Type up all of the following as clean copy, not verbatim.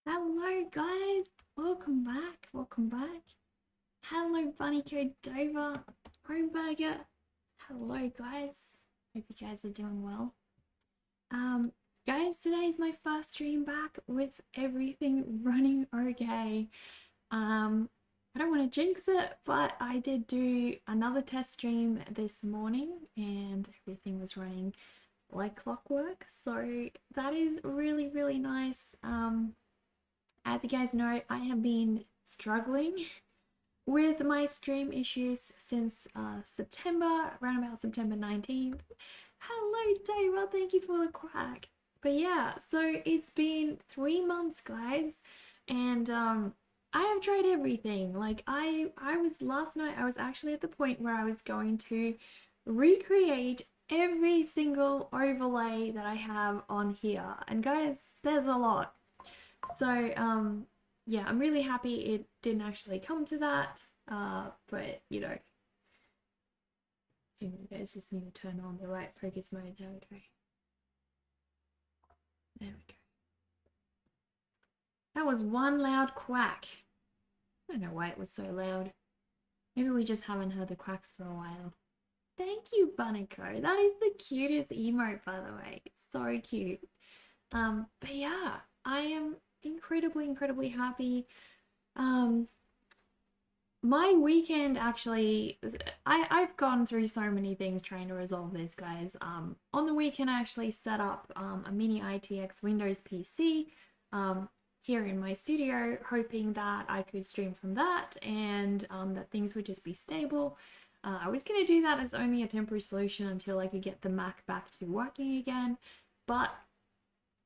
Hello guys, welcome back, welcome back. Hello Bunny Dover, Homeburger. Hello guys, hope you guys are doing well. Um, Guys, today is my first stream back with everything running okay. Um, I don't want to jinx it, but I did do another test stream this morning and everything was running like clockwork. So that is really, really nice. As you guys know, I have been struggling with my stream issues since September, around about September 19th. Hello, Dara, thank you for the crack. But yeah, so it's been 3 months, guys, and I have tried everything. Like I was last night. I was actually at the point where I was going to recreate every single overlay that I have on here, and guys, there's a lot. So, yeah, I'm really happy it didn't actually come to that. But you know, you guys just need to turn on the right focus mode. There we go. There we go. That was one loud quack. I don't know why it was so loud. Maybe we just haven't heard the quacks for a while. Thank you, Bunico. That is the cutest emote, by the way. It's so cute. But yeah, I am incredibly, incredibly happy. Um, my weekend actually, I've gone through so many things trying to resolve this, guys. On the weekend I actually set up a mini ITX Windows PC here in my studio, hoping that I could stream from that and that things would just be stable. I was going to do that as only a temporary solution until I could get the Mac back to working again, but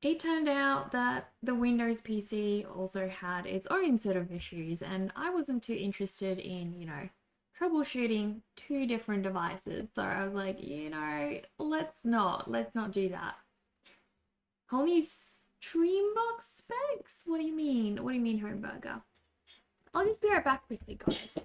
it turned out that the Windows PC also had its own set of issues, and I wasn't too interested in, troubleshooting two different devices. So I was like, let's not do that. Whole new Streambox specs? What do you mean? What do you mean, Homeburger? I'll just be right back quickly, guys.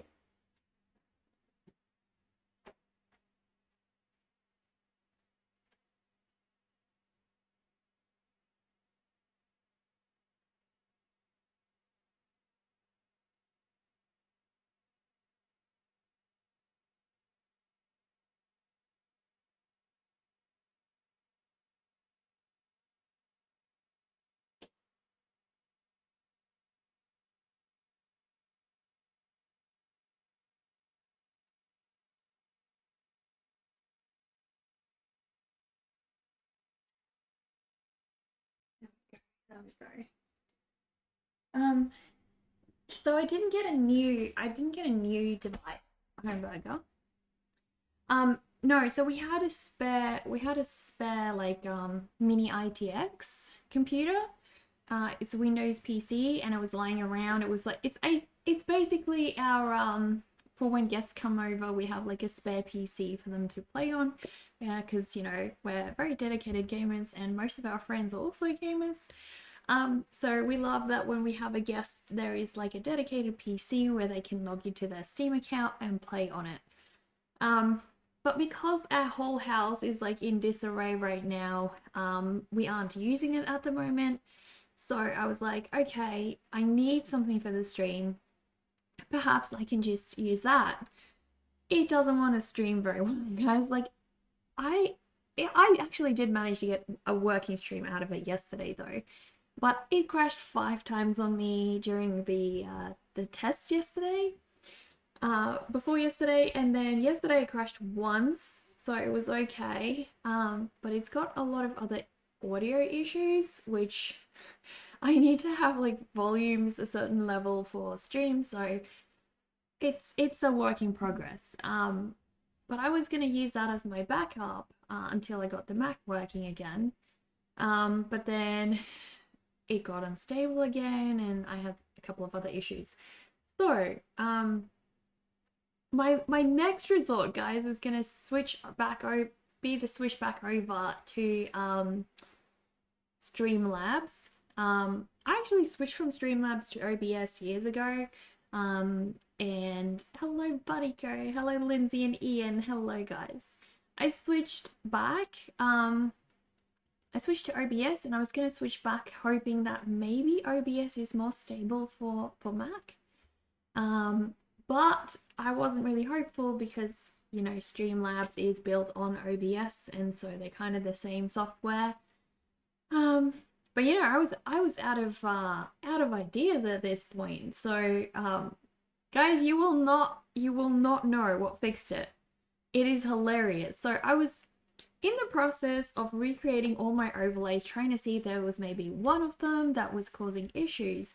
There we go. Um, so I didn't get a new device, Homeburger. No, so we had a spare like mini ITX computer. It's a Windows PC and it was lying around. It was like it's basically our for when guests come over, we have like a spare PC for them to play on. Yeah, because we're very dedicated gamers and most of our friends are also gamers. So we love that when we have a guest, there is like a dedicated PC where they can log into their Steam account and play on it. Um, but because our whole house is like in disarray right now, we aren't using it at the moment. So I was like, okay, I need something for the stream. Perhaps I can just use that. It doesn't want to stream very well, guys. Like I I actually did manage to get a working stream out of it yesterday though. But it crashed 5 times on me during the test yesterday. Before yesterday, and then yesterday it crashed once, so it was okay. But it's got a lot of other audio issues, which I need to have like volumes a certain level for stream, so it's a work in progress. But I was gonna use that as my backup until I got the Mac working again. But then it got unstable again, and I had a couple of other issues. So, my next resort, guys, is gonna switch back over, be to switch back over to Streamlabs. I actually switched from Streamlabs to OBS years ago. And hello, Buddyco. Hello, Lindsay and Ian. Hello, guys. I switched back I switched to OBS, and I was going to switch back hoping that maybe OBS is more stable for Mac. But I wasn't really hopeful because, you know, Streamlabs is built on OBS, and so they're kind of the same software. But you know, I was out of ideas at this point. So guys, you will not know what fixed it. It is hilarious. So I was in the process of recreating all my overlays, trying to see if there was maybe one of them that was causing issues.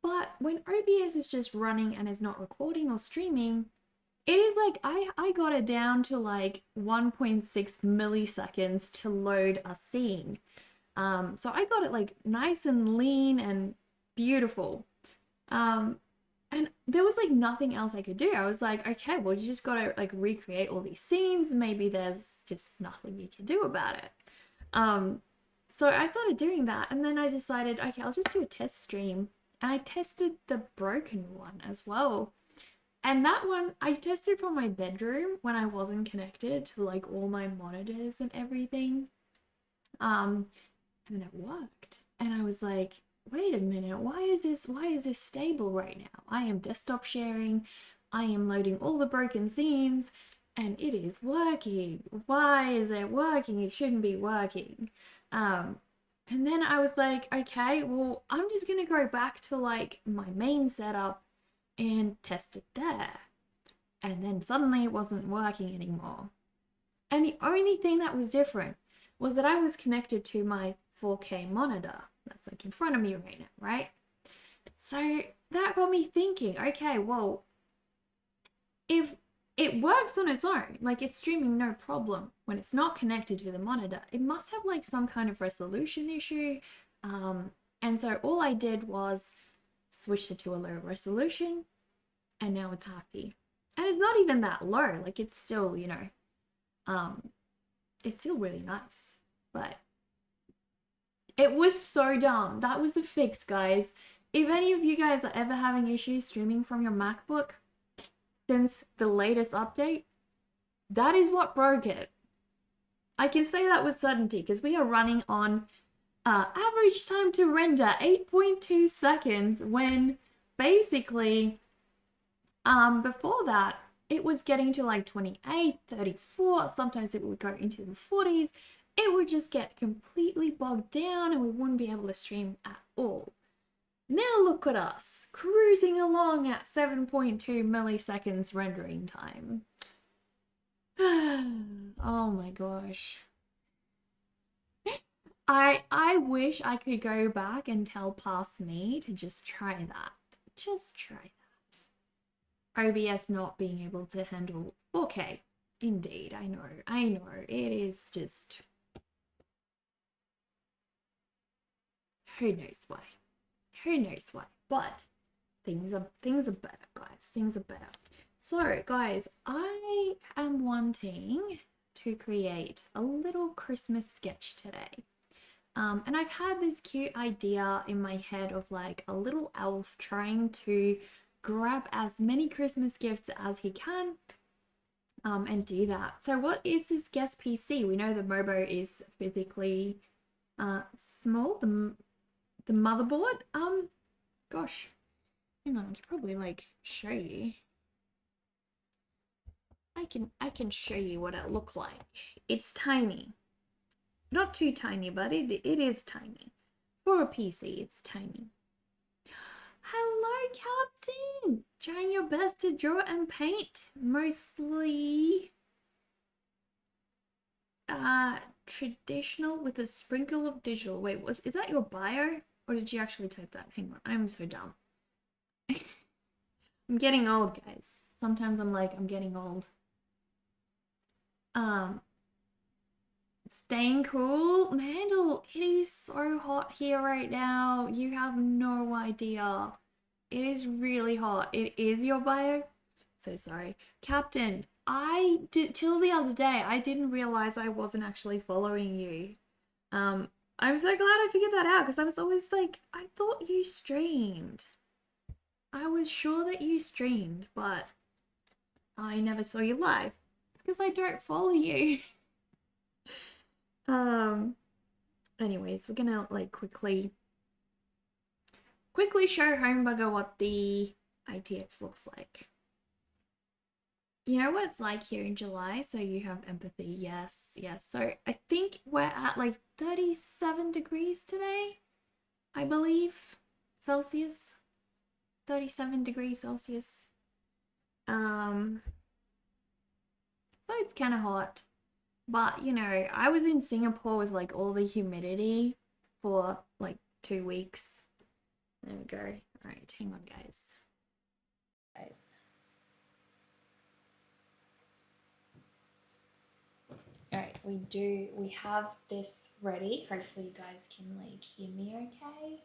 But when OBS is just running and is not recording or streaming, it is like I got it down to like 1.6 milliseconds to load a scene. So I got it like nice and lean and beautiful. And there was like nothing else I could do. I was like, okay, well, you just gotta like recreate all these scenes. Maybe there's just nothing you can do about it. So I started doing that, and then I decided, okay, I'll just do a test stream. And I tested the broken one as well. And that one I tested from my bedroom when I wasn't connected to like all my monitors and everything. And it worked. And I was like, wait a minute, why is this stable right now? I am desktop sharing, I am loading all the broken scenes, and it is working. Why is it working? It shouldn't be working. And then I was like, okay, well, I'm just gonna go back to like my main setup and test it there. And then suddenly it wasn't working anymore. And the only thing that was different was that I was connected to my 4K monitor that's like in front of me right now, right? So that got me thinking, okay, well, if it works on its own, like it's streaming no problem when it's not connected to the monitor, it must have like some kind of resolution issue. And so all I did was switch it to a low resolution, and now it's happy. And it's not even that low, like it's still, you know, it's still really nice, but it was so dumb. That was the fix, guys. If any of you guys are ever having issues streaming from your MacBook since the latest update, that is what broke it. I can say that with certainty because we are running on average time to render 8.2 seconds when basically before that it was getting to like 28, 34, sometimes it would go into the 40s. It would just get completely bogged down and we wouldn't be able to stream at all. Now look at us, cruising along at 7.2 milliseconds rendering time. Oh my gosh. I wish I could go back and tell past me to just try that. Just try that. OBS not being able to handle 4K. Indeed, I know. It is just... Who knows why? Who knows why? But things are better, guys. Things are better. So, guys, I am wanting to create a little Christmas sketch today. And I've had this cute idea in my head of like a little elf trying to grab as many Christmas gifts as he can and do that. So what is this guest PC? We know the Mobo is physically small, the motherboard. Gosh, hang on, I can probably like show you. I can show you what it looks like. It's tiny. Not too tiny, but it is tiny. For a PC, it's tiny. Hello, Captain! Trying your best to draw and paint. Mostly traditional with a sprinkle of digital. Wait, is that your bio? Or did you actually type that? Hang on, I'm so dumb. I'm getting old, guys. Sometimes I'm like, I'm getting old. Staying cool. Mandel, it is so hot here right now. You have no idea. It is really hot. It is your bio? So sorry. Captain, I did, till the other day, I didn't realize I wasn't actually following you. I'm so glad I figured that out because I was always like, I thought you streamed. I was sure that you streamed, but I never saw you live. It's because I don't follow you. anyways, we're gonna like quickly show Homebugger what the ITX looks like. You know what it's like here in July, so you have empathy. Yes, yes. So I think we're at like 37 degrees today, I believe, Celsius. 37 degrees Celsius. So it's kind of hot. But, you know, I was in Singapore with like all the humidity for like 2 weeks. There we go. All right, hang on, guys. All right, we have this ready. Hopefully you guys can like hear me okay.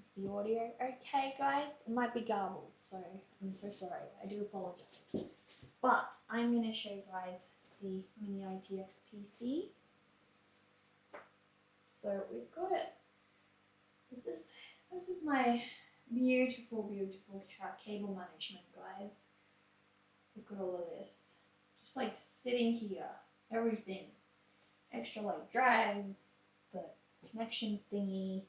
Is the audio okay, guys? It might be garbled, so I'm so sorry. I do apologize. But I'm going to show you guys the Mini ITX PC. So we've got it. This is my beautiful, beautiful cable management, guys. We've got all of this. Just like sitting here. Everything. Extra like drives, the connection thingy.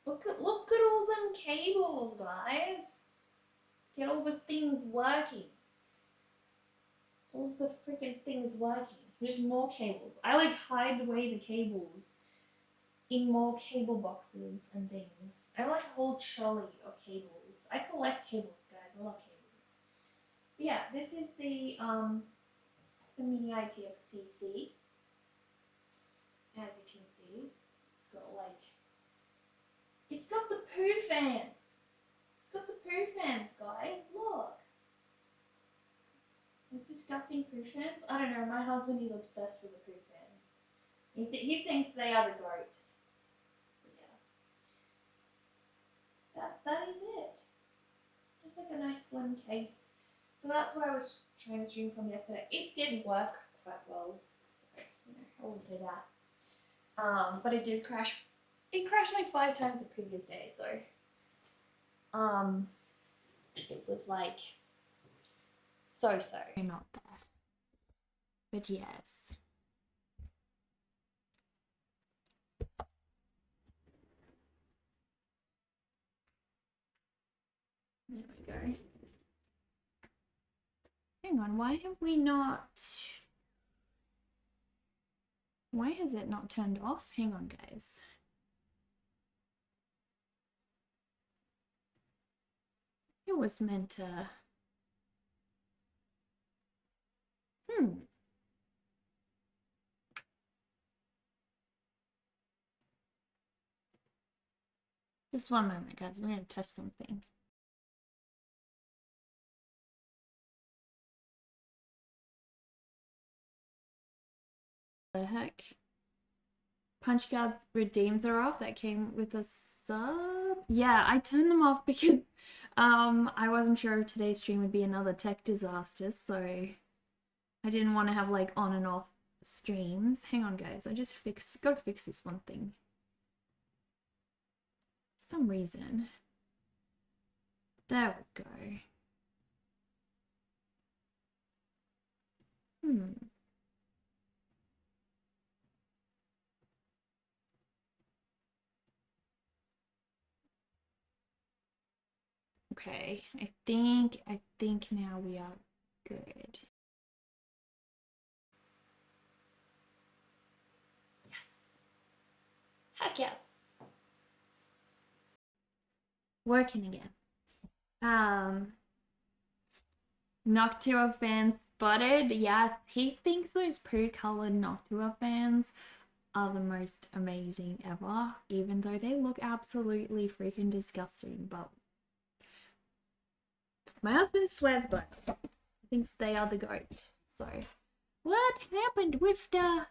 Look at all them cables, guys. Get all the things working. All the freaking things working. There's more cables. I like hide away the cables in more cable boxes and things. I have like a whole trolley of cables. I collect cables, guys. I love cables. But yeah, this is the Mini ITX PC. As you can see, it's got the poo fans. It's got the poo fans, guys. Look. Those disgusting poo fans. I don't know. My husband is obsessed with the poo fans. He thinks they are the goat. That is it. Just like a nice slim case. So that's what I was trying to stream from yesterday. It did work quite well, so you know, I will say that. But it did crash. It crashed like 5 times the previous day, so it was like so. Not there, but yes. There we go. Hang on, why have we not... Why has it not turned off? Hang on, guys. It was meant to... Just one moment, guys. We're going to test something. The heck? Punch cards redeems are off. That came with a sub. Yeah, I turned them off because I wasn't sure if today's stream would be another tech disaster, so I didn't want to have like on and off streams. Hang on, guys. I just gotta fix this one thing. For some reason. There we go. Okay, I think now we are good. Yes. Heck yes. Working again. Noctua fans spotted. Yes, he thinks those poo-colored Noctua fans are the most amazing ever, even though they look absolutely freaking disgusting. But my husband swears by them. He thinks they are the goat. So, what happened with the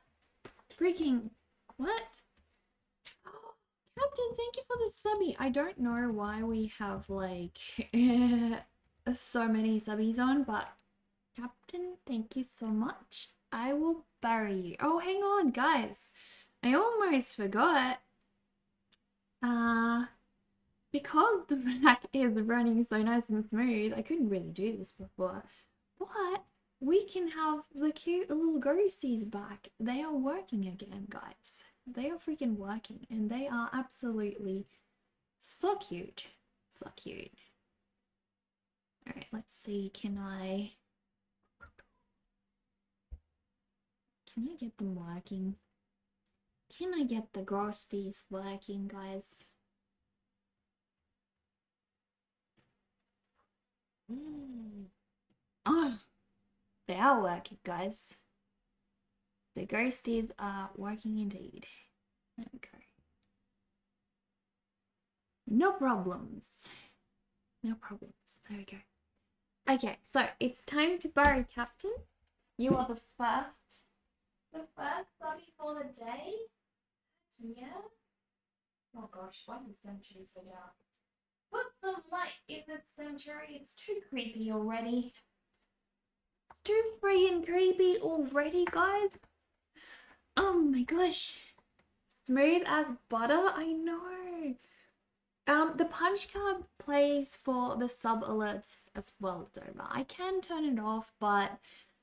freaking what? Captain, thank you for the subby. I don't know why we have like so many subbies on, but Captain, thank you so much. I will bury you. Oh, hang on, guys. I almost forgot. Because the Mac is running so nice and smooth, I couldn't really do this before. But we can have the cute little ghosties back. They are working again, guys. They are freaking working, and they are absolutely so cute. So cute. Alright, let's see. Can I get them working? Can I get the ghosties working, guys? Oh, they are working, guys. The ghosties are working indeed. There we go. No problems. No problems. There we go. Okay, so it's time to bury Captain. You are the first subby for the day. Yeah. Oh gosh, why is the cemetery so dark? Put some light in the cemetery. It's too creepy already. It's too freaking creepy already, guys. Oh my gosh. Smooth as butter. I know. The punch card plays for the sub alerts as well, Doma. I can turn it off, but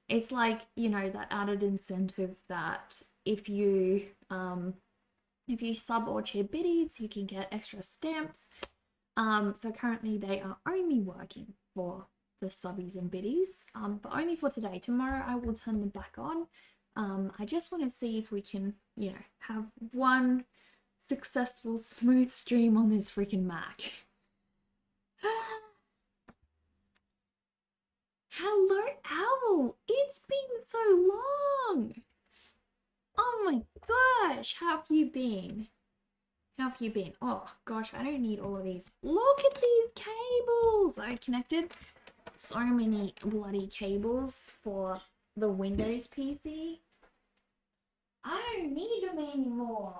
it's like, you know, that added incentive that if you sub or cheer biddies, you can get extra stamps. So currently they are only working for the subbies and biddies, but only for today. Tomorrow I will turn them back on. I just want to see if we can, you know, have one successful smooth stream on this freaking Mac. Hello, Owl! It's been so long! Oh my gosh, how have you been? How have you been? Oh gosh, I don't need all of these. Look at these cables! I connected so many bloody cables for the Windows PC. I don't need them anymore.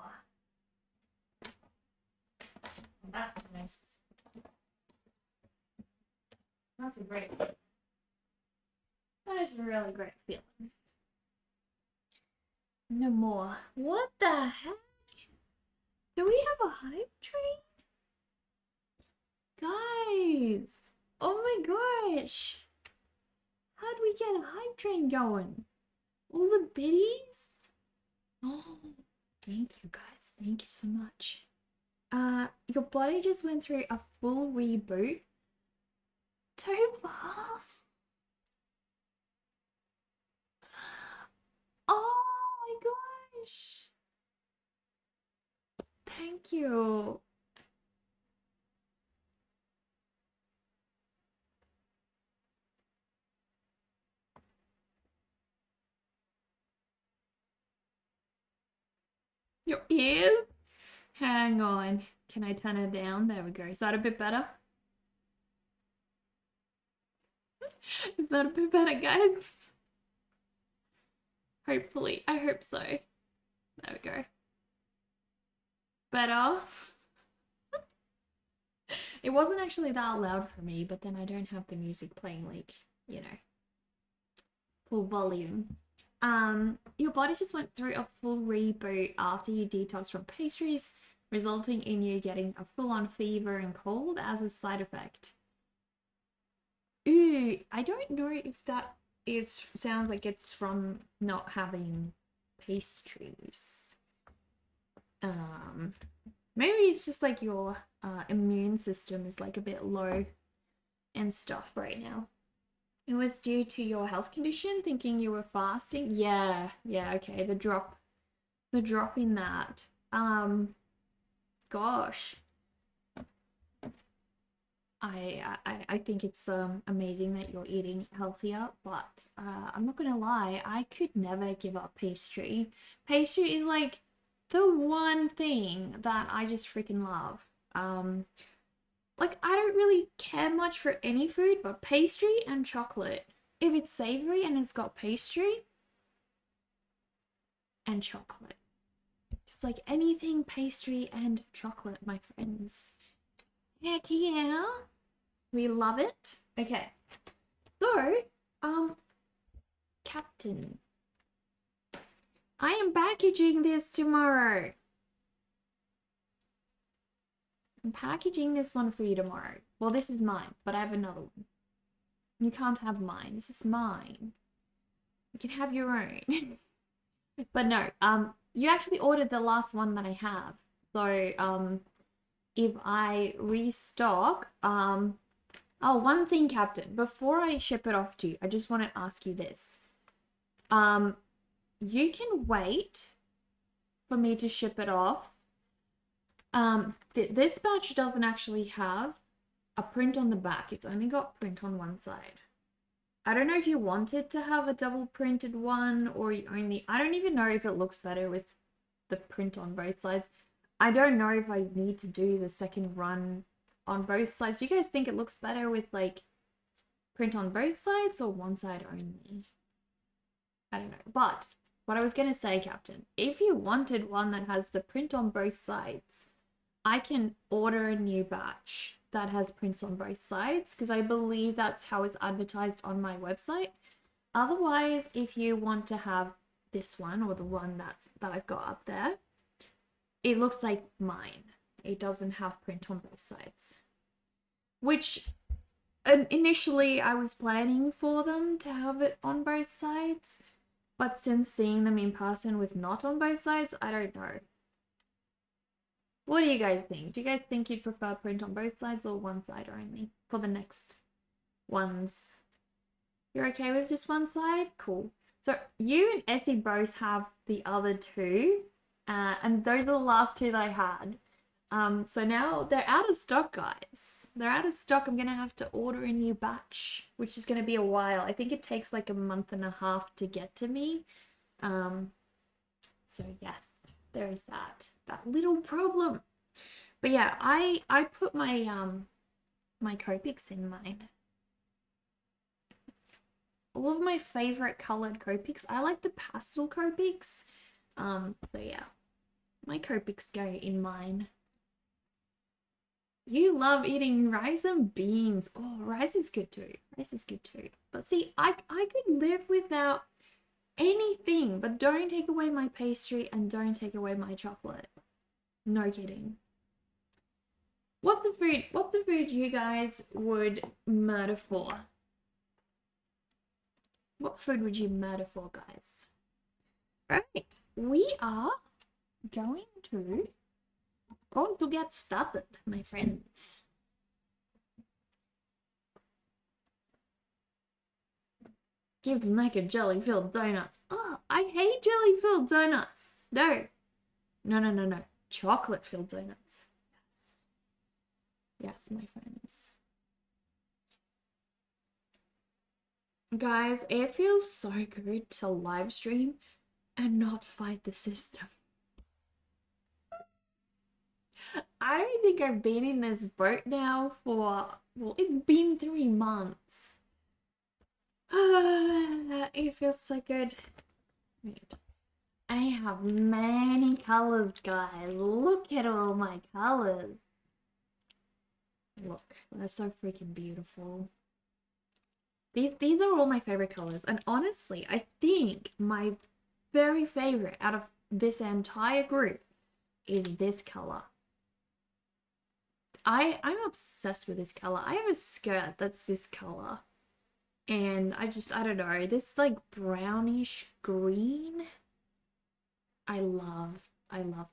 That's nice. That's a great feeling. That is a really great feeling. No more. What the heck? Do we have a hype train? Guys! Oh my gosh! How'd we get a hype train going? All the biddies? Oh, thank you guys. Thank you so much. Your body just went through a full reboot. Toba! Oh my gosh! Thank you. Your ears? Hang on. Can I turn it down? There we go. Is that a bit better? Is that a bit better, guys? Hopefully. I hope so. There we go. Better. It wasn't actually that loud for me, but then I don't have the music playing like, you know, full volume. Your body just went through a full reboot after you detoxed from pastries, resulting in you getting a full-on fever and cold as a side effect. Ooh, I don't know if that sounds like it's from not having pastries. Maybe it's just like your immune system is like a bit low and stuff right now. It was due to your health condition, thinking you were fasting. Yeah, okay. The drop in that. Gosh. I think it's amazing that you're eating healthier, but I'm not gonna lie, I could never give up pastry. Pastry is like the one thing that I just freaking love. Like I don't really care much for any food, but pastry and chocolate. If it's savory and it's got pastry and chocolate. Just like anything pastry and chocolate, my friends. Heck yeah. We love it. Okay. So, Captain. I am packaging this tomorrow. I'm packaging this one for you tomorrow. Well, this is mine, but I have another one. You can't have mine. This is mine. You can have your own. But no, you actually ordered the last one that I have. So, if I restock, oh, one thing, Captain, before I ship it off to you, I just want to ask you this. You can wait for me to ship it off. This batch doesn't actually have a print on the back. It's only got print on one side. I don't know if you wanted to have a double printed one or you only, I don't even know if it looks better with the print on both sides. I don't know if I need to do the second run on both sides. Do you guys think it looks better with like print on both sides or one side only? I don't know. But what I was going to say, Captain, if you wanted one that has the print on both sides, I can order a new batch that has prints on both sides because I believe that's how it's advertised on my website. Otherwise, if you want to have this one or the one that I've got up there, it looks like mine. It doesn't have print on both sides. Which initially I was planning for them to have it on both sides, but since seeing them in person with not on both sides, I don't know. What do you guys think? Do you guys think you'd prefer print on both sides or one side only for the next ones? You're okay with just one side? Cool. So you and Essie both have the other two, and those are the last two that I had. So now they're out of stock, guys. They're out of stock. I'm gonna have to order a new batch, which is gonna be a while. I think it takes like a month and a half to get to me. So yes, there is that little problem. But yeah, I put my my Copics in mine. All of my favorite colored Copics. I like the pastel Copics. So yeah, my Copics go in mine. You love eating rice and beans. Oh, rice is good too. Rice is good too. But see, I could live without anything, but don't take away my pastry and don't take away my chocolate. No kidding. What's the food you guys would murder for? What food would you murder for, guys? Right, we are going to get started, my friends. Gives naked jelly-filled donuts. Oh, I hate jelly-filled donuts. No. No. Chocolate-filled donuts. Yes. Yes, my friends. Guys, it feels so good to live stream and not fight the system. I don't think I've been in this boat now for, well, it's been 3 months. It feels so good. I have many colors, guys. Look at all my colors. Look, they're so freaking beautiful. These are all my favorite colors, and honestly, I think my very favorite out of this entire group is this color. I'm obsessed with this color. I have a skirt that's this color, and I don't know, this like brownish green. I love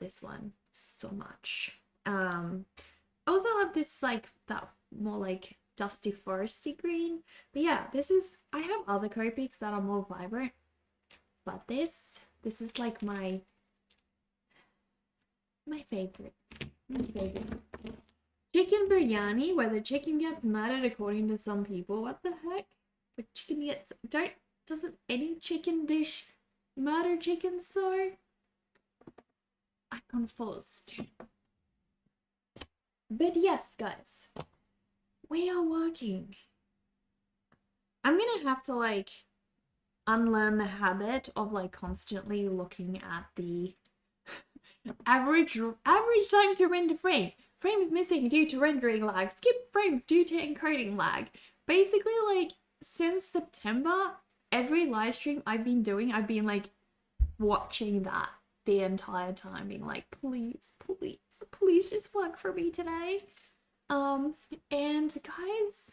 this one so much. I also love this like that more like dusty foresty green. But yeah, I have other Copics that are more vibrant, but this is like my favorites. My favorites. Chicken biryani, where the chicken gets murdered according to some people. What the heck? The chicken gets doesn't any chicken dish murder chickens though? I'm confused. But yes, guys, we are working. I'm gonna have to like unlearn the habit of like constantly looking at the average time to render frame. Frames missing due to rendering lag. Skip frames due to encoding lag. Basically, like since September, every live stream I've been doing, I've been like watching that the entire time, being like, please just work for me today. And guys,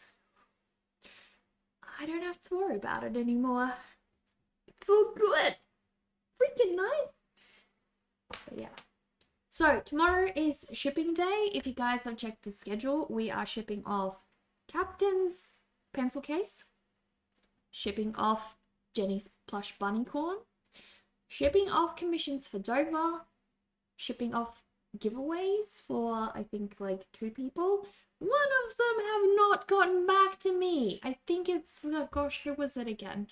I don't have to worry about it anymore. It's all good. Freaking nice. But yeah. So tomorrow is shipping day. If you guys have checked the schedule, we are shipping off Captain's pencil case, shipping off Jenny's plush bunny corn, shipping off commissions for Dover, shipping off giveaways for I think like 2 people. One of them have not gotten back to me. I think it's, oh gosh, who was it again?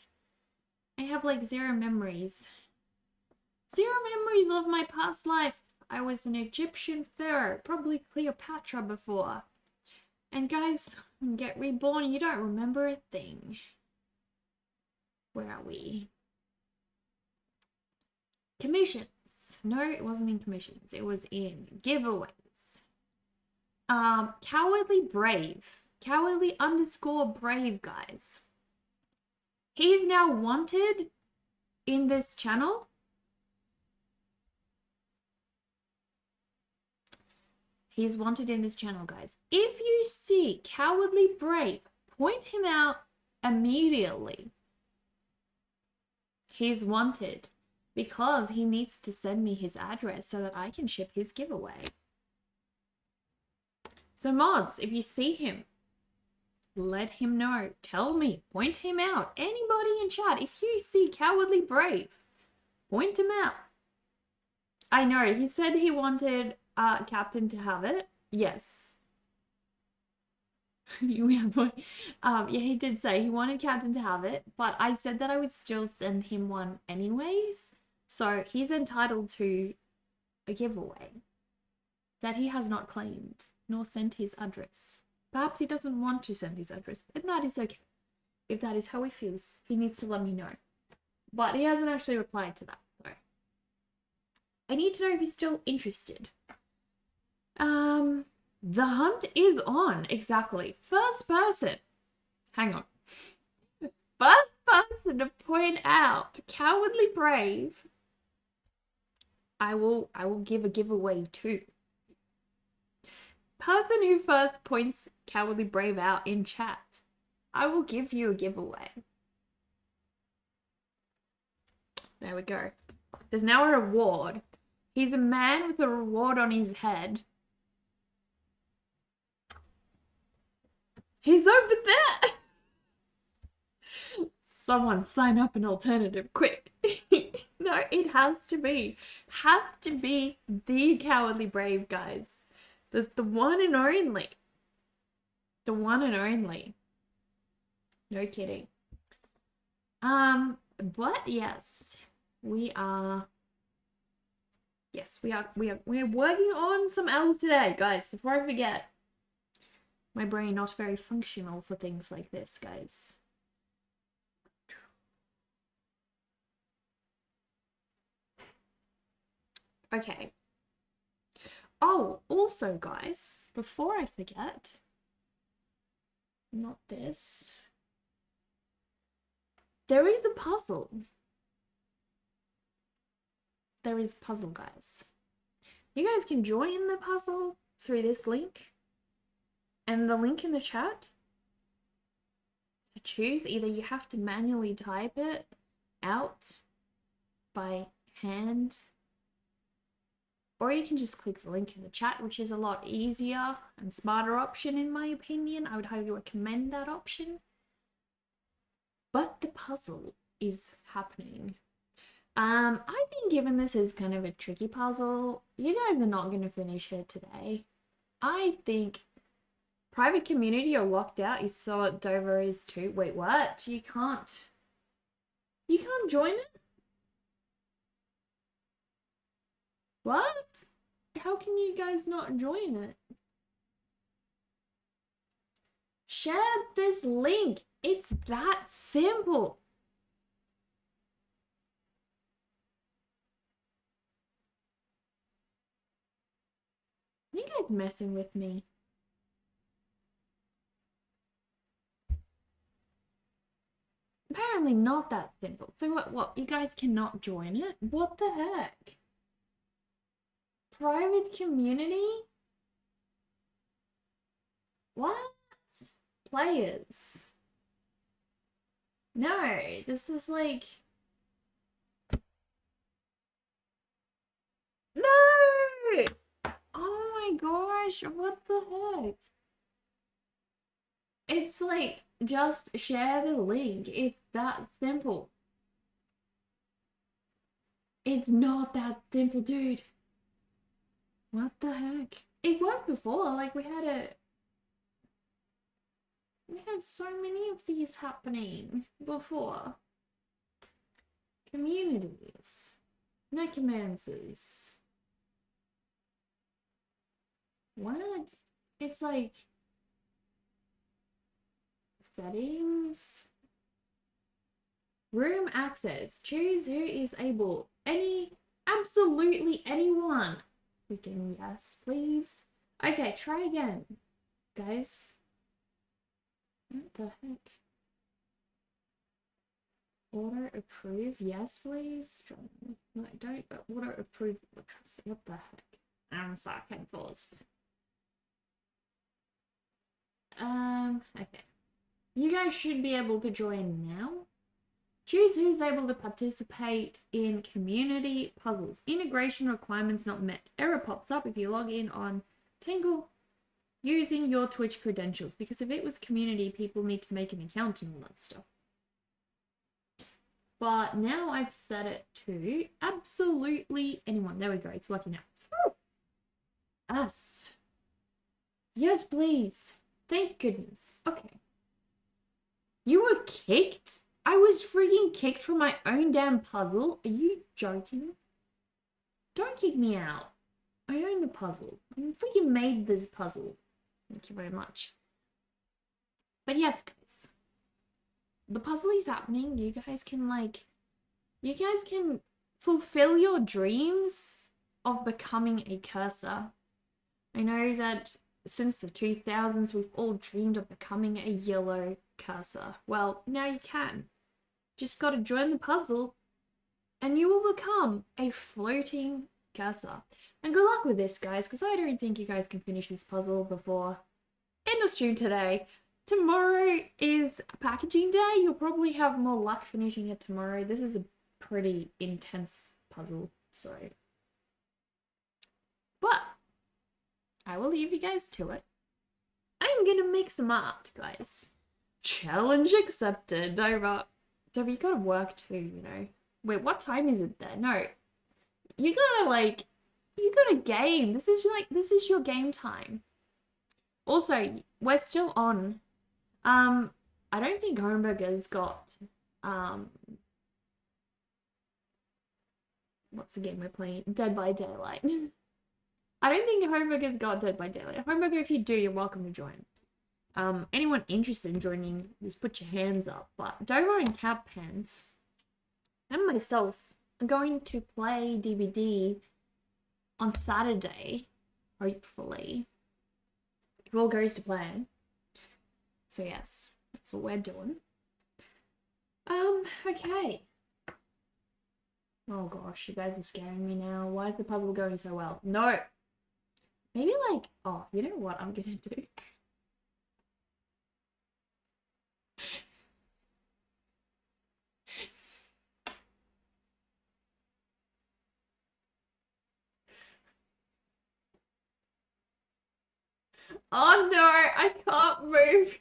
I have like 0 memories. 0 memories of my past life. I was an Egyptian pharaoh, probably Cleopatra before. And guys, get reborn, you don't remember a thing. Where are we? Commissions. No, it wasn't in commissions. It was in giveaways. Cowardly Brave. Cowardly_brave, guys. He's now wanted in this channel. He's wanted in this channel, guys. If you see Cowardly Brave, point him out immediately. He's wanted because he needs to send me his address so that I can ship his giveaway. So mods, if you see him, let him know. Tell me. Point him out. Anybody in chat, if you see Cowardly Brave, point him out. I know, he said he wanted Captain to have it. Yes. Yeah, he did say he wanted Captain to have it, but I said that I would still send him one anyways. So he's entitled to a giveaway that he has not claimed nor sent his address. Perhaps he doesn't want to send his address, and that is okay. If that is how he feels, he needs to let me know. But he hasn't actually replied to that, so I need to know if he's still interested. The hunt is on, exactly. First person. Hang on. First person to point out Cowardly Brave, I will give a giveaway to. Person who first points Cowardly Brave out in chat, I will give you a giveaway. There we go. There's now a reward. He's a man with a reward on his head. He's over there! Someone sign up an alternative, quick. No, it has to be. Has to be the Cowardly Brave, guys. There's the one and only. The one and only. No kidding. But yes, we are working on some elves today, guys, before I forget. My brain not very functional for things like this, guys. Okay. Oh, also, guys, before I forget, not this. There is a puzzle. There is a puzzle, guys. You guys can join the puzzle through this link. And the link in the chat, to choose, either you have to manually type it out by hand, or you can just click the link in the chat, which is a lot easier and smarter option in my opinion. I would highly recommend that option. But the puzzle is happening. I think given this is kind of a tricky puzzle, you guys are not going to finish it today. I think private community or locked out is so Dover is too. Wait, what? You can't join it? What? How can you guys not join it? Share this link. It's that simple. You guys messing with me? Apparently not that simple. So what? You guys cannot join it? What the heck? Private community? What? Players? No, this is like gosh, what the heck? It's like, just share the link. It's that simple. It's not that simple, dude. What the heck? It worked before. Like, we had so many of these happening before. Communities. Necromancers. What? It's like settings. Room access. Choose who is able. Absolutely anyone. Freaking yes, please. Okay, try again, guys. What the heck? Auto approve, yes, please. No, don't auto approve. What the heck? I'm sucking force. Okay. You guys should be able to join now. Choose who's able to participate in community puzzles. Integration requirements not met. Error pops up if you log in on Tangle using your Twitch credentials. Because if it was community, people need to make an account and all that stuff. But now I've set it to absolutely anyone. There we go. It's working now. Us. Yes, please. Thank goodness. Okay. You were kicked? I was freaking kicked from my own damn puzzle. Are you joking? Don't kick me out. I own the puzzle. I freaking made this puzzle. Thank you very much. But yes, guys. The puzzle is happening. You guys can fulfill your dreams of becoming a cursor. I know that since the 2000s, we've all dreamed of becoming a yellow cursor. Well, now you can. Just gotta join the puzzle and you will become a floating cursor. And good luck with this, guys, because I don't think you guys can finish this puzzle before end of stream today. Tomorrow is packaging day. You'll probably have more luck finishing it tomorrow. This is a pretty intense puzzle, so. But I will leave you guys to it. I'm gonna make some art, guys. Challenge accepted. Dover, you gotta work too, you know. Wait, what time is it there? No. You gotta game. This is your game time. Also, we're still on. I don't think Homeburger's got, what's the game we're playing? Dead by Daylight. I don't think Homeburger's got Dead by Daylight. Homeburger, if you do, you're welcome to join. Anyone interested in joining, just put your hands up. But Dover and Cat Pants and myself are going to play DVD on Saturday, hopefully. If all goes to plan. So yes, that's what we're doing. Okay. Oh gosh, you guys are scaring me now. Why is the puzzle going so well? No. Maybe like, oh, you know what I'm gonna do? Oh no, I can't move.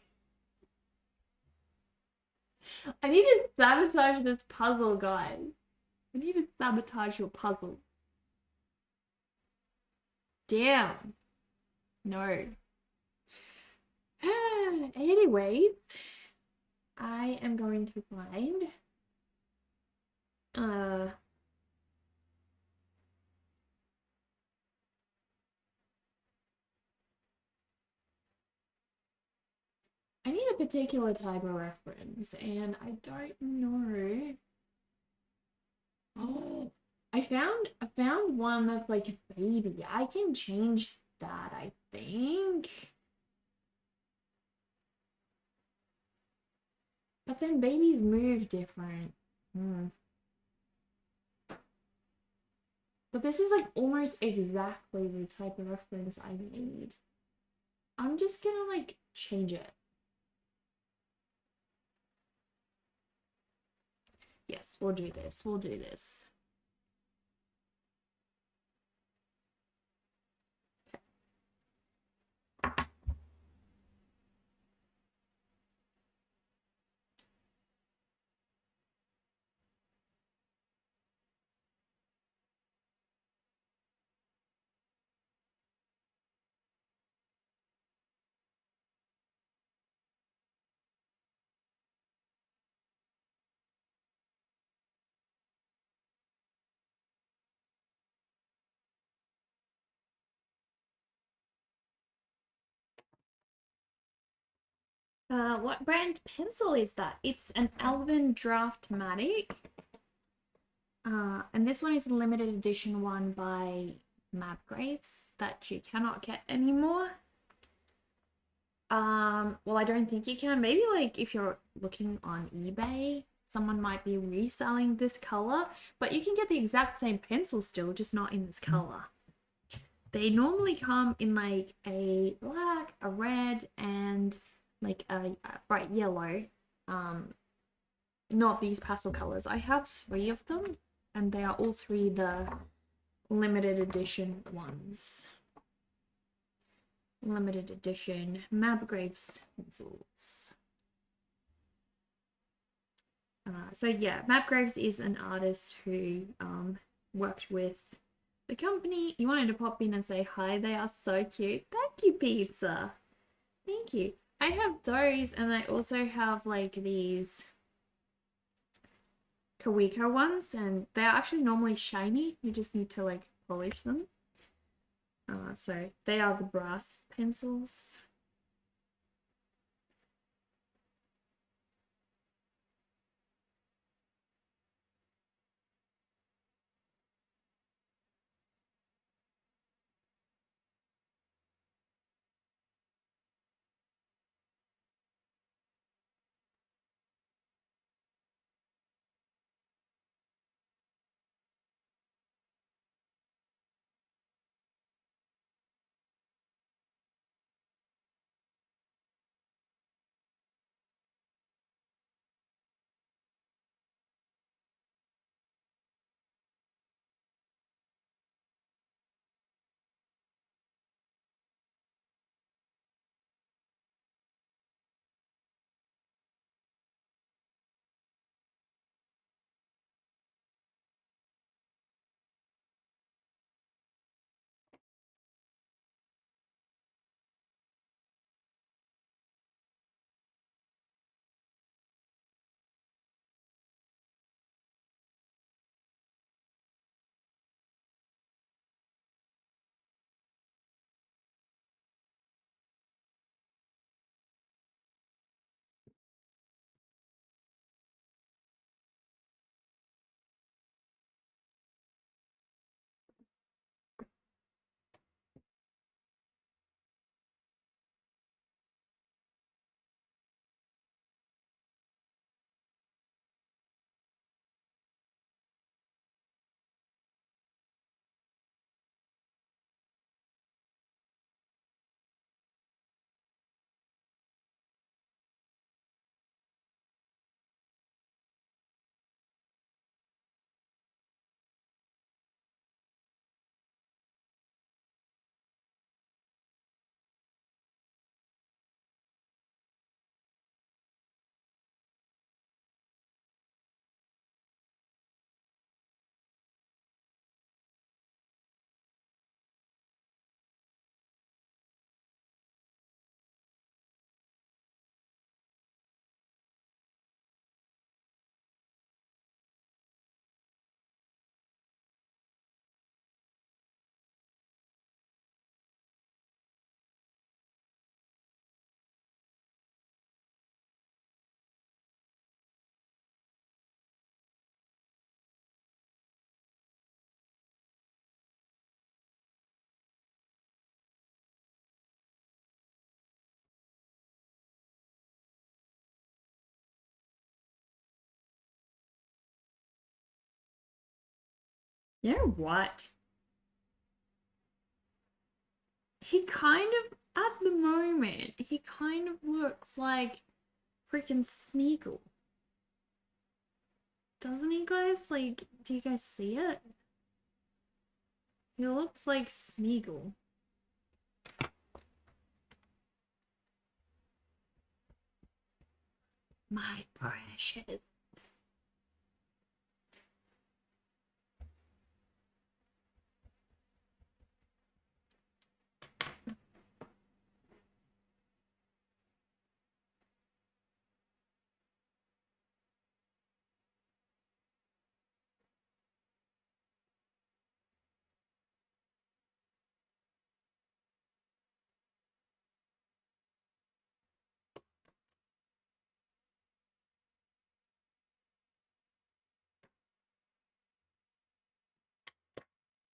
I need to sabotage this puzzle, guys. I need to sabotage your puzzle. Damn. No. Anyways, I am going to find I need a particular type of reference, and I don't know. Oh, I found one that's like a baby. I can change that, I think. But then babies move different. But this is like almost exactly the type of reference I need. I'm just gonna like change it. Yes, we'll do this. We'll do this. What brand pencil is that? It's an Elven Draftmatic. And this one is a limited edition one by Mapgraves that you cannot get anymore. Well, I don't think you can. Maybe like if you're looking on eBay, someone might be reselling this color, but you can get the exact same pencil still, just not in this color. They normally come in like a black, a red, and like a bright yellow. Not these pastel colors. I have 3 of them, and they are all 3 the limited edition ones. Limited edition Mapgraves pencils. So yeah, Mapgraves is an artist who worked with the company. You wanted to pop in and say hi. They are so cute. Thank you, pizza. Thank you. I have those, and I also have like these Kawiko ones, and they're actually normally shiny. You just need to like polish them. So they are the brass pencils. You know what? He kind of, at the moment, he kind of looks like freaking Smeagol. Doesn't he, guys? Like, do you guys see it? He looks like Smeagol. My precious.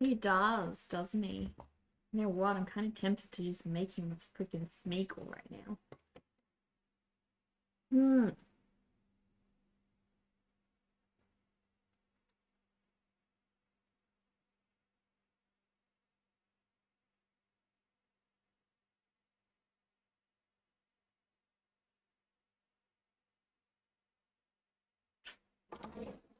He does, doesn't he? You know what? I'm kind of tempted to just make him this freaking Smeagol right now. Hmm.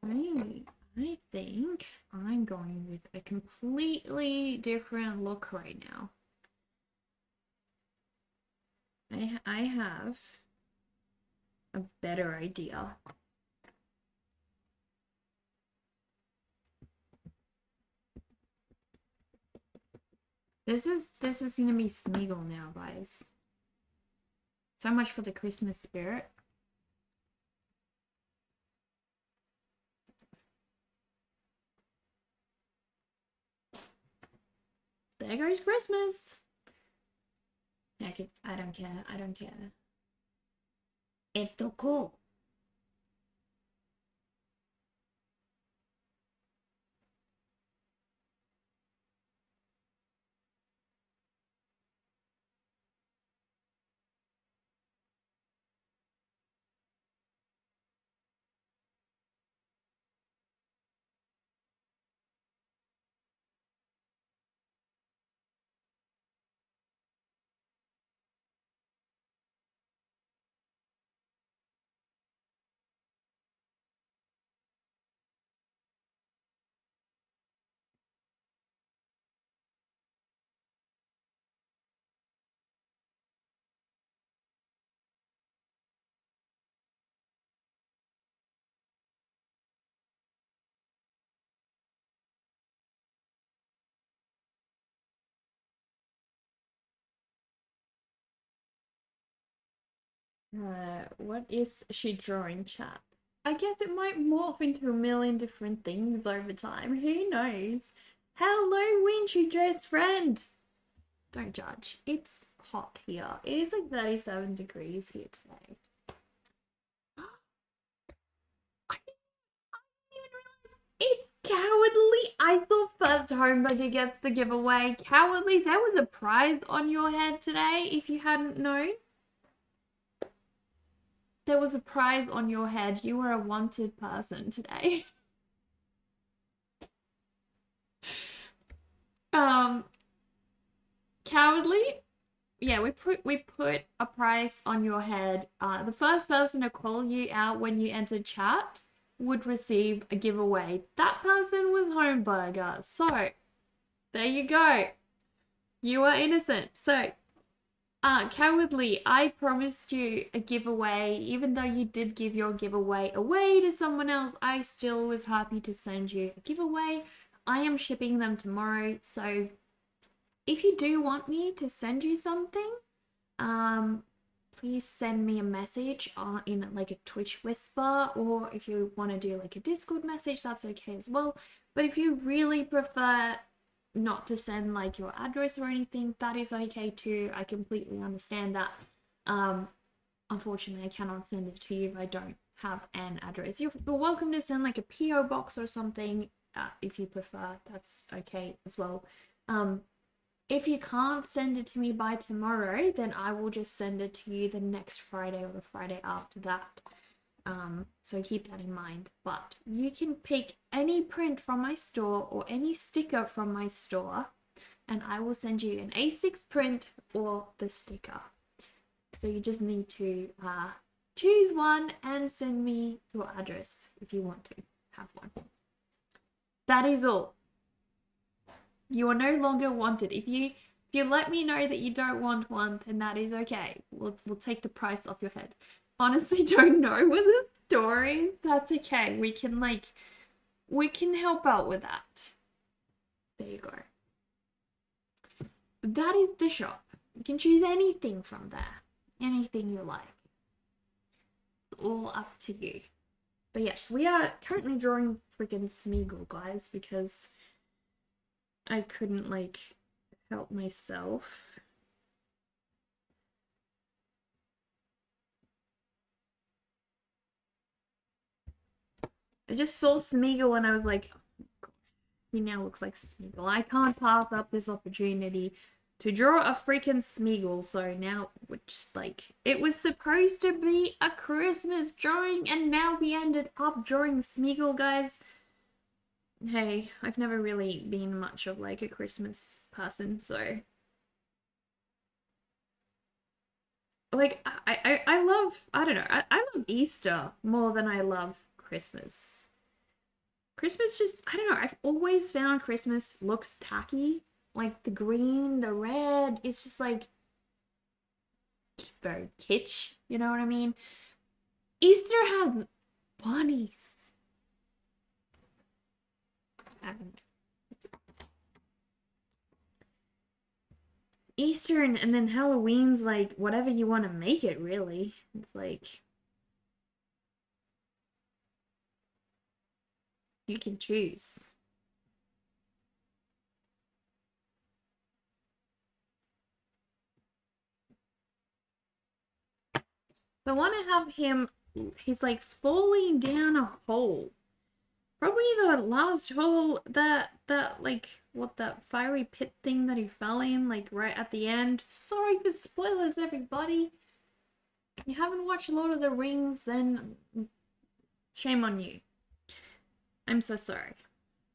I, I think I'm going with a completely different look right now. I have a better idea. This is gonna be Smeagol now, guys. So much for the Christmas spirit. There goes Christmas. Heck, I don't care. I don't care. Cool. What is she drawing, chat? I guess it might morph into a million different things over time. Who knows? Hello, wintry dress friend. Don't judge. It's hot here. It is like 37 degrees here today. I didn't even realize it's cowardly. I thought first Homeburger gets the giveaway. Cowardly, there was a prize on your head today if you hadn't known. There was a prize on your head. You were a wanted person today. Um, Cowardly. Yeah, we put a price on your head. The first person to call you out when you entered chat would receive a giveaway. That person was Homeburger. So there you go. You are innocent. So, Cowardly, I promised you a giveaway. Even though you did give your giveaway away to someone else, I still was happy to send you a giveaway. I am shipping them tomorrow. So if you do want me to send you something, please send me a message in like a Twitch whisper, or if you want to do like a Discord message, that's okay as well. But if you really prefer not to send like your address or anything, that is okay too. I completely understand that. Unfortunately, I cannot send it to you if I don't have an address. You're welcome to send like a PO box or something if you prefer. That's okay as well. If you can't send it to me by tomorrow, then I will just send it to you the next Friday or the Friday after that. So keep that in mind. But you can pick any print from my store or any sticker from my store, and I will send you an A6 print or the sticker. So you just need to choose one and send me your address if you want to have one. That is all. You are no longer wanted. If you let me know that you don't want one, then that is okay. We'll take the price off your head. Honestly, don't know with the story. That's okay. We can help out with that. There you go. That is the shop. You can choose anything from there. Anything you like. It's all up to you. But yes, we are currently drawing freaking Smeagol, guys, because I couldn't like help myself. I just saw Smeagol and I was like, oh, He now looks like Smeagol. I can't pass up this opportunity to draw a freaking Smeagol. So now we're just like, it was supposed to be a Christmas drawing, and now we ended up drawing Smeagol, guys. Hey, I've never really been much of like a Christmas person, so like I love, I don't know, I love Easter more than I love Christmas. Christmas just, I don't know, I've always found Christmas looks tacky. Like the green, the red, it's just like very kitsch, you know what I mean? Easter has bunnies. Easter and then Halloween's like whatever you want to make it, really. It's like you can choose. So I want to have him, he's like falling down a hole. Probably the last hole that like what that fiery pit thing that he fell in, like right at the end. Sorry for spoilers, everybody. If you haven't watched Lord of the Rings, then shame on you. I'm so sorry.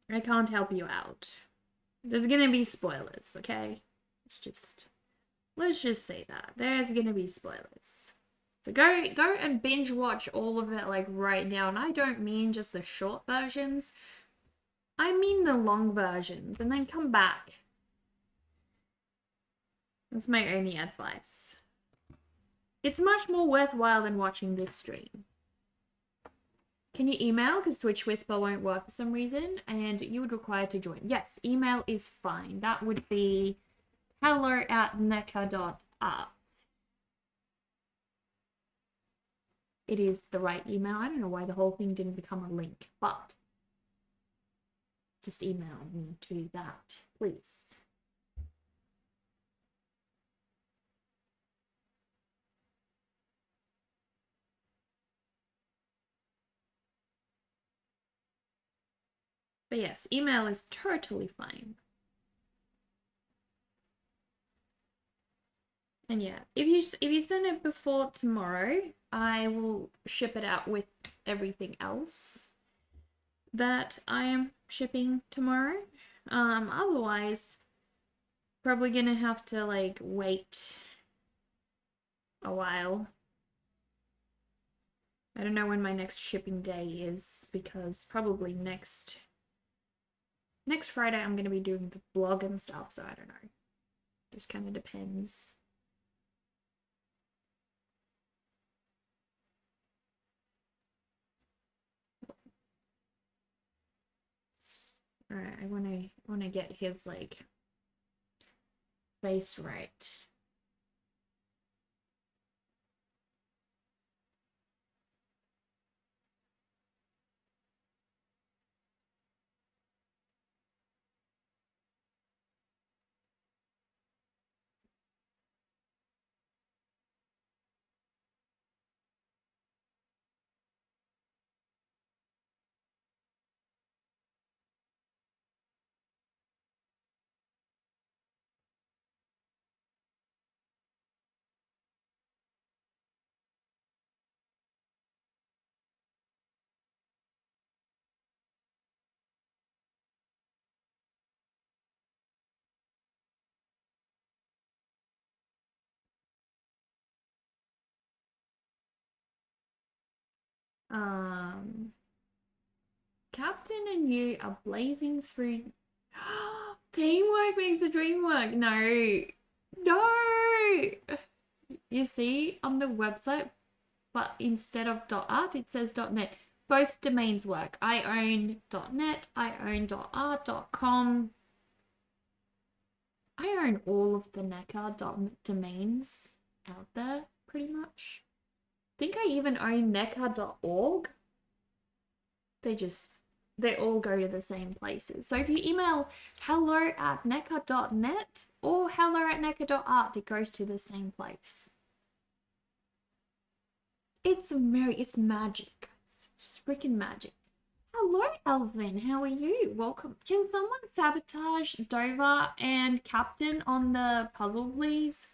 I can't help you out. There's gonna be spoilers, okay? Let's just say that. There's gonna be spoilers. So go and binge watch all of it like right now. And I don't mean just the short versions. I mean the long versions, and then come back. That's my only advice. It's much more worthwhile than watching this stream. Can you email? Because Twitch Whisper won't work for some reason, and you would require to join. Yes, email is fine. That would be hello@neca.art. It is the right email. I don't know why the whole thing didn't become a link, but just email me to that, please. But yes, email is totally fine. And yeah, if you send it before tomorrow, I will ship it out with everything else that I am shipping tomorrow. Otherwise, probably gonna have to like wait a while. I don't know when my next shipping day is, because probably next Friday I'm gonna be doing the blog and stuff, so I don't know. Just kind of depends. All right, I want to get his like face right. Captain and you are blazing through. Teamwork makes the dream work. No, no. You see on the website, but instead of .art, it says .net. Both domains work. I own .net. I own .art.com. I own all of the NECA domains out there, pretty much. I think I even own neca.org. They all go to the same places. So if you email hello@neca.net or hello@neca.art, it goes to the same place. It's magic. It's freaking magic. Hello, Elvin. How are you? Welcome. Can someone sabotage Dover and Captain on the puzzle, please?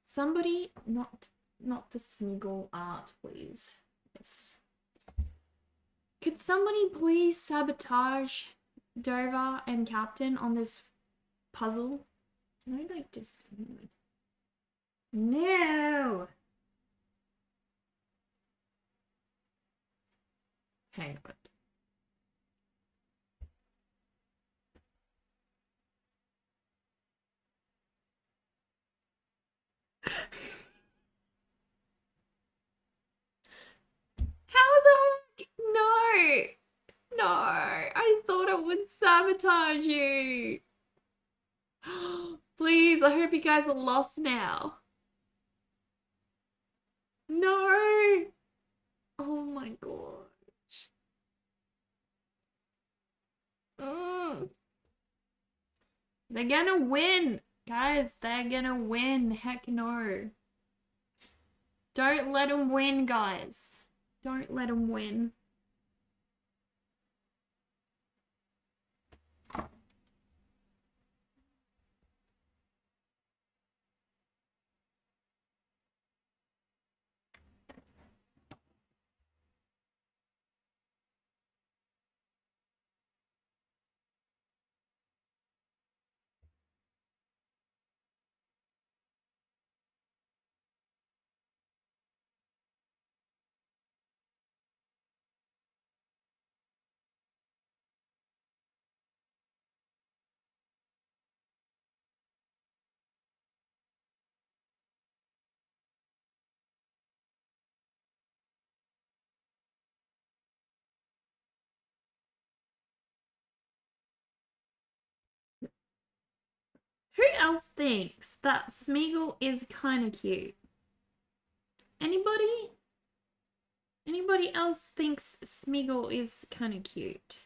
Somebody, not the Smeagol art, please. Yes. Could somebody please sabotage Dover and Captain on this puzzle? Can I like just... No! Hang on. How the heck? No! No! I thought it would sabotage you! Please, I hope you guys are lost now. No! Oh my gosh. Mm. They're gonna win! Guys, they're gonna win. Heck no. Don't let them win, guys. Don't let them win. Who else thinks that Smeagol is kind of cute? Anybody? Anybody else thinks Smeagol is kind of cute?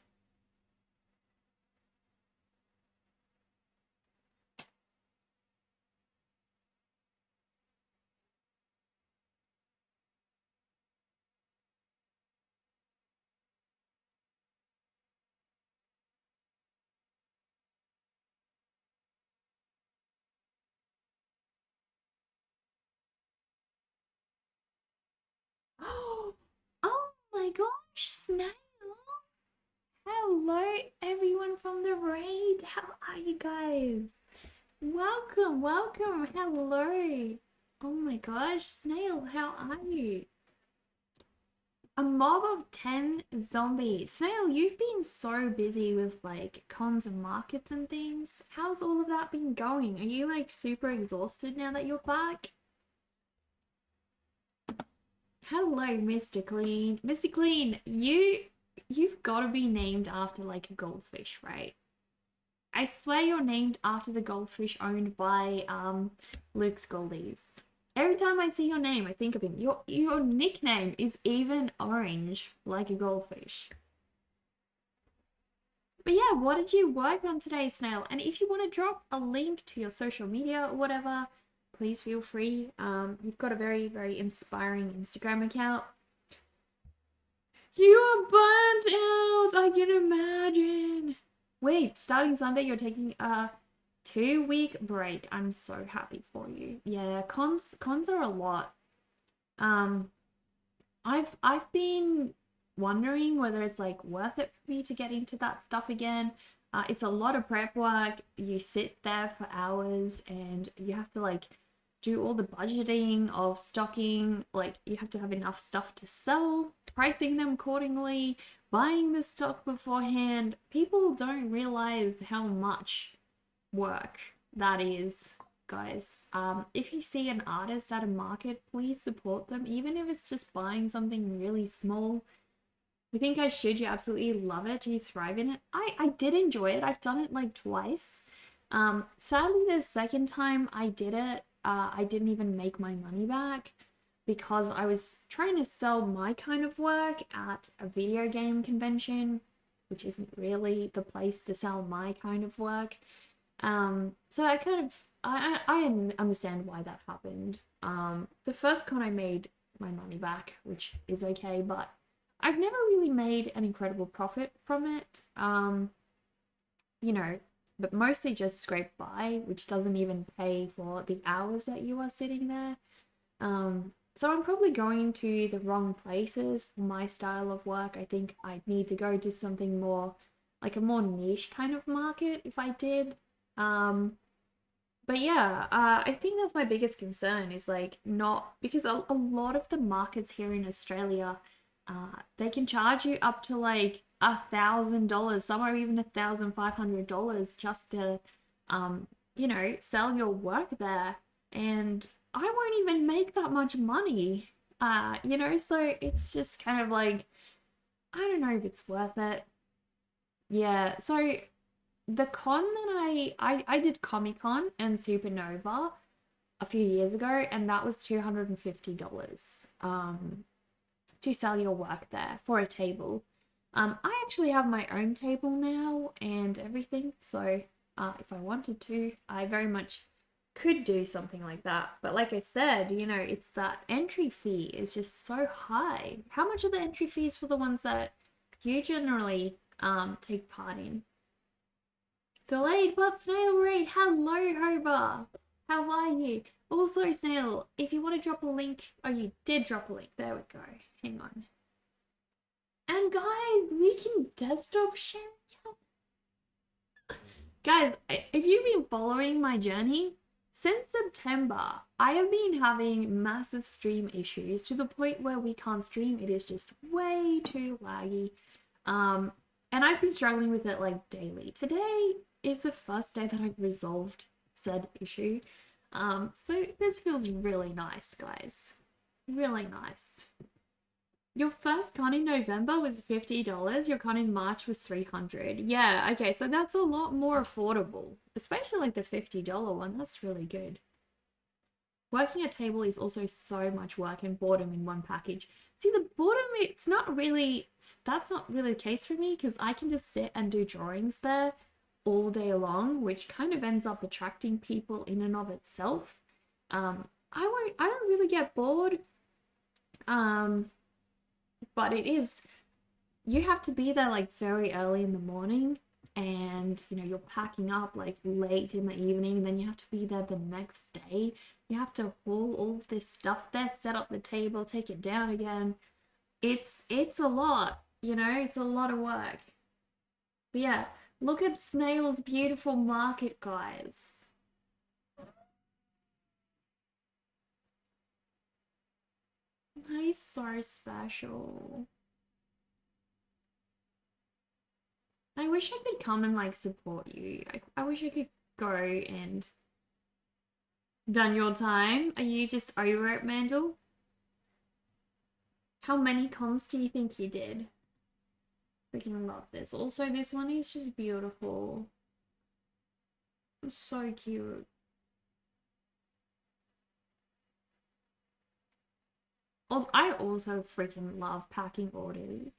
Oh my gosh, Snail! Hello, everyone from the raid. How are you guys? Welcome, welcome. Hello. Oh my gosh, Snail, how are you? A mob of 10 zombies. Snail, you've been so busy with like cons and markets and things. How's all of that been going? Are you like super exhausted now that you're back? Hello, Mr. Clean. Mr. Clean, you've got to be named after like a goldfish, right? I swear you're named after the goldfish owned by Luke Scoldies. Every time I see your name, I think of him. Your nickname is even orange, like a goldfish. But yeah, what did you work on today, Snail? And if you want to drop a link to your social media or whatever, please feel free. You've got a very, very inspiring Instagram account. You are burnt out, I can imagine. Wait, starting Sunday, you're taking a 2-week break. I'm so happy for you. Yeah, cons are a lot. I've been wondering whether it's like worth it for me to get into that stuff again. It's a lot of prep work. You sit there for hours and you have to like do all the budgeting of stocking. Like you have to have enough stuff to sell, pricing them accordingly, buying the stock beforehand. People don't realize how much work that is, guys. If you see an artist at a market, please support them, even if it's just buying something really small. You think I should? You absolutely love it. You thrive in it. I did enjoy it. I've done it like twice. Sadly, the second time I did it, I didn't even make my money back because I was trying to sell my kind of work at a video game convention, which isn't really the place to sell my kind of work. So I kind of I understand why that happened. The first con I made my money back, which is okay, but I've never really made an incredible profit from it. You know, but mostly just scrape by, which doesn't even pay for the hours that you are sitting there. So I'm probably going to the wrong places for my style of work. I think I'd need to go to something more like a more niche kind of market if I did. Um, but yeah, I think that's my biggest concern is like not because a lot of the markets here in Australia, they can charge you up to like $1,000, some are even $1,500 just to, you know, sell your work there. And I won't even make that much money, you know, so it's just kind of like, I don't know if it's worth it. Yeah, so the con that I did Comic Con and Supernova a few years ago, and that was $250 to sell your work there for a table. I actually have my own table now and everything, so if I wanted to, I very much could do something like that. But like I said, you know, it's that entry fee is just so high. How much are the entry fees for the ones that you generally take part in? Delayed but Snail Raid. Hello, Hoba. How are you? Also, Snail, if you want to drop a link, oh, you did drop a link. There we go. Hang on. And guys, we can desktop share. Guys, if you've been following my journey, since September, I have been having massive stream issues to the point where we can't stream. It is just way too laggy. Um, and I've been struggling with it like daily. Today is the first day that I've resolved said issue. So this feels really nice, guys. Really nice. Your first con in November was $50. Your con in March was 300. Yeah, okay, so that's a lot more affordable, especially like the $50 one. That's really good. Working a table is also so much work and boredom in one package. See, the boredom, it's not really, that's not really the case for me because I can just sit and do drawings there all day long, which kind of ends up attracting people in and of itself. I don't really get bored. Um, but it is, you have to be there like very early in the morning and you know you're packing up like late in the evening and then you have to be there the next day. You have to haul all this stuff there, set up the table, take it down again. It's a lot, you know, it's a lot of work. But yeah, look at Snail's beautiful market, guys. He's so special. I wish I could come and like support you. I wish I could go and done your time. Are you just over it, Mandel? How many cons do you think you did? Freaking love this. Also, this one is just beautiful. It's so cute. Also, I also freaking love packing orders.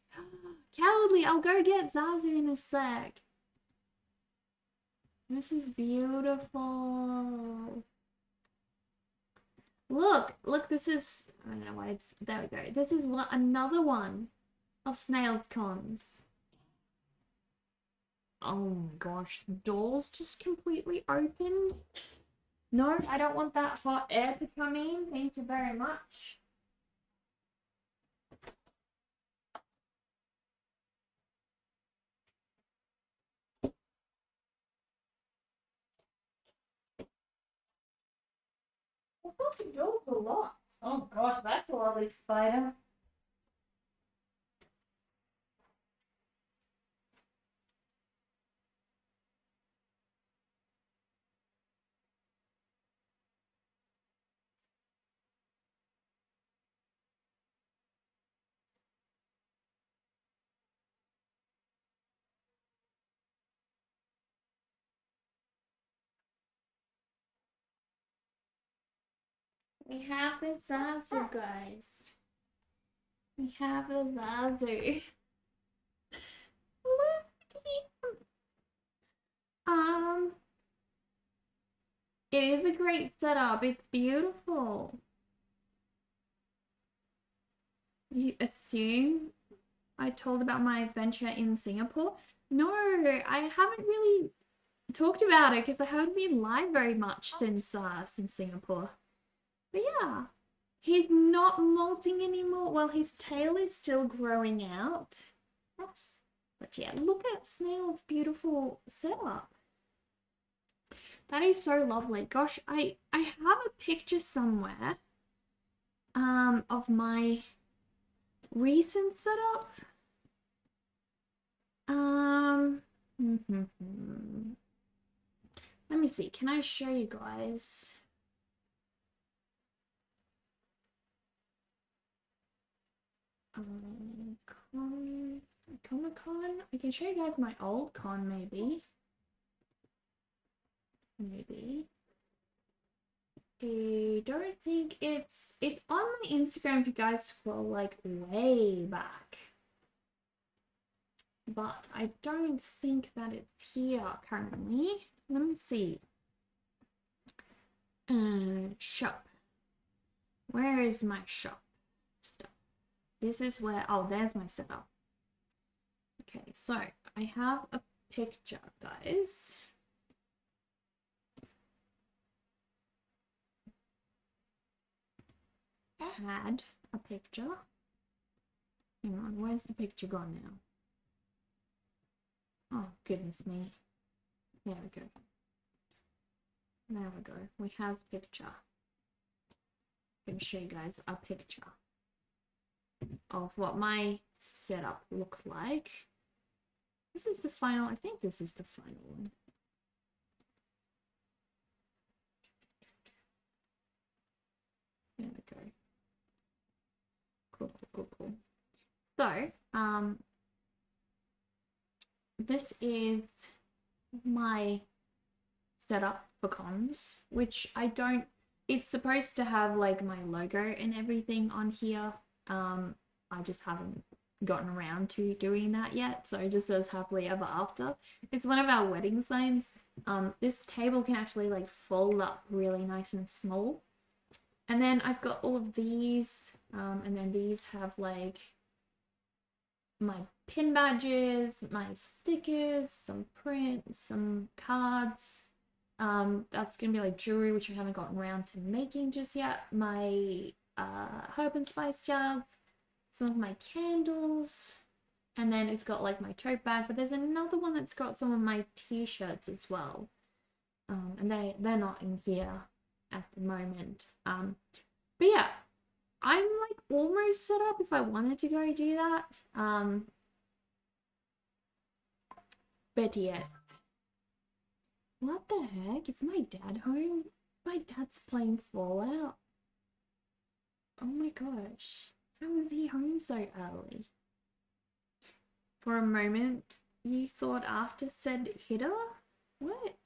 Cowardly, I'll go get Zazu in a sec. This is beautiful. Look, this is, I don't know why it's, there we go. This is what another one of Snail's cons. Oh my gosh, the doors just completely opened. No, I don't want that hot air to come in. Thank you very much. I thought the doors were locked. Oh gosh, that's a lovely spider. We have the Zazu, guys. We have the Zazu. Look at him. It is a great setup. It's beautiful. You assume I told about my adventure in Singapore? No, I haven't really talked about it because I haven't been live very much since Singapore. But yeah, he's not molting anymore. Well, his tail is still growing out. But yeah, look at Snail's beautiful setup. That is so lovely. Gosh, I have a picture somewhere of my recent setup. Let me see. Can I show you guys? Comic-Con. I can show you guys my old con, maybe. Maybe. I don't think it's on my Instagram if you guys scroll like way back. But I don't think that it's here currently. Let me see. Shop. Where is my shop stuff? This is where, oh, there's my setup. Okay, so I have a picture, guys. I had a picture. Hang on, where's the picture gone now? Oh, goodness me. There we go. There we go. We have a picture. I'm going to show you guys a picture of what my setup looked like. This is the final, I think this is the final one. There we go. Cool. So, this is my setup for cons, which I don't, it's supposed to have like my logo and everything on here. I just haven't gotten around to doing that yet, so it just says happily ever after. It's one of our wedding signs. This table can actually like fold up really nice and small. And then I've got all of these, and then these have like my pin badges, my stickers, some prints, some cards. That's gonna be like jewelry, which I haven't gotten around to making just yet. My herb and spice jars, some of my candles, and then it's got like my tote bag, but there's another one that's got some of my t-shirts as well. And they're not in here at the moment. But yeah, I'm like almost set up if I wanted to go do that. But yes. What the heck? Is my dad home? My dad's playing Fallout. Oh my gosh. How is he home so early? For a moment, you thought after said hitter? What?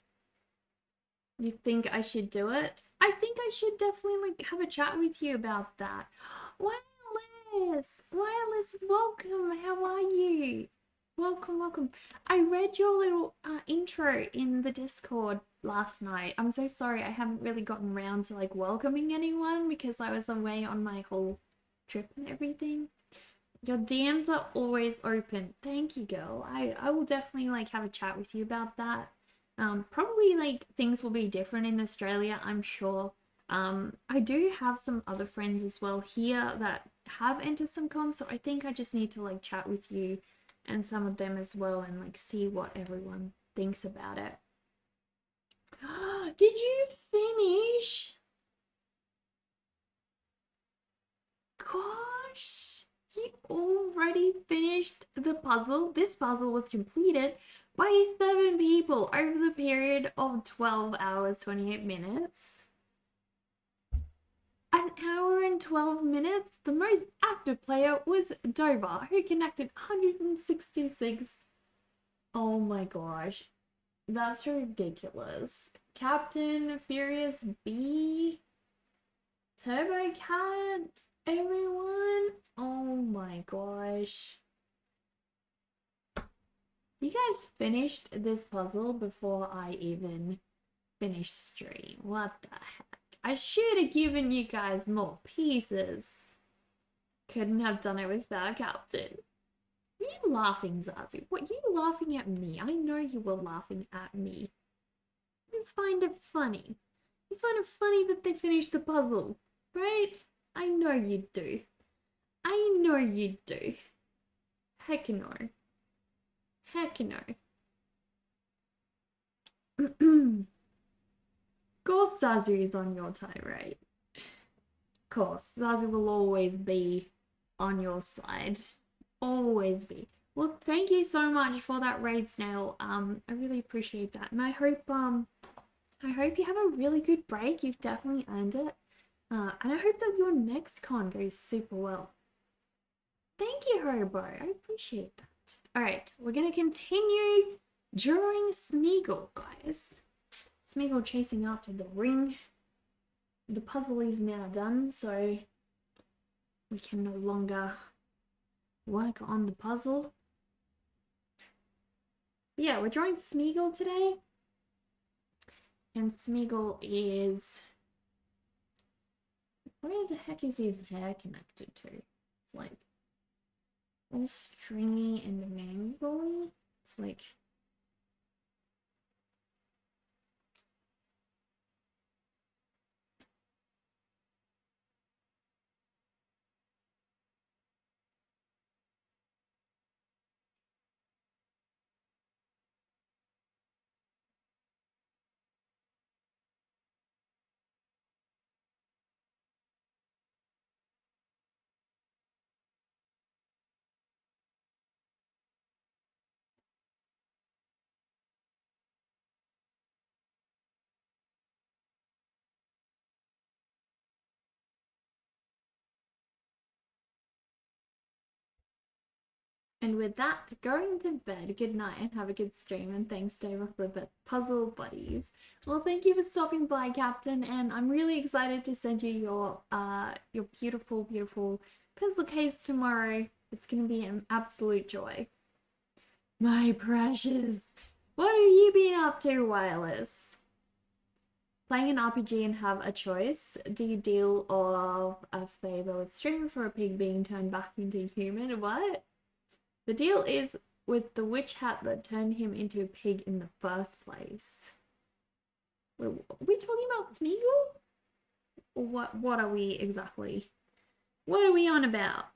You think I should do it? I think I should definitely like have a chat with you about that. Wireless! Wireless, welcome! How are you? Welcome. I read your little intro in the Discord last night. I'm so sorry I haven't really gotten around to like welcoming anyone because I was away on my whole trip and everything. Your DMs are always open. Thank you, girl. I will definitely like have a chat with you about that. Probably like things will be different in Australia, I'm sure. I do have some other friends as well here that have entered some cons, so I think I just need to like chat with you and some of them as well and like see what everyone thinks about it. Did you finish? Gosh, you already finished the puzzle. This puzzle was completed by 7 people over the period of 12 hours, 28 minutes. An hour and 12 minutes. The most active player was Dover, who connected 166. Oh my gosh. That's ridiculous. Captain Furious B, Turbo Cat, everyone. Oh my gosh. You guys finished this puzzle before I even finished stream. What the heck? I should have given you guys more pieces. Couldn't have done it without Captain. Are you laughing, Zazu? What, you laughing at me? I know you were laughing at me. You find it funny. You find it funny that they finished the puzzle, right? I know you do. I know you do. Heck no. Heck no. Of course Zazu is on your side, right? Of course, Zazu will always be on your side. Always be. Well, thank you so much for that raid, Snail. I really appreciate that. And I hope you have a really good break. You've definitely earned it. And I hope that your next con goes super well. Thank you, Hobo. I appreciate that. Alright, we're gonna continue during Smeagol, guys. Smeagol chasing after the ring. The puzzle is now done, so we can no longer work on the puzzle. Yeah, we're drawing Smeagol today. And Smeagol is... where the heck is his hair connected to? It's like all stringy and mangly. It's like... And with that, going to bed. Good night and have a good stream. And thanks, Dave, for the puzzle buddies. Well, thank you for stopping by, Captain. And I'm really excited to send you your beautiful, beautiful pencil case tomorrow. It's gonna be an absolute joy. My precious, what have you been up to, Wireless? Playing an RPG and have a choice. Do you deal of a favor with strings for a pig being turned back into human? What? The deal is with the witch hat that turned him into a pig in the first place. Are we talking about Smeagol? Or what are we exactly? What are we on about?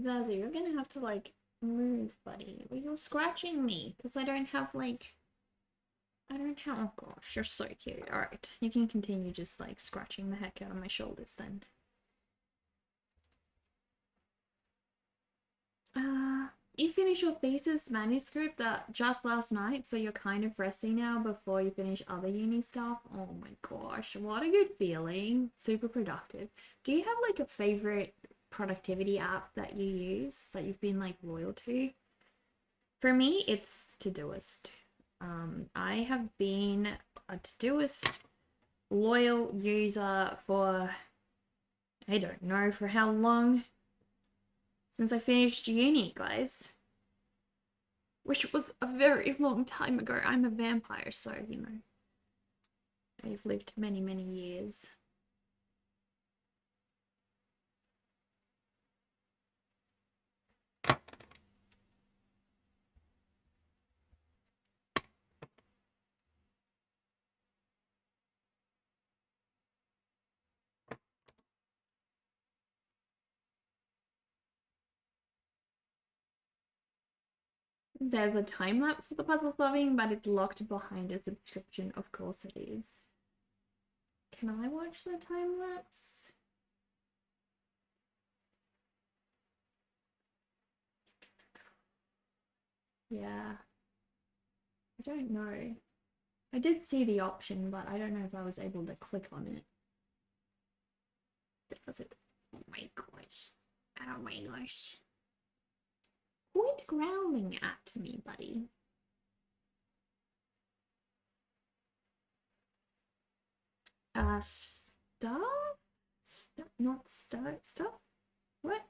Zazu, you're gonna have to like move, buddy. Well, you're scratching me because I don't have like... I don't have... oh gosh, you're so cute. Alright, you can continue just like scratching the heck out of my shoulders then. You finished your thesis manuscript that just last night, so you're kind of resting now before you finish other uni stuff. Oh my gosh, what a good feeling. Super productive. Do you have like a favorite productivity app that you use that you've been like loyal to? For me, it's Todoist. I have been a Todoist loyal user for, I don't know for how long, since I finished uni, guys. Which was a very long time ago. I'm a vampire, so, you know, I've lived many, many years. There's a time lapse for the puzzle solving, but it's locked behind a subscription. Of course it is. Can I watch the time lapse? Yeah. I don't know. I did see the option, but I don't know if I was able to click on it. Does it? Oh my gosh. Oh my gosh. Quit growling at me, buddy. Stuff? Not stuff? What?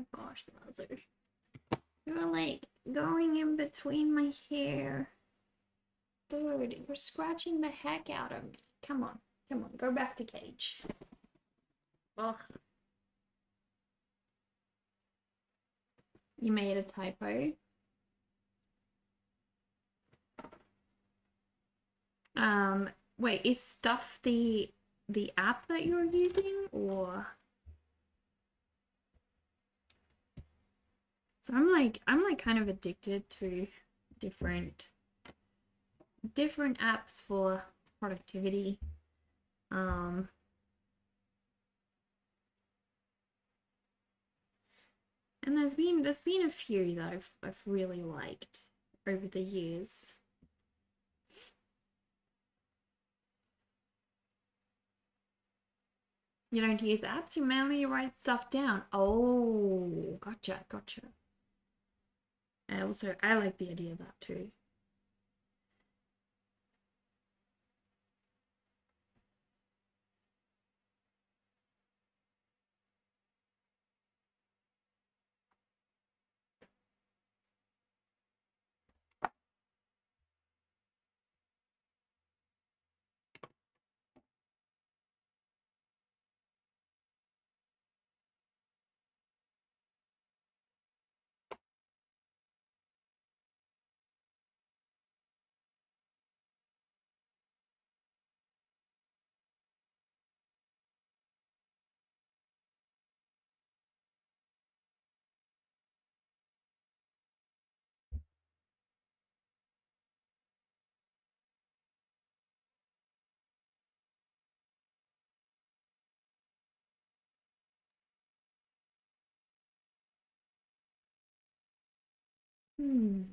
Oh gosh, Lazar. You're like going in between my hair. Dude, you're scratching the heck out of me. Come on, go back to cage. Ugh. You made a typo. Wait, is Stuff the app that you're using, or? So I'm like kind of addicted to different apps for productivity. And there's been a few that I've really liked over the years. You don't use apps, you mainly write stuff down. Oh, gotcha. I like the idea of that too. Hmm.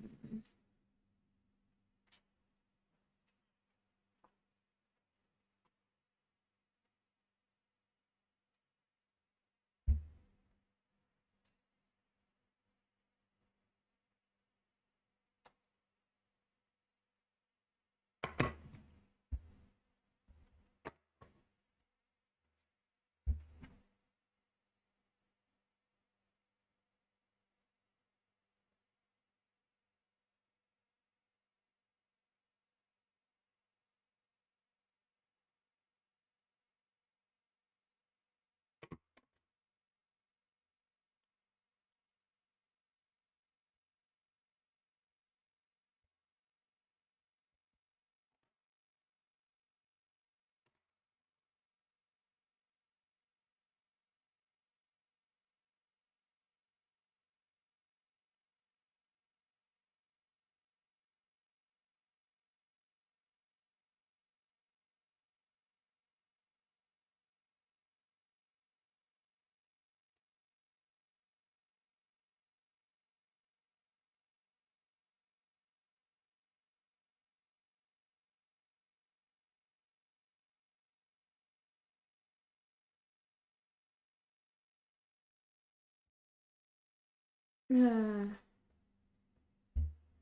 Yeah.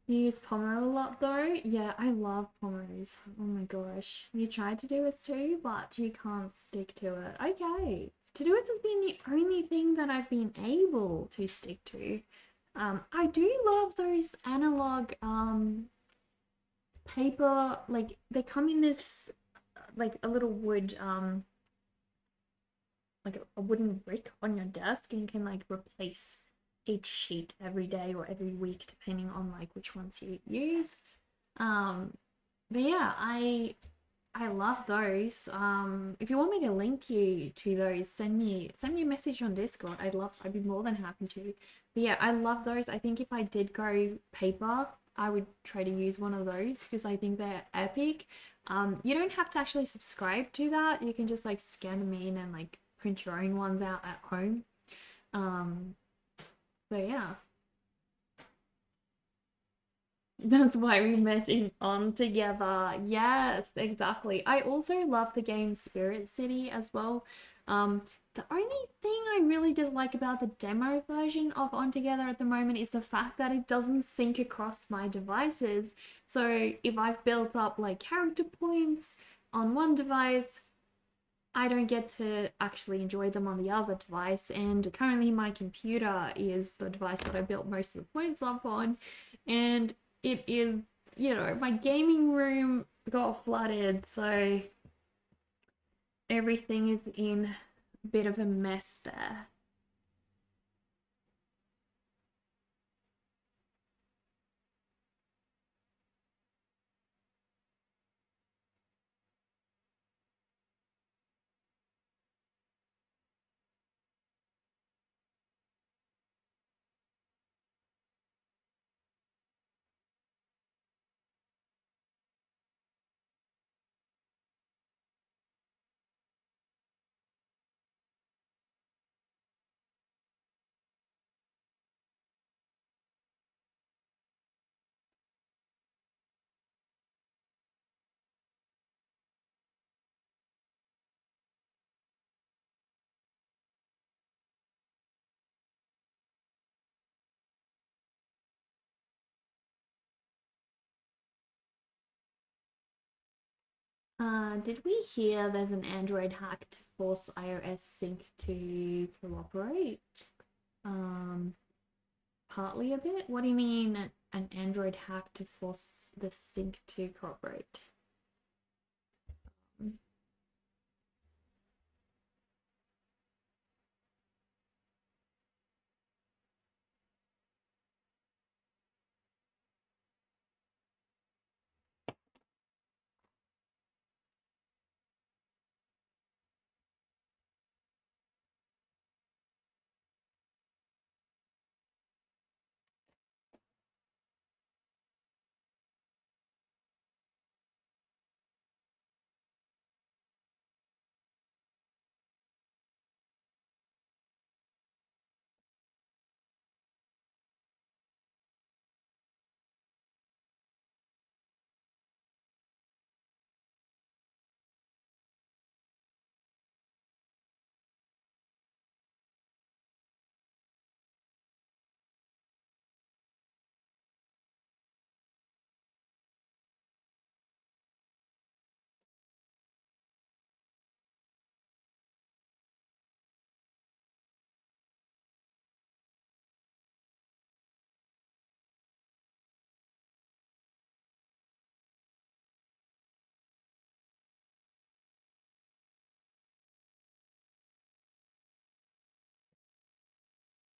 You use Pomo a lot though? Yeah, I love Pomos. Oh my gosh. You tried to do it too, but you can't stick to it. Okay. To do it has been the only thing that I've been able to stick to. I do love those analog paper, like they come in this like a little wood like a wooden brick on your desk, and you can like replace each sheet every day or every week depending on like which ones you use. But yeah, I love those. If you want me to link you to those, send me a message on Discord. I'd be more than happy to. But yeah, I love those. I think if I did go paper, I would try to use one of those because I think they're epic. You don't have to actually subscribe to that. You can just like scan them in and like print your own ones out at home. Um, so yeah. That's why we met in on together. Yes, exactly. I also love the game Spirit City as well. The only thing I really dislike about the demo version of On Together at the moment is the fact that it doesn't sync across my devices. So if I've built up like character points on one device, I don't get to actually enjoy them on the other device. And currently, my computer is the device that I built most of the points up on. And it is, my gaming room got flooded. So everything is in a bit of a mess there. Did we hear there's an Android hack to force iOS sync to cooperate? Um, Partly a bit. What do you mean an Android hack to force the sync to cooperate?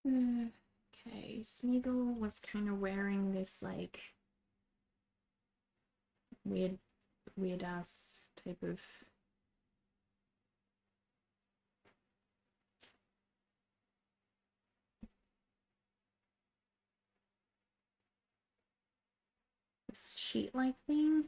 Okay, Smeagol was kind of wearing this like weird, weird ass type of sheet like thing.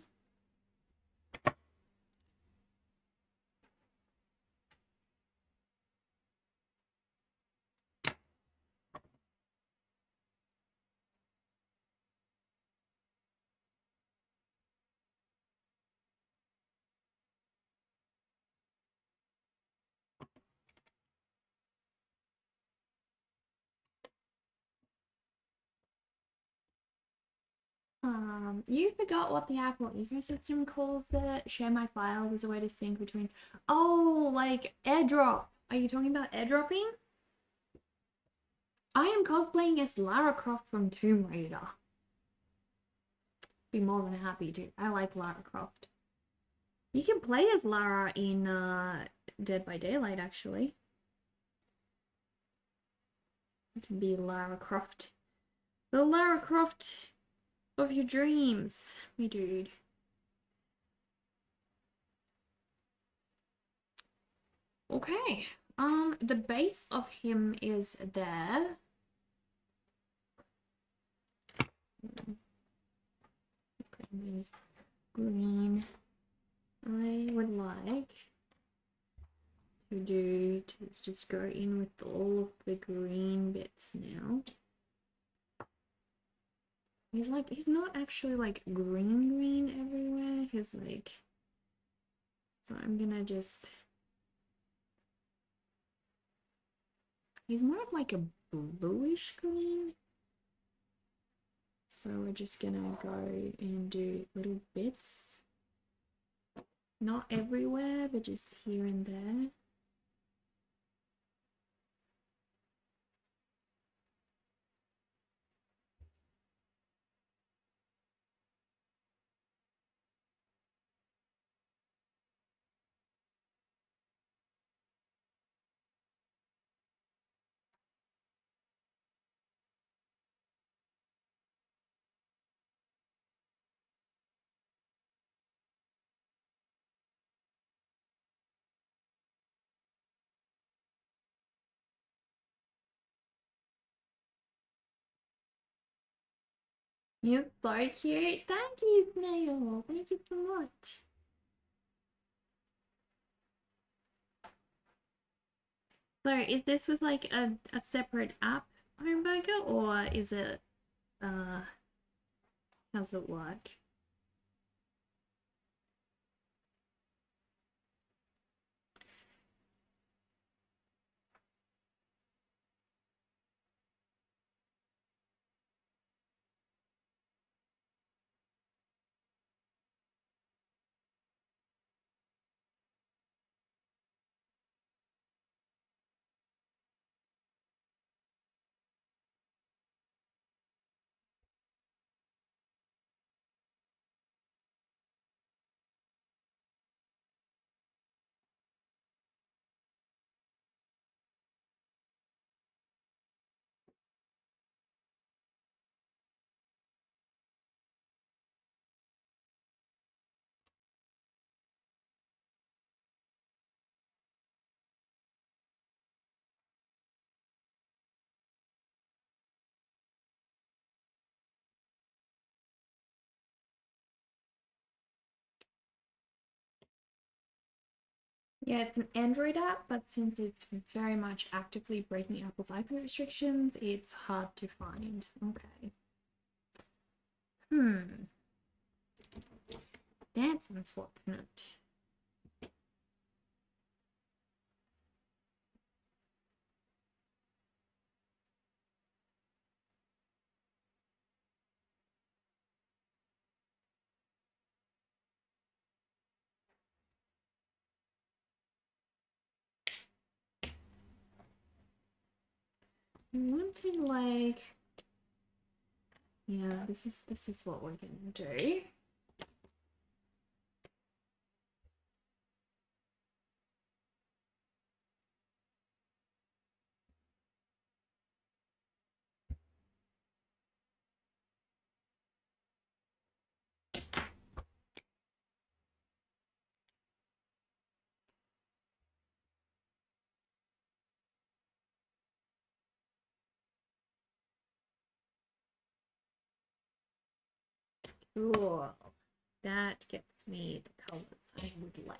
You forgot what the Apple ecosystem calls it. Share my files as a way to sync between. Oh, like airdrop. Are you talking about airdropping? I am cosplaying as Lara Croft from Tomb Raider. Be more than happy to. I like Lara Croft. You can play as Lara in Dead by Daylight, actually. You can be Lara Croft. The Lara Croft of your dreams, me dude. Okay. The base of him is there. Green. I would like to just go in with all of the green bits now. He's not actually like green everywhere. He's like, so I'm gonna just, he's more of like a bluish green. So we're just gonna go and do little bits. Not everywhere, but just here and there. You're so cute. Thank you, Snail. Thank you so much. So is this with like a separate app home burger, or is it how's it work? Yeah, it's an Android app, but since it's very much actively breaking Apple's IP restrictions, it's hard to find. Okay. That's unfortunate. I wanted like, yeah, this is what we're gonna do. Cool. That gets me the colors I would like.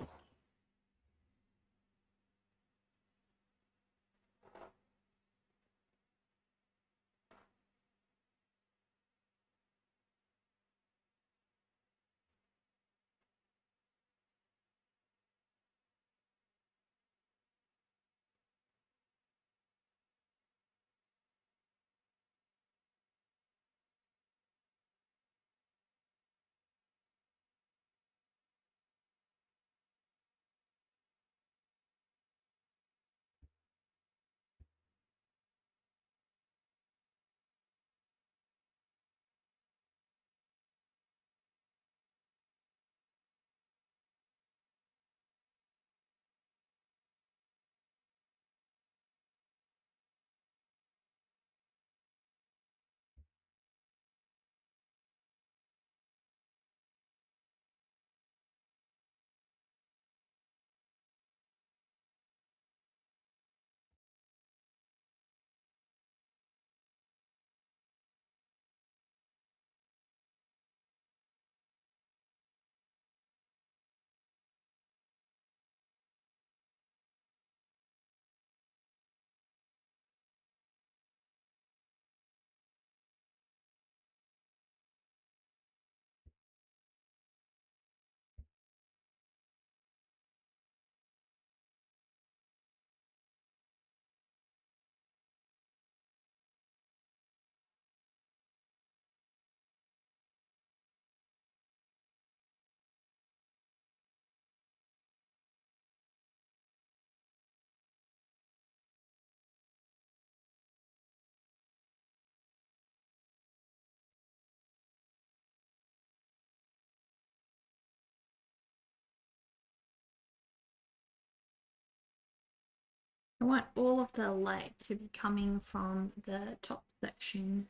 I want all of the light to be coming from the top section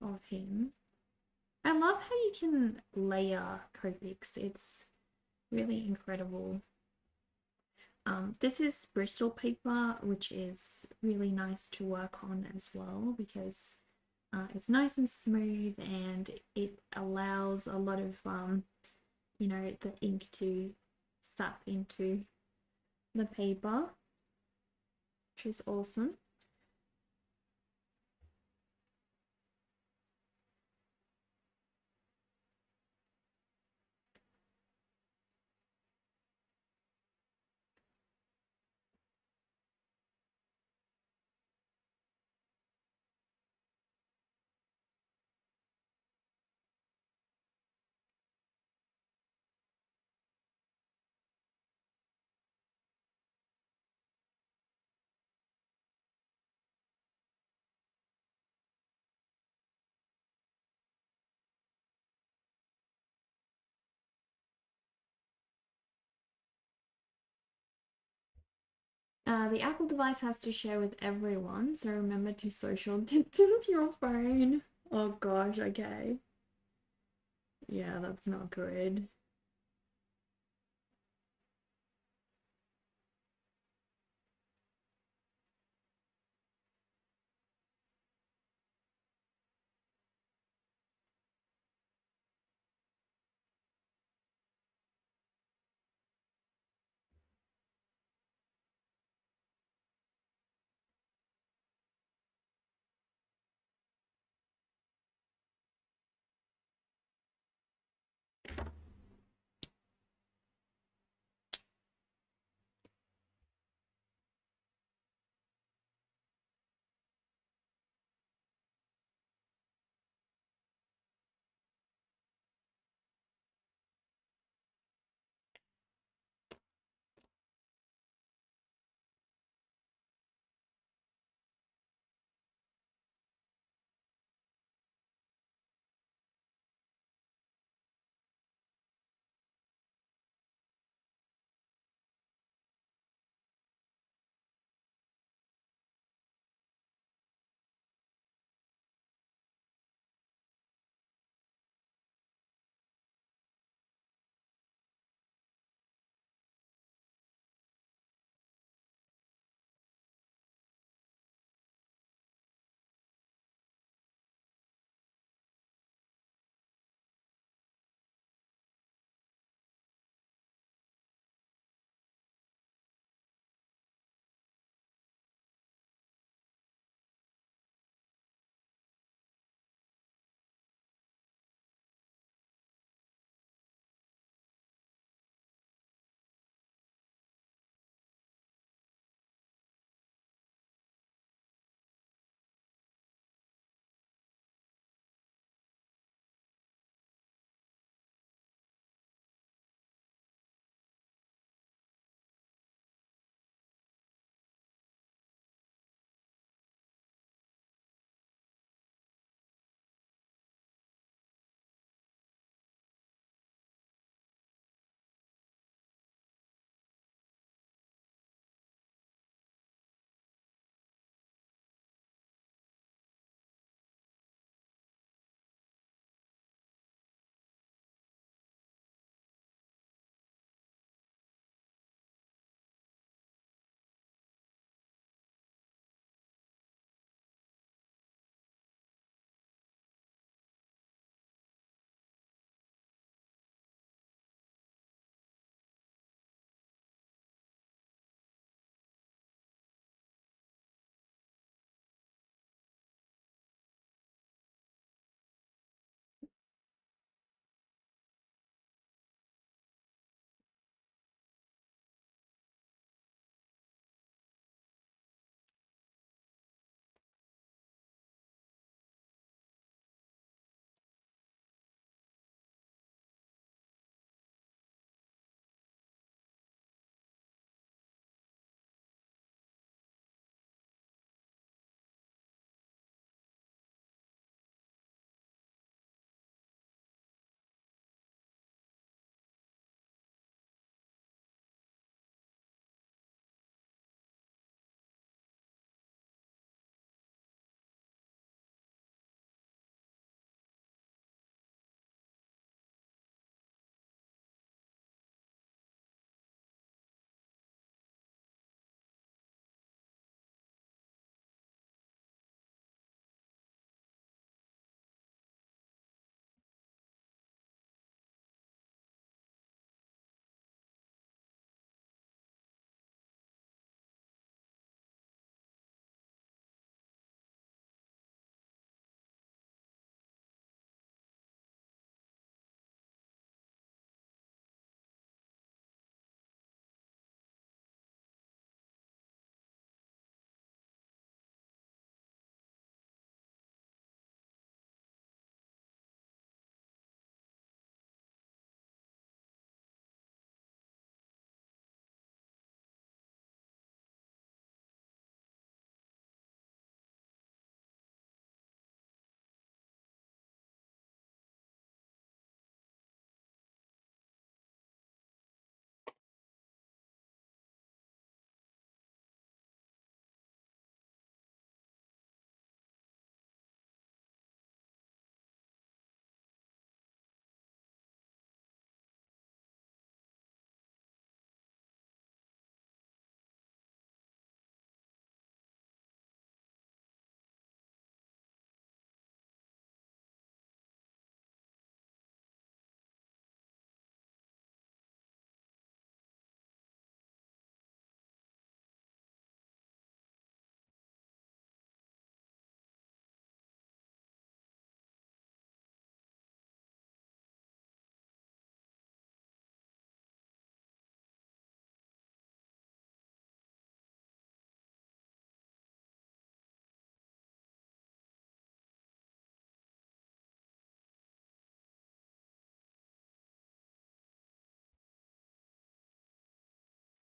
of him. I love how you can layer Copics. It's really incredible. This is Bristol paper, which is really nice to work on as well because it's nice and smooth and it allows a lot of, the ink to sap into the paper, which is awesome. The Apple device has to share with everyone, so remember to social distance your phone. Oh gosh, okay. Yeah, that's not good.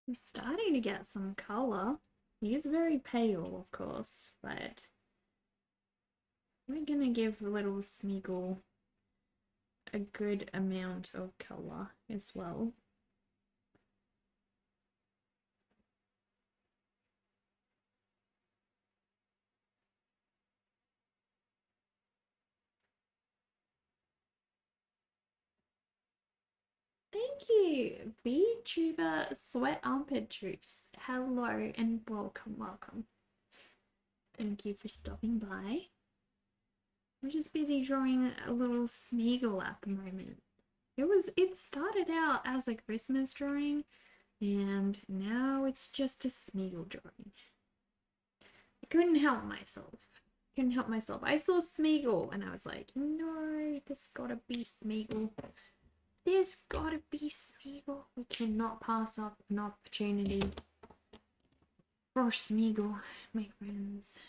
We're starting to get some colour. He is very pale, of course, but we're gonna give little Smeagol a good amount of colour as well. Thank you, VTuber Sweat Armpit Troops. Hello and welcome, welcome. Thank you for stopping by. I'm just busy drawing a little Smeagol at the moment. It started out as a Christmas drawing, and now it's just a Smeagol drawing. I couldn't help myself. I saw Smeagol and I was like, no, there's gotta be Smeagol. There's gotta be Smeagol. We cannot pass up an opportunity for Smeagol, my friends.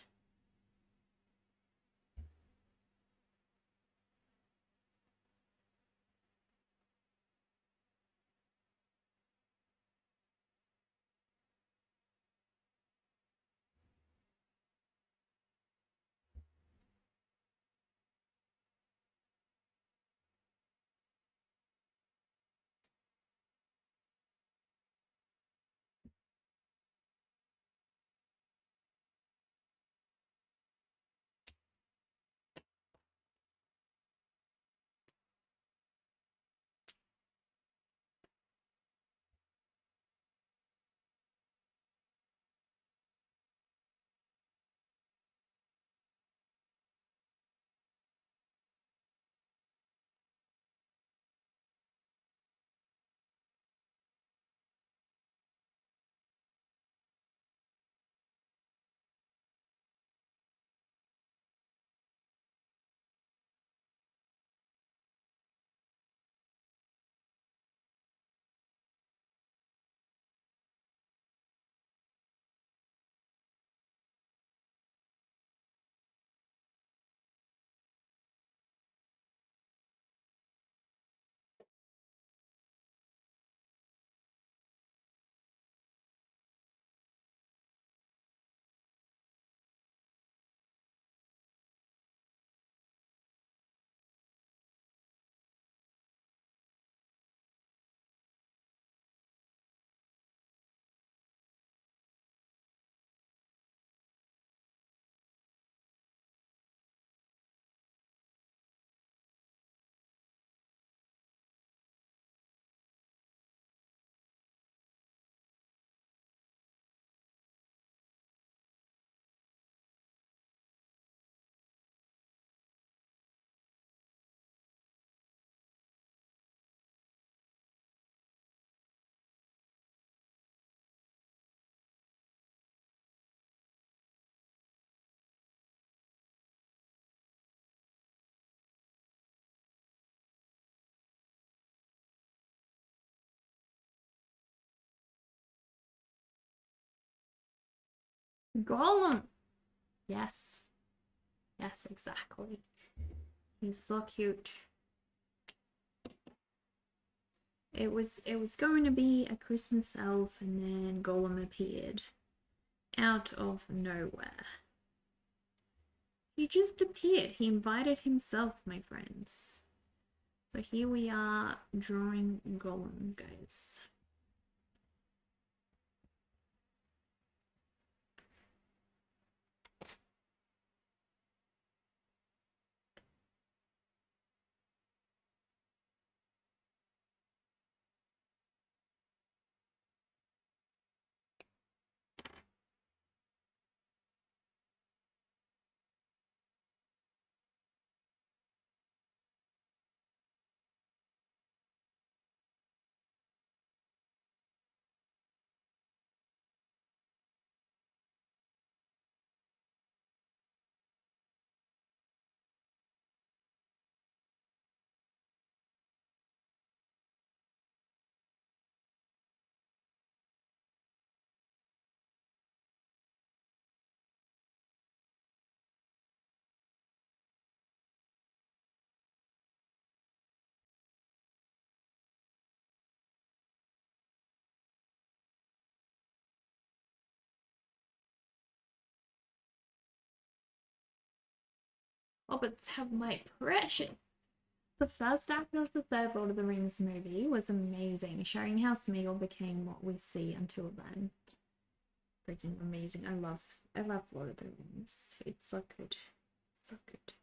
Golem! Yes. Yes, exactly. He's so cute. It was going to be a Christmas elf and then Golem appeared out of nowhere. He just appeared. He invited himself, my friends. So here we are drawing Golem, guys. hobbits have my precious. The first act of the third Lord of the Rings movie was amazing, showing how Smeagol became what we see until then. Freaking amazing. I love Lord of the Rings. It's so good. So good.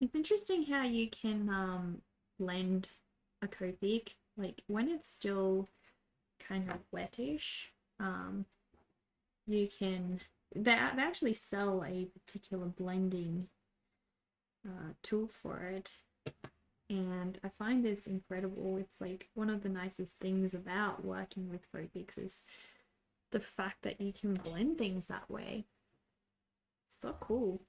It's interesting how you can blend a Copic, like when it's still kind of wettish. You can they actually sell a particular blending tool for it, and I find this incredible. It's like one of the nicest things about working with Copics is the fact that you can blend things that way. It's so cool.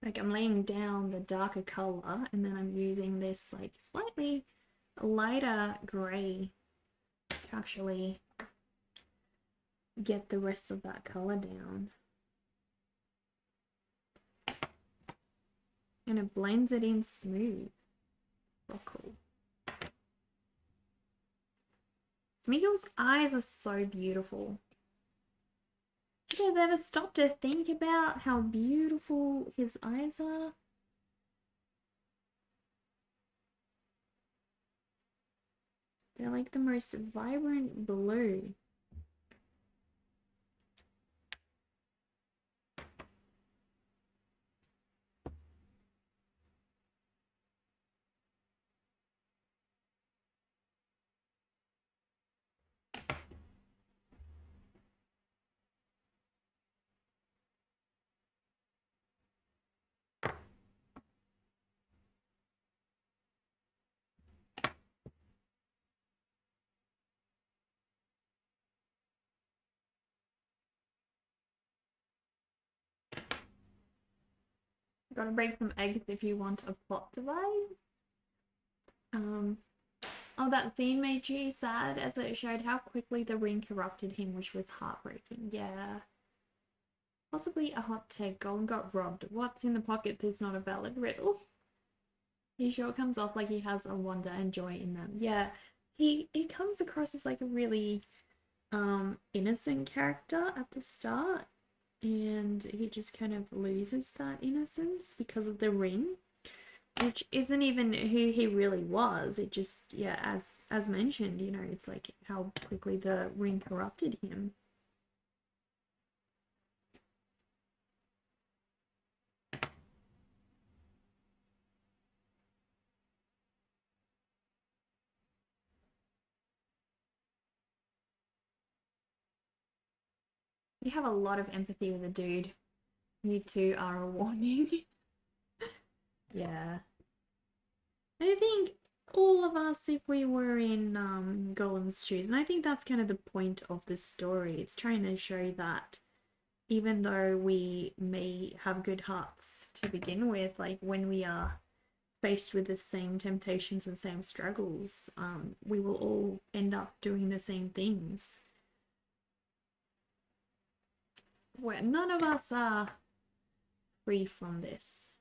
Like I'm laying down the darker color and then I'm using this like slightly lighter gray to actually get the rest of that color down. And it blends it in smooth. So cool. Smeagol's eyes are so beautiful. Have you ever stopped to think about how beautiful his eyes are? They're like the most vibrant blue. Gotta break some eggs if you want a plot device. Um, oh, that scene made you sad as it showed how quickly the ring corrupted him, which was heartbreaking. Yeah. Possibly a hot take. Golem got robbed. What's in the pockets is not a valid riddle. He sure comes off like he has a wonder and joy in them. Yeah, he comes across as like a really innocent character at the start, and he just kind of loses that innocence because of the ring, which isn't even who he really was. It just, yeah, as mentioned, you know, it's like how quickly the ring corrupted him. You have a lot of empathy with a dude. You two are a warning. Yeah. I think all of us, if we were in Golem's shoes, and I think that's kind of the point of the story. It's trying to show that even though we may have good hearts to begin with, like when we are faced with the same temptations and same struggles, we will all end up doing the same things. Where none of us are free from this.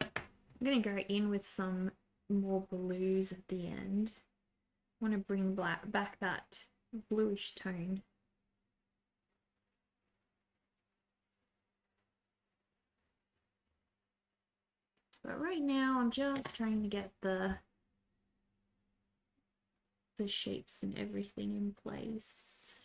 I'm gonna go in with some more blues at the end. I want to bring back that bluish tone. But right now I'm just trying to get the shapes and everything in place.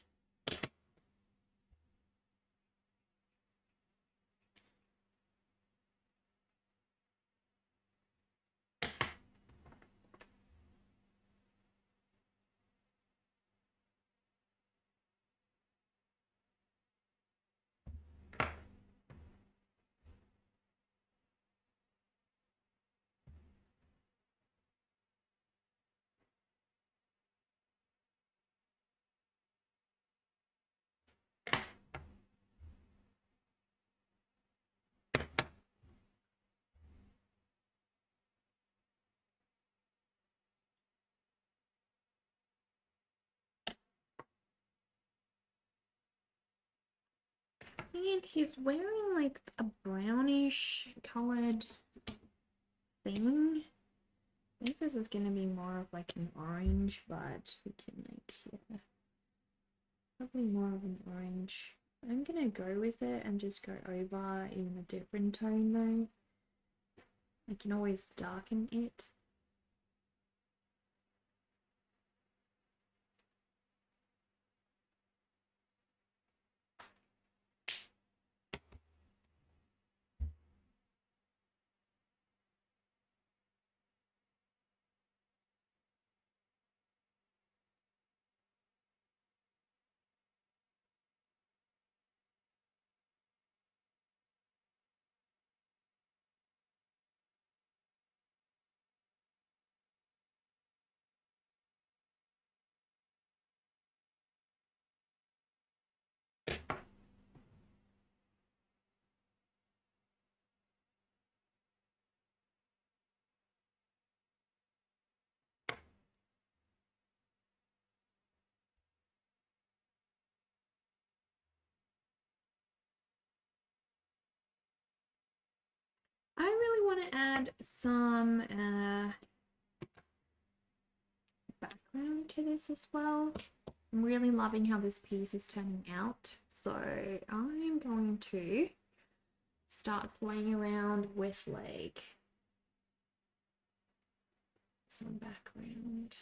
And he's wearing like a brownish colored thing. I think this is gonna be more of like an orange, but we can like, yeah, probably more of an orange. I'm gonna go with it and just go over in a different tone though. I can always darken it. I really want to add some background to this as well. I'm really loving how this piece is turning out. So I'm going to start playing around with like some background.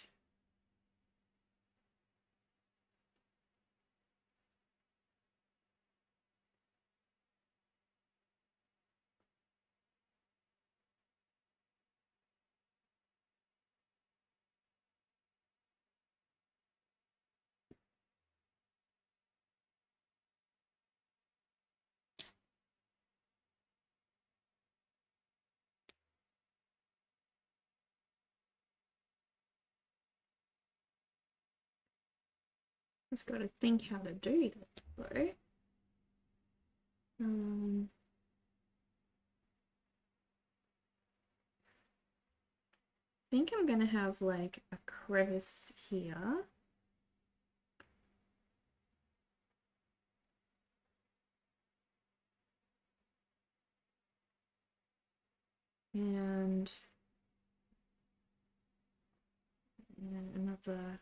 Just got to think how to do this though. I think I'm gonna have like a crevice here. And another.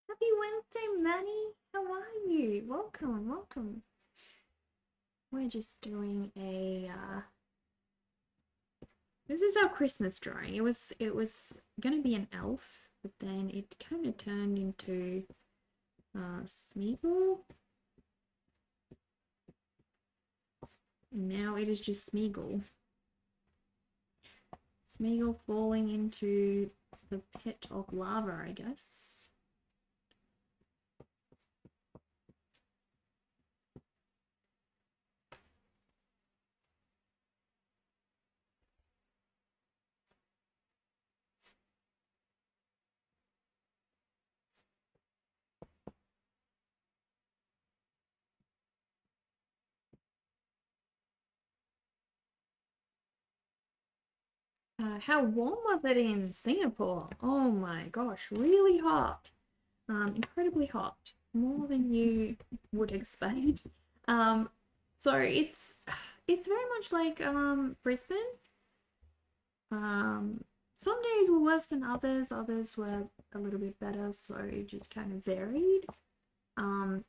Happy Wednesday, Manny. How are you? Welcome, welcome. We're just doing a this is our Christmas drawing. It was gonna be an elf, but then it kind of turned into Smeagol. Now it is just Smeagol. Smeagol falling into the pit of lava, I guess. How warm was it in Singapore? Oh my gosh, really hot. Incredibly hot, more than you would expect. Um, so it's very much like Brisbane. Um, some days were worse than others. Others were a little bit better, so it just kind of varied. Um,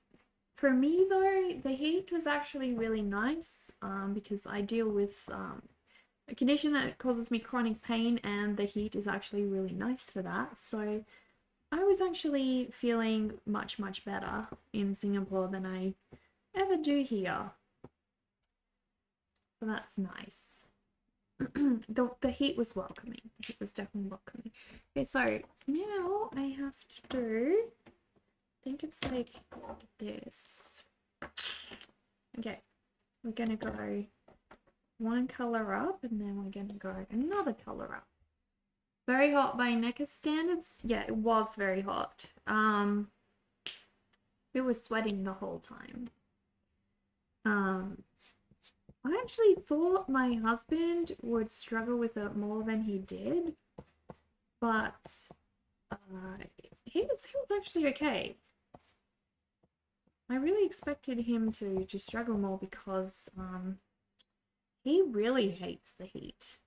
for me though, the heat was actually really nice. Because I deal with a condition that causes me chronic pain, and the heat is actually really nice for that. So I was actually feeling much, much better in Singapore than I ever do here. So that's nice. The heat was welcoming. The heat was definitely welcoming. Okay, so now I have to do, I think it's like this. Okay, we're gonna go one color up and then we're gonna go another color up. Very hot by NECA standards. Yeah, it was very hot. We were sweating the whole time. Um, I actually thought my husband would struggle with it more than he did, but he was actually okay. I really expected him to struggle more because he really hates the heat.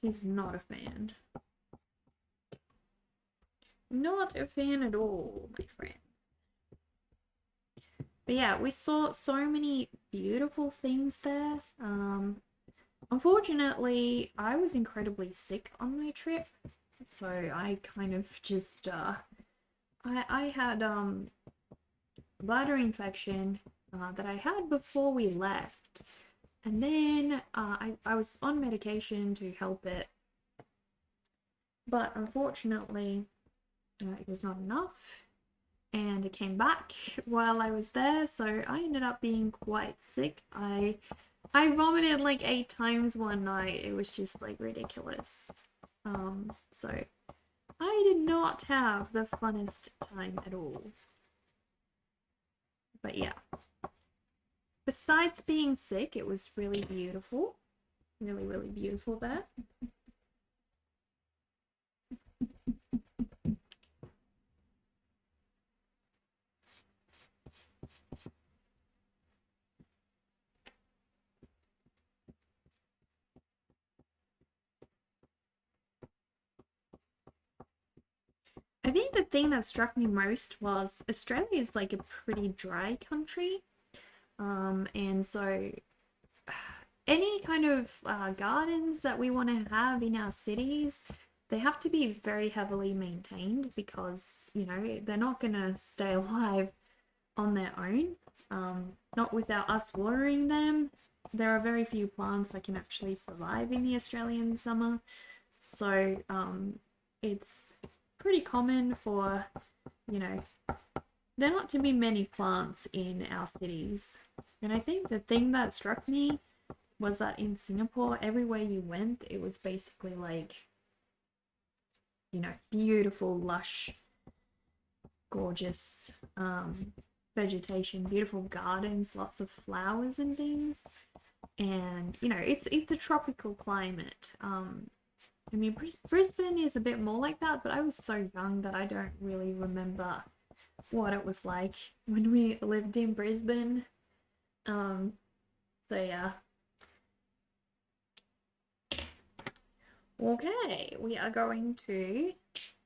He's not a fan. Not a fan at all, my friend. But yeah, we saw so many beautiful things there. Unfortunately, I was incredibly sick on my trip, so I kind of just I had bladder infection that I had before we left, and then I was on medication to help it, but unfortunately, it was not enough, and it came back while I was there, so I ended up being quite sick. I vomited like 8 times one night. It was just like ridiculous. So I did not have the funnest time at all. But yeah. Besides being sick, it was really beautiful. Really, really beautiful there. I think the thing that struck me most was Australia is like a pretty dry country. And so any kind of gardens that we want to have in our cities, they have to be very heavily maintained because, they're not going to stay alive on their own, not without us watering them. There are very few plants that can actually survive in the Australian summer. So it's pretty common for, there not to be many plants in our cities. And I think the thing that struck me was that in Singapore, everywhere you went, it was basically like, beautiful, lush, gorgeous vegetation, beautiful gardens, lots of flowers and things. And, it's a tropical climate. I mean, Brisbane is a bit more like that, but I was so young that I don't really remember what it was like when we lived in Brisbane. So yeah. Okay, we are going to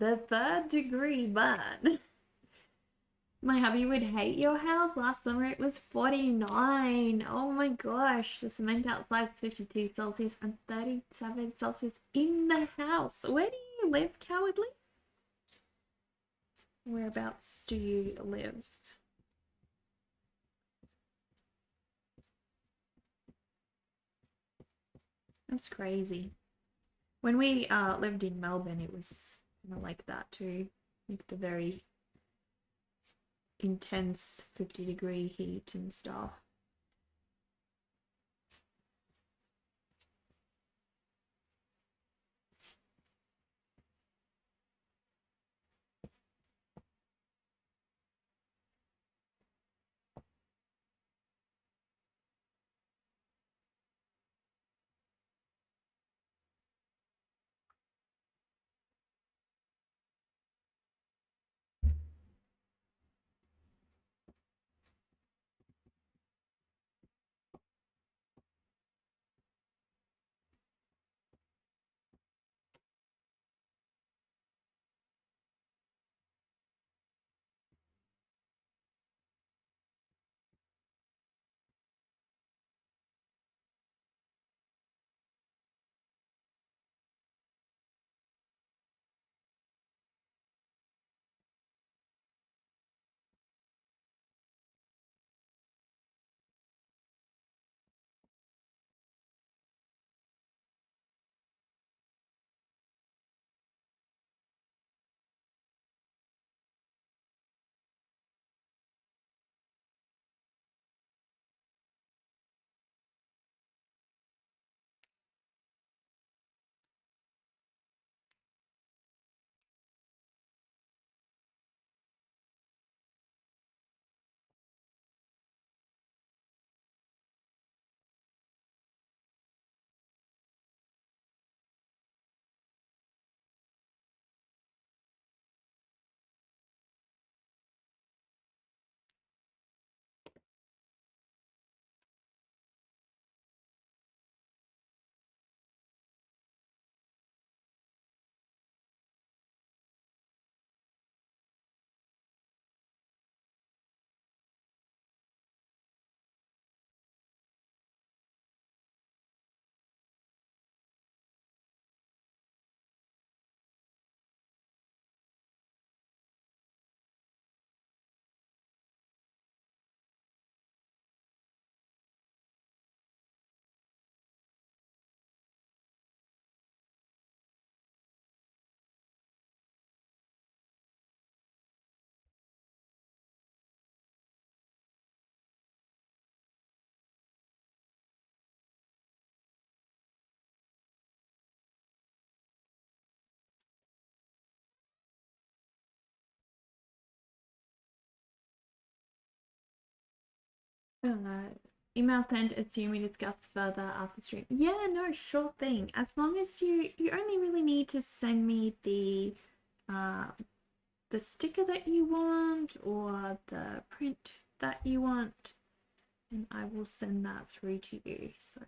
the third degree burn. My hubby would hate your house. Last summer it was 49. Oh my gosh. The cement outside is 52 Celsius and 37 Celsius in the house. Where do you live, cowardly? Whereabouts do you live? That's crazy. When we lived in Melbourne, it was kind of like that too. Like the very intense 50-degree heat and stuff. Uh, email sent, assuming discuss further after stream. Yeah, no, sure thing. As long as you only really need to send me uh the sticker that you want or the print that you want, and I will send that through to you. So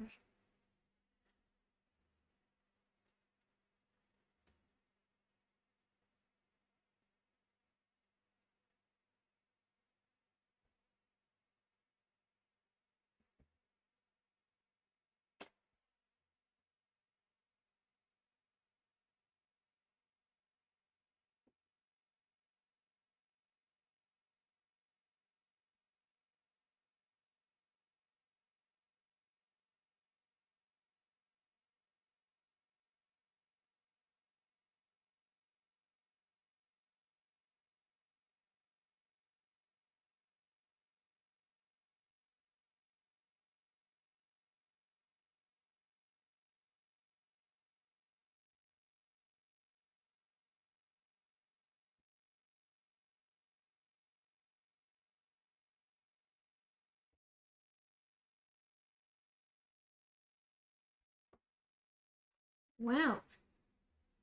wow,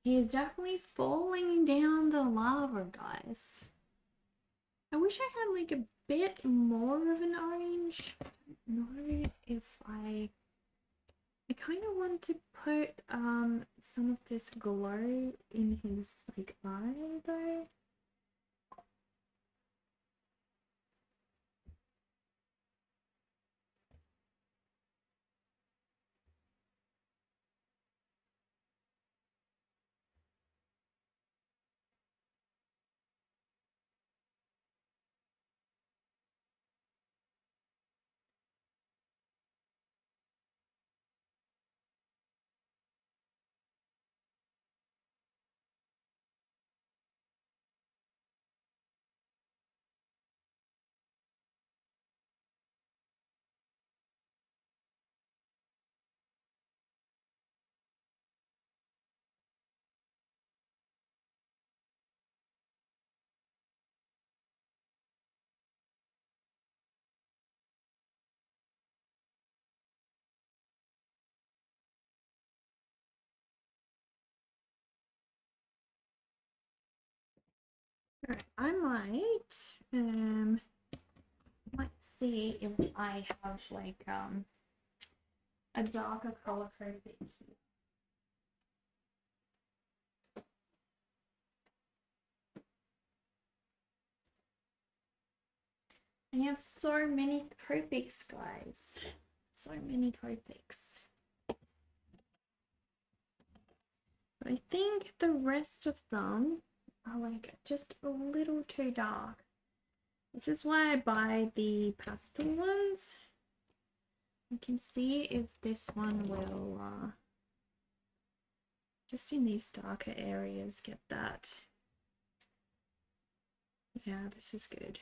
he is definitely falling down the lava, guys. I wish I had like a bit more of an orange. I don't know if I kind of want to put some of this glow in his like eye though. Alright, I might see if I have like a darker color for it here. I have so many Copics, guys. So many Copics. But I think the rest of them are like just a little too dark. This is why I buy the pastel ones. You can see if this one will, just in these darker areas, get that. Yeah, this is good.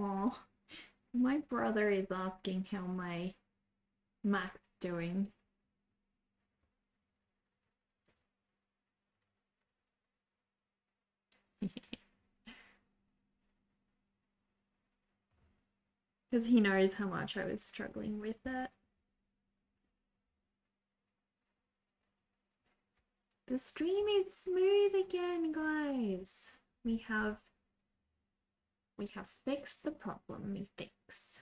Oh, my brother is asking how my Mac's doing. because he knows how much I was struggling with it. The stream is smooth again, guys. We have fixed the problem, methinks.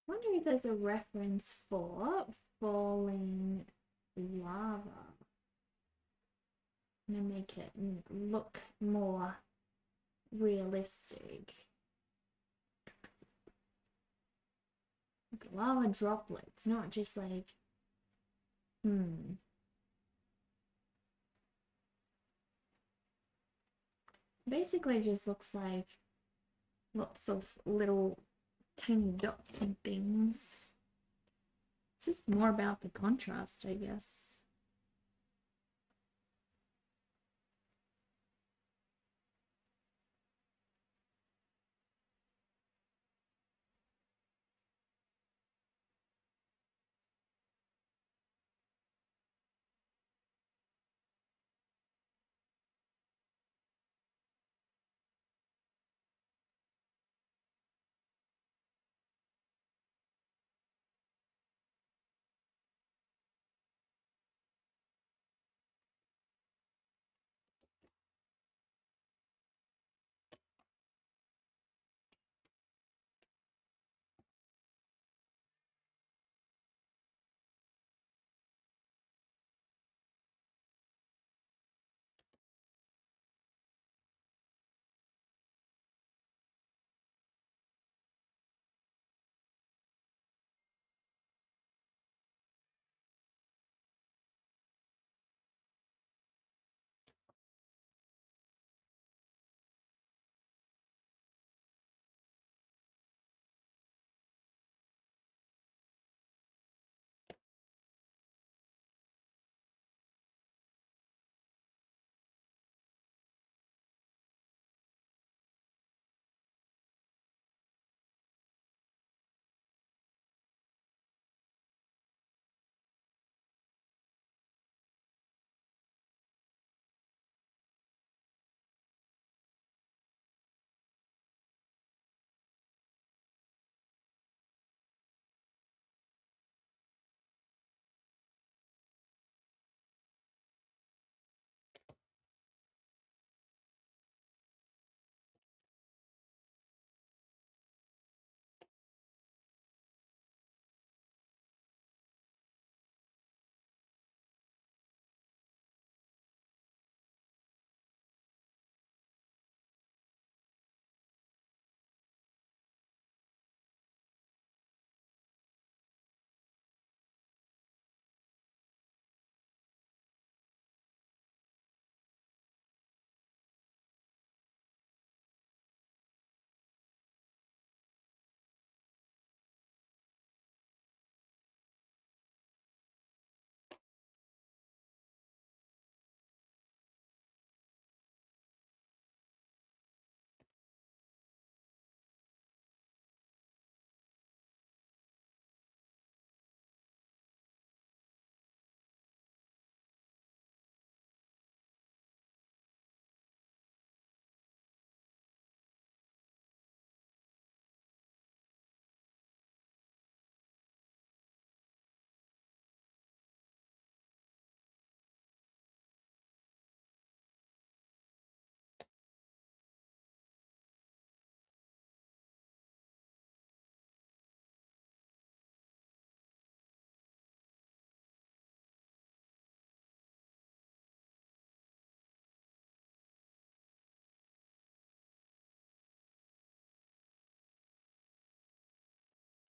I wonder if there's a reference for falling lava. I'm gonna make it look more realistic. Like lava droplets, not just like, Basically, it just looks like lots of little tiny dots and things. It's just more about the contrast, I guess.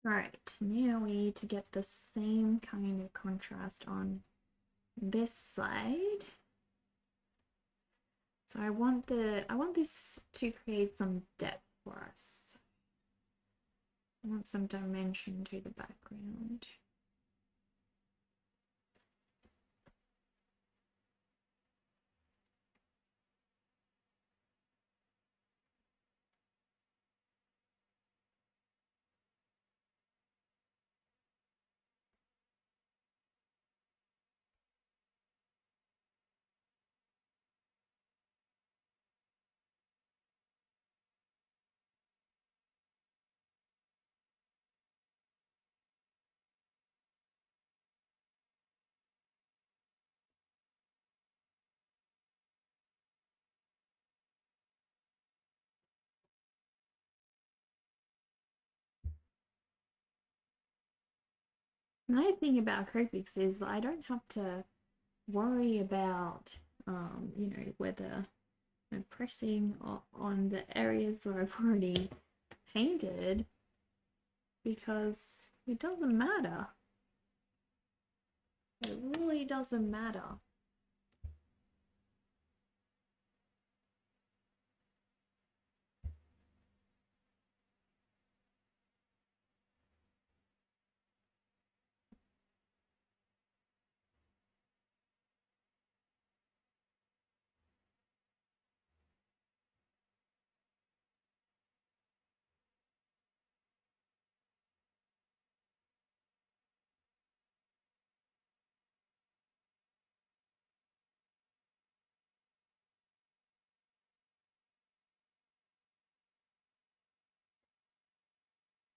Right, now we need to get the same kind of contrast on this side. So I want this to create some depth for us. I want some dimension to the background. The nice thing about Copics is that I don't have to worry about, whether I'm pressing on the areas that I've already painted because it doesn't matter. It really doesn't matter.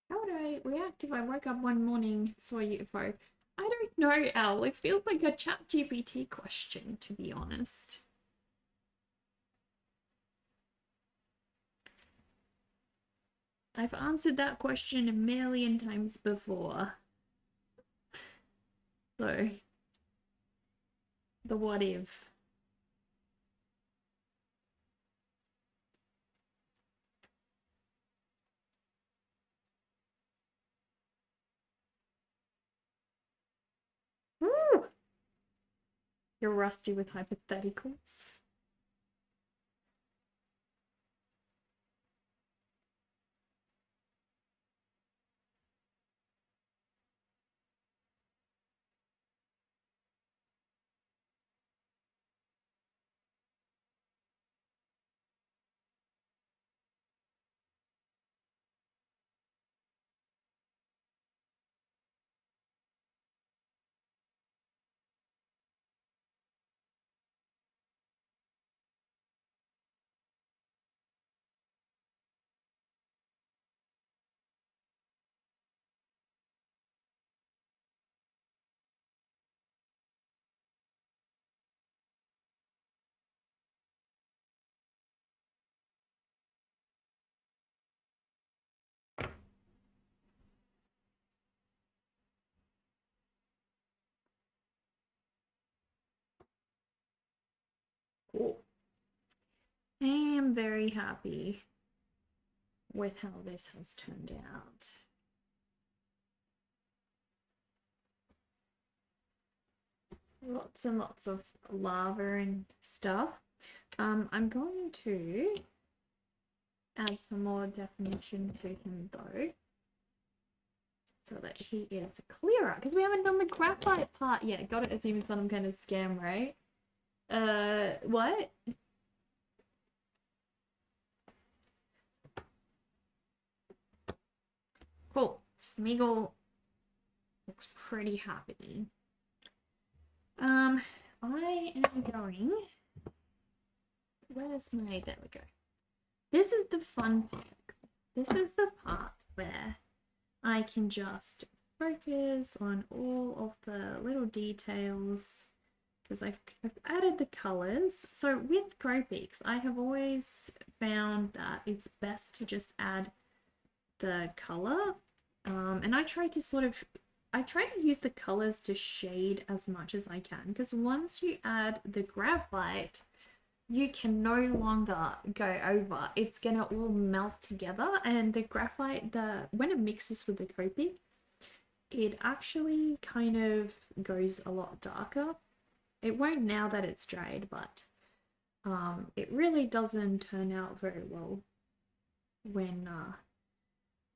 How would I react if I woke up one morning, saw a UFO? I don't know, Al. It feels like a ChatGPT question, to be honest. I've answered that question a million times before. So, the what if? Woo! You're rusty with hypotheticals. Cool. I am very happy with how this has turned out. Lots and lots of lava and stuff. I'm going to add some more definition to him though, so that he is clearer, because we haven't done the graphite part yet. Got it as if it's some kind of scam, right? What? Cool. Smeagol looks pretty happy. I am going. Where's my? There we go. This is the fun part. This is the part where I can just focus on all of the little details because I've added the colors. So with Copics, I have always found that it's best to just add the color, and I try to use the colors to shade as much as I can, because once you add the graphite, you can no longer go over. It's gonna all melt together, and the graphite, the when it mixes with the Copic, it actually kind of goes a lot darker. It won't now that it's dried, but it really doesn't turn out very well when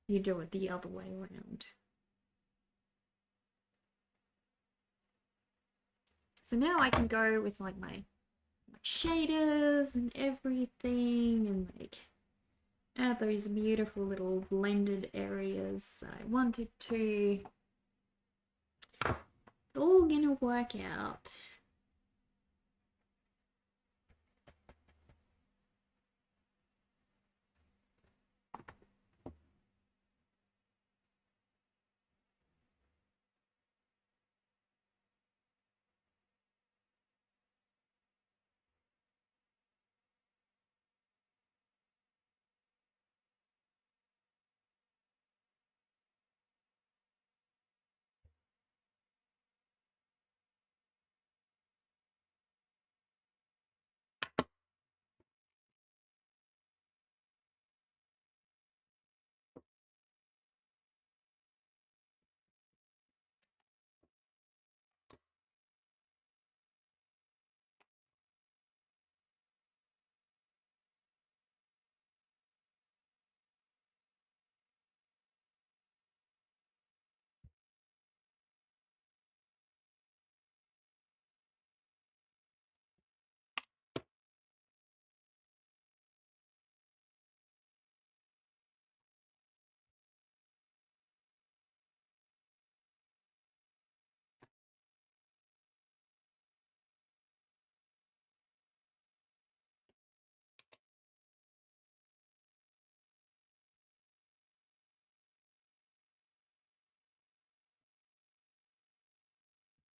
you do it the other way around. So now I can go with like my shaders and everything, and like add those beautiful little blended areas that I wanted to. It's all gonna work out.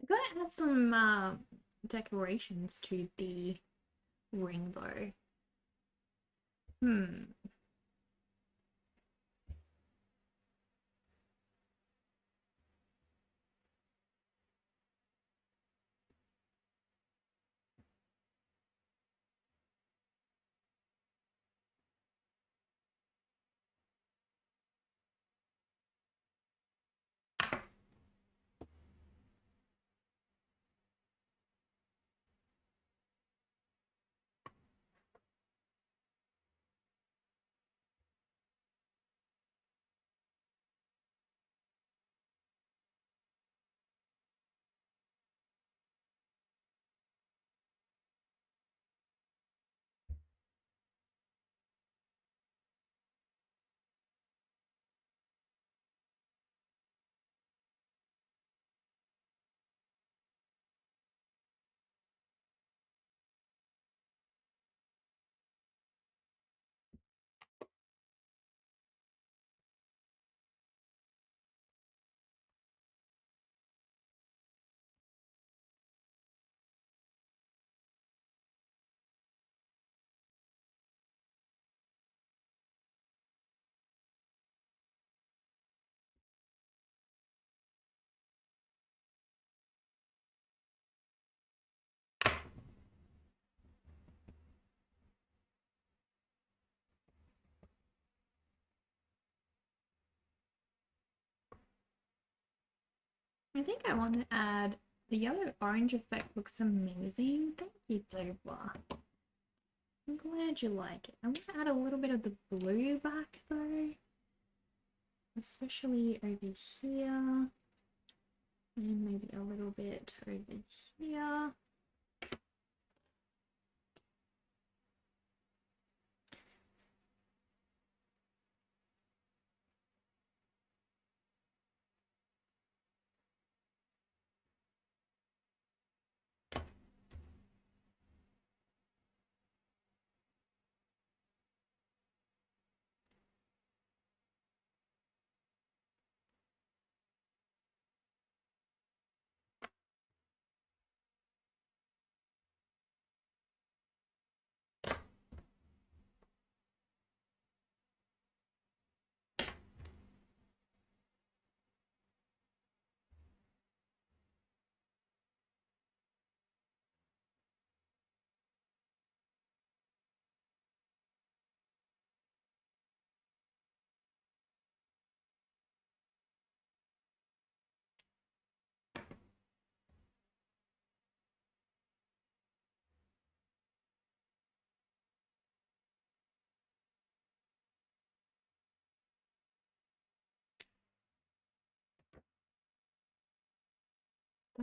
I'm gonna add some decorations to the ring though. Hmm. I think I want to add the yellow orange effect. Looks amazing. Thank you, Doba. I'm glad you like it. I want to add a little bit of the blue back though, especially over here, and maybe a little bit over here.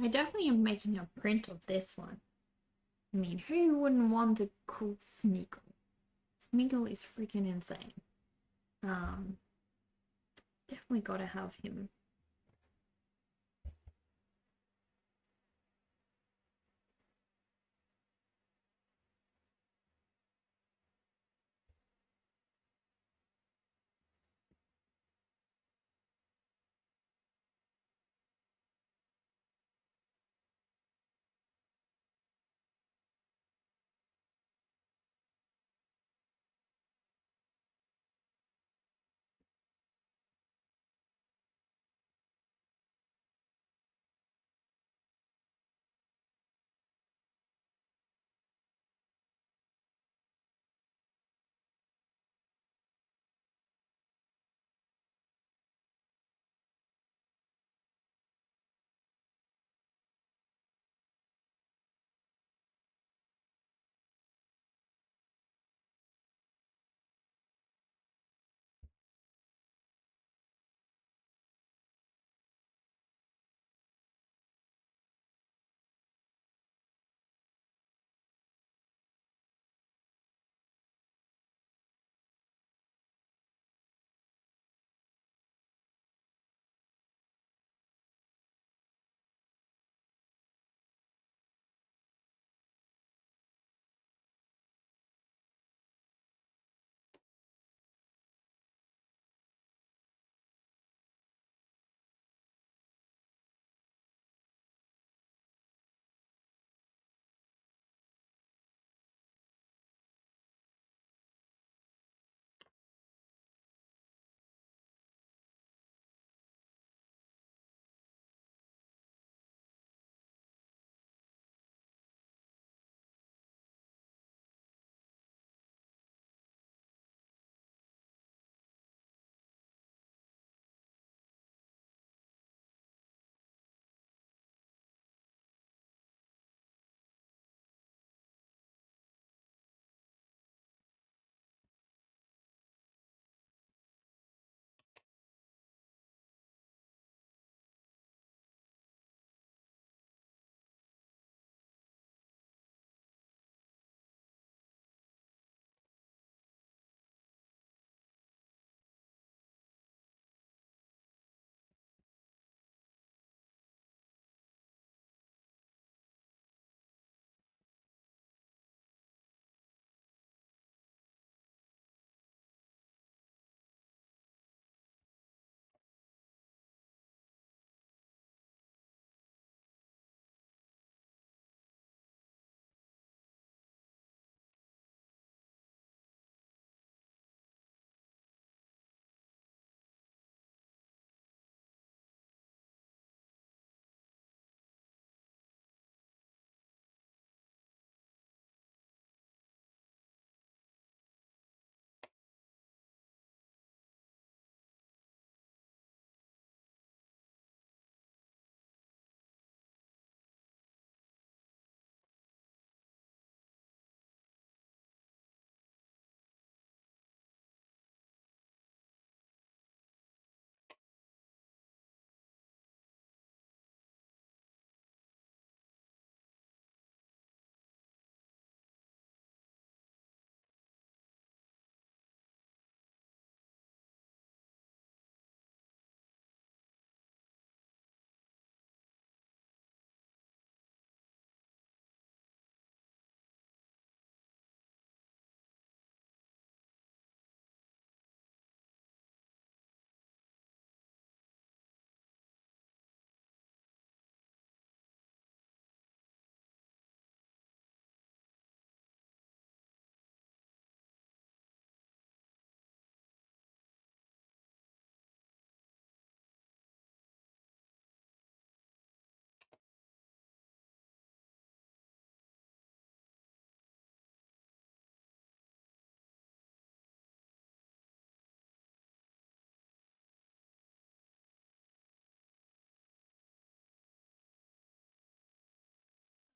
I definitely am making a print of this one. I mean, who wouldn't want a cool Smeagol? Smeagol is freaking insane. Um, Definitely gotta have him.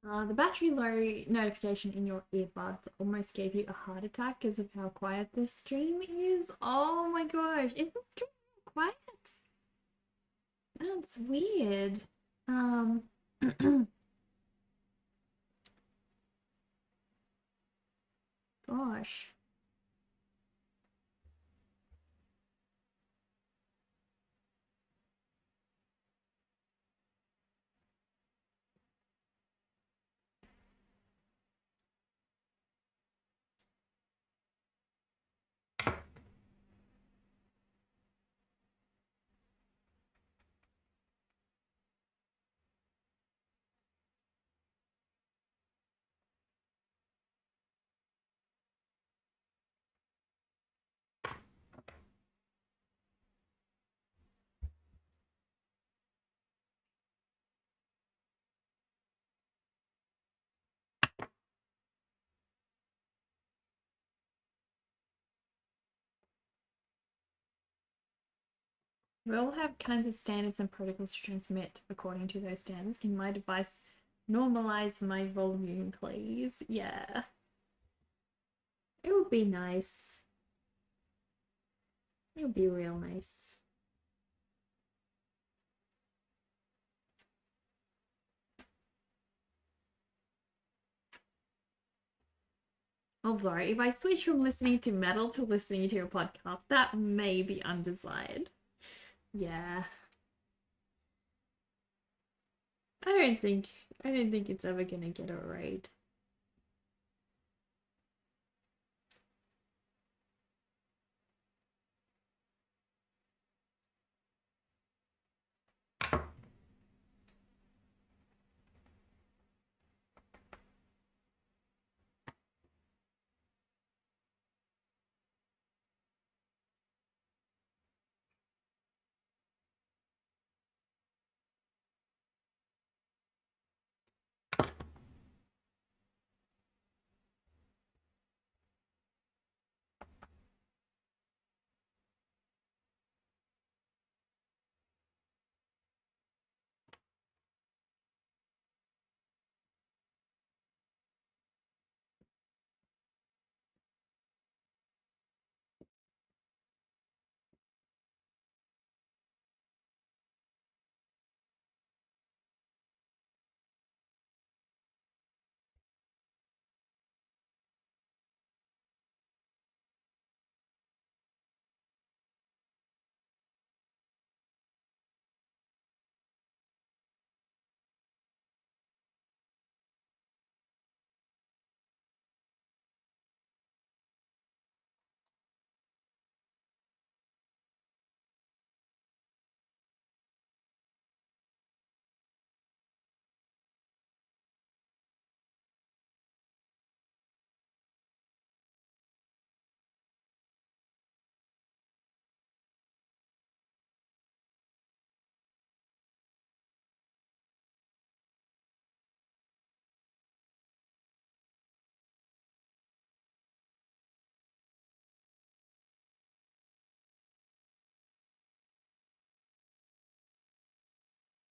The battery low notification in your earbuds almost gave you a heart attack because of how quiet this stream is. Oh my gosh, is the stream quiet? That's weird. Um, Gosh. We all have kinds of standards and protocols to transmit according to those standards. Can my device normalize my volume, please? Yeah. It would be nice. It would be real nice. Although, if I switch from listening to metal to listening to a podcast, that may be undesired. Yeah. I don't think it's ever gonna get a raid.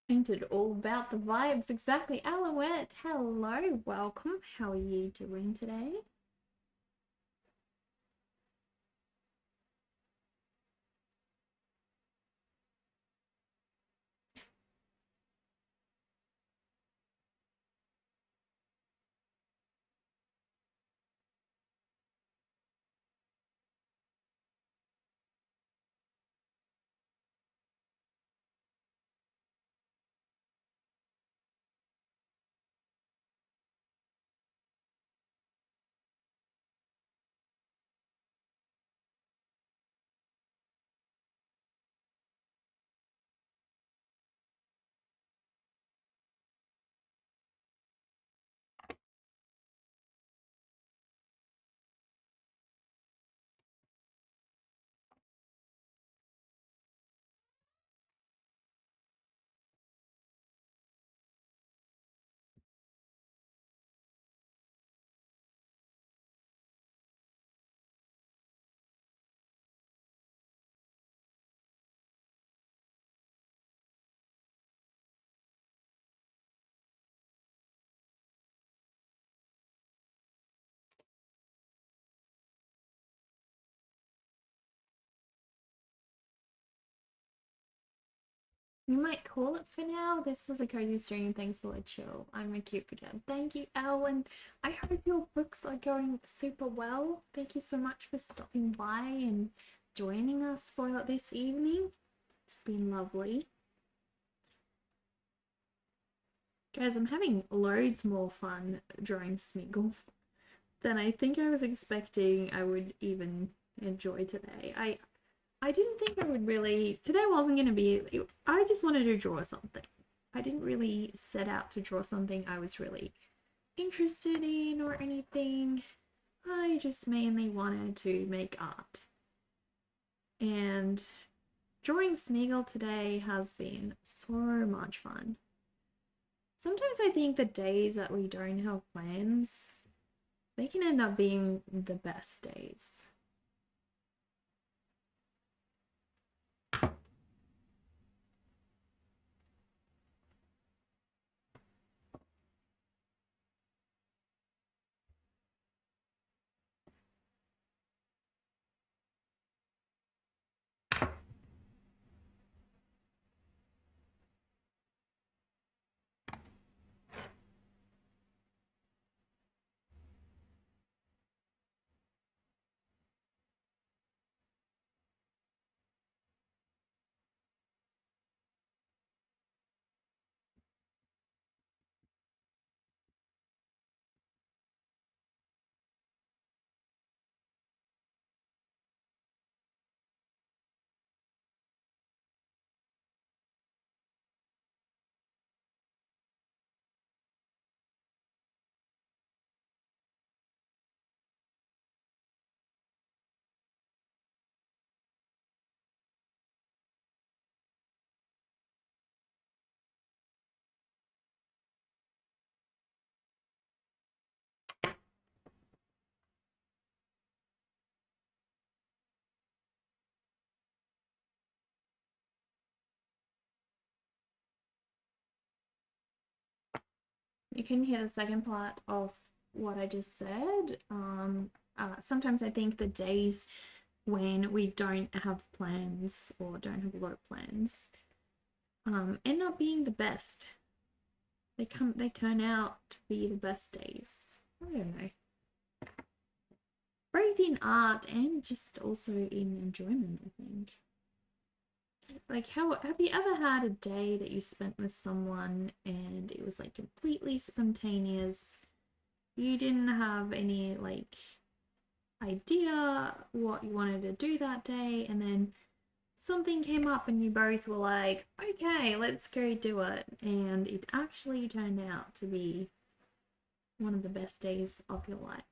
Painted all about the vibes. Exactly. Alouette, hello, welcome. How are you doing today? We might call it for now. This was a cozy stream. Thanks for the chill. I'm a cute again. Thank you, Ellen. I hope your books are going super well. Thank you so much for stopping by and joining us for this evening. It's been lovely. Guys, I'm having loads more fun drawing Smeagol than I think I was expecting I would even enjoy today. I didn't think I would really. Today wasn't going to be. I just wanted to draw something. I didn't really set out to draw something I was really interested in or anything. I just mainly wanted to make art. And drawing Smeagol today has been so much fun. Sometimes I think the days that we don't have plans, they can end up being the best days. You can hear the second part of what I just said. Sometimes I think the days when we don't have plans or don't have a lot of plans end up being the best. They turn out to be the best days. I don't know. Both in art and just also in enjoyment, I think. Like, how have you ever had a day that you spent with someone and it was like completely spontaneous? You didn't have any like idea what you wanted to do that day, and then something came up and you both were like, okay, let's go do it. And it actually turned out to be one of the best days of your life.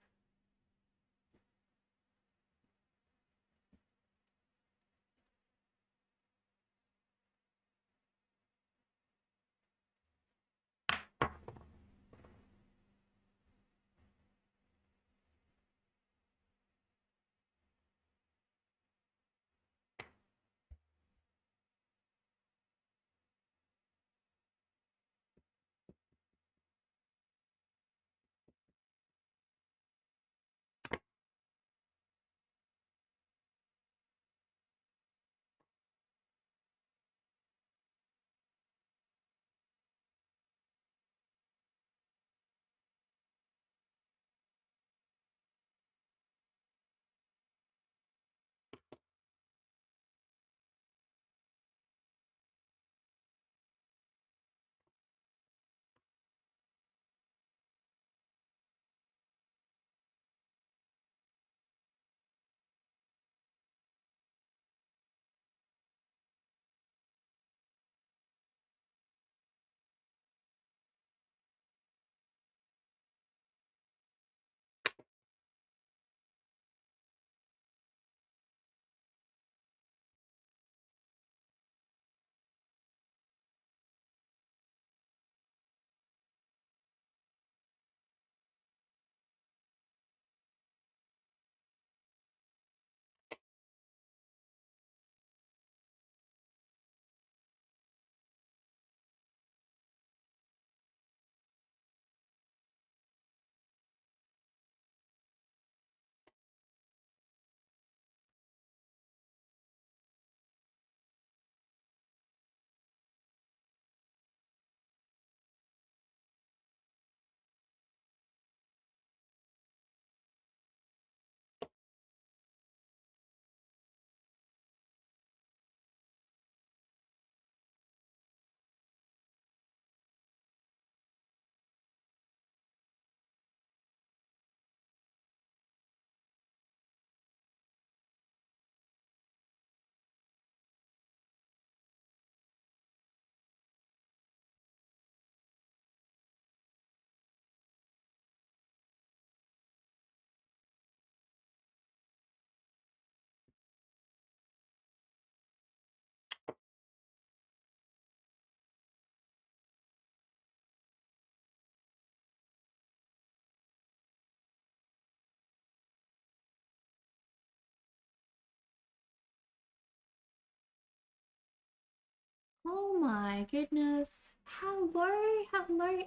Oh my goodness. Hello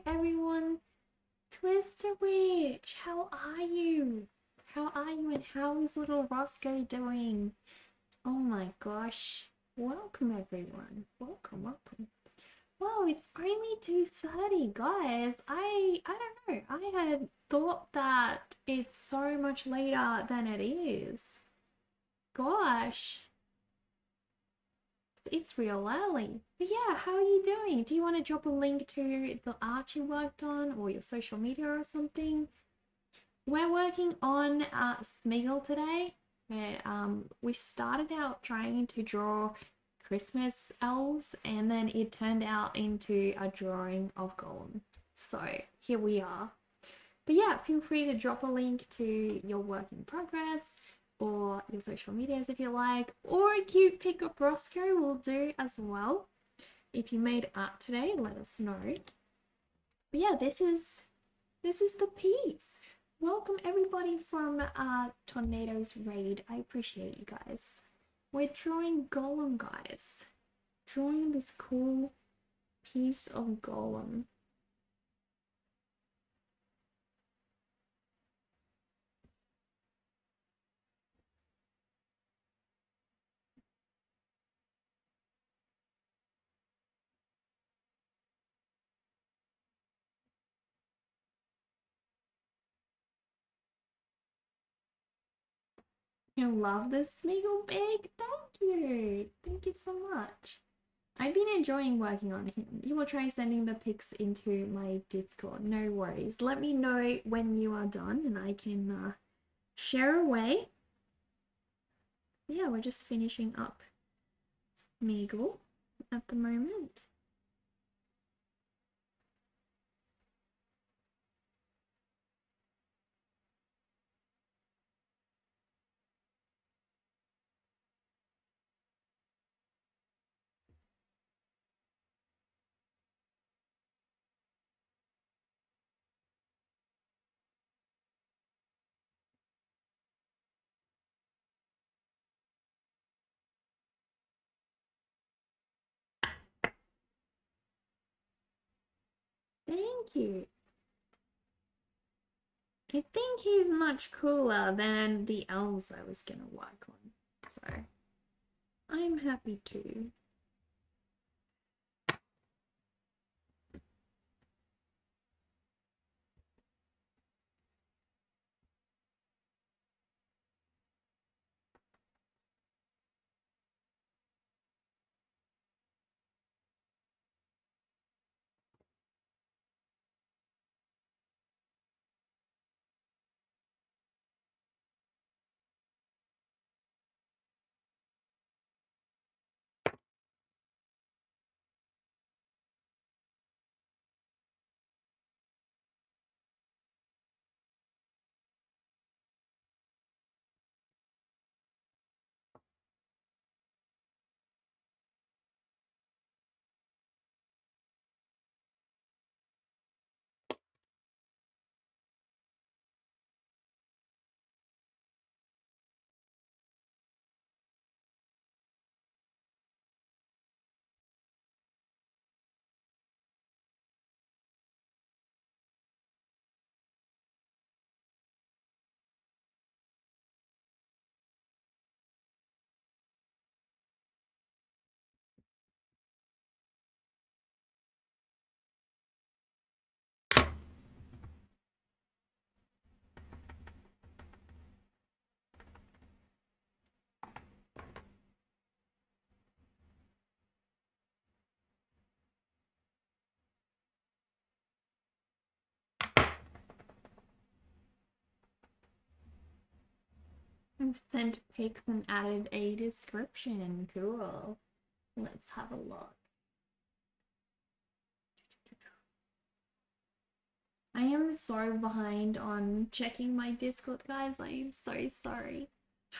everyone. Twister Witch, how are you? How are you and how is little Roscoe doing? Oh my gosh. Welcome everyone. Welcome. Well, it's only 2:30, guys. I don't know. I had thought that it's so much later than it is. Gosh. It's real early. But yeah, how are you doing? Do you want to drop a link to the art you worked on or your social media or something? We're working on Smeagol today. We started out trying to draw Christmas elves and then it turned out into a drawing of Gollum. So here we are. But yeah, feel free to drop a link to your work in progress or your social medias if you like, or a cute pic of Roscoe will do as well. If you made art today, let us know. But yeah, this is the piece. Welcome everybody from Tornado's Raid. I appreciate you guys. We're drawing Gollum, guys. Drawing this cool piece of Gollum. You love this Smeagol bag? Thank you. Thank you so much. I've been enjoying working on him. You will try sending the pics into my Discord. No worries. Let me know when you are done and I can share away. Yeah, we're just finishing up Smeagol at the moment. Thank you. I think he's much cooler than the elves I was gonna work on. So I'm happy too. I've sent pics and added a description. Cool. Let's have a look. I am so behind on checking my Discord, guys. I am so sorry.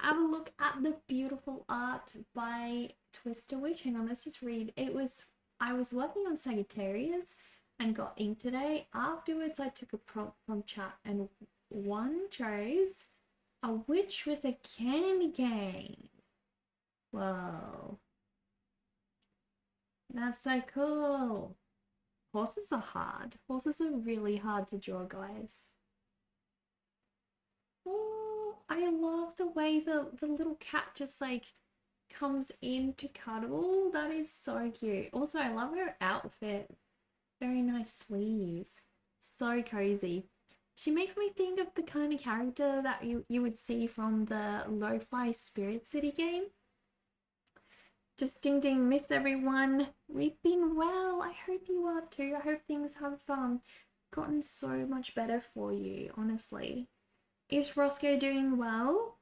Have a look at the beautiful art by Twister Witch. Hang on, let's just read. I was working on Sagittarius and got ink today. Afterwards, I took a prompt from chat and one chose a witch with a candy cane. Whoa. That's so cool. Horses are hard. Horses are really hard to draw, guys. Oh, I love the way the little cat just like comes in to cuddle. That is so cute. Also, I love her outfit. Very nice sleeves. So cozy. She makes me think of the kind of character that you would see from the Lo-Fi Spirit City game. Just ding ding, miss everyone. We've been well. I hope you are too. I hope things have gotten so much better for you, honestly. Is Roscoe doing well?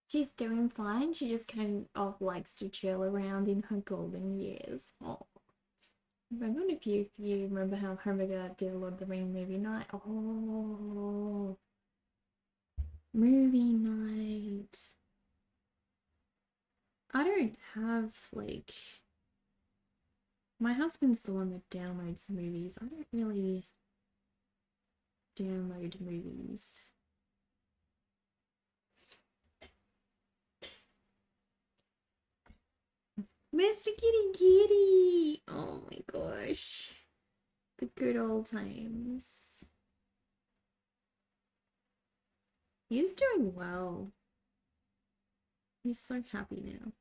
She's doing fine. She just kind of likes to chill around in her golden years. Oh, remember if you remember how Homer did a Lord of the Ring movie night? Oh, movie night. I don't have like my husband's the one that downloads movies. I don't really download movies. Mr. Kitty Kitty! Oh my gosh. The good old times. He's doing well. He's so happy now.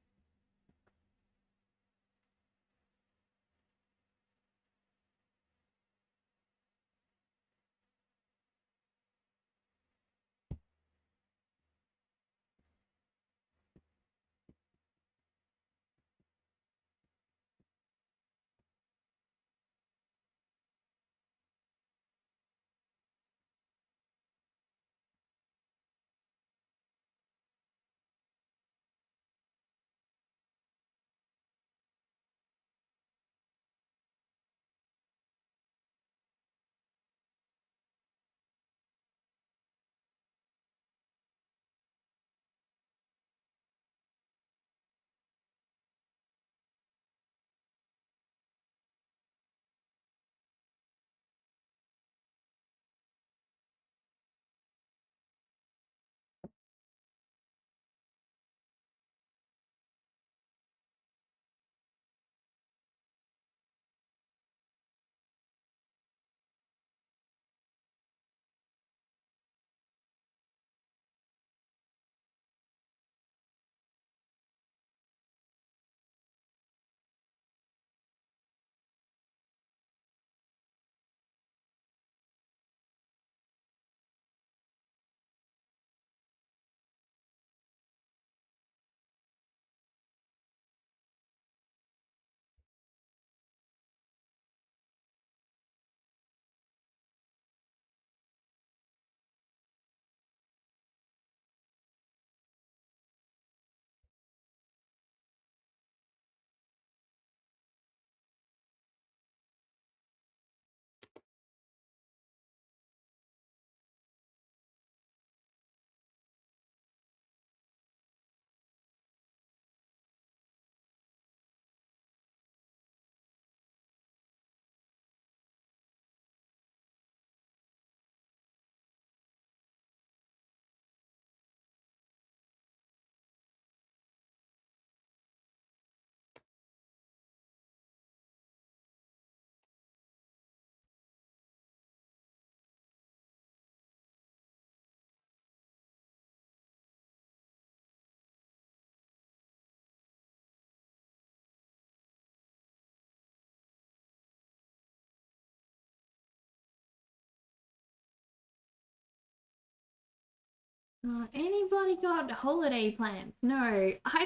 Anybody got holiday plans? No, I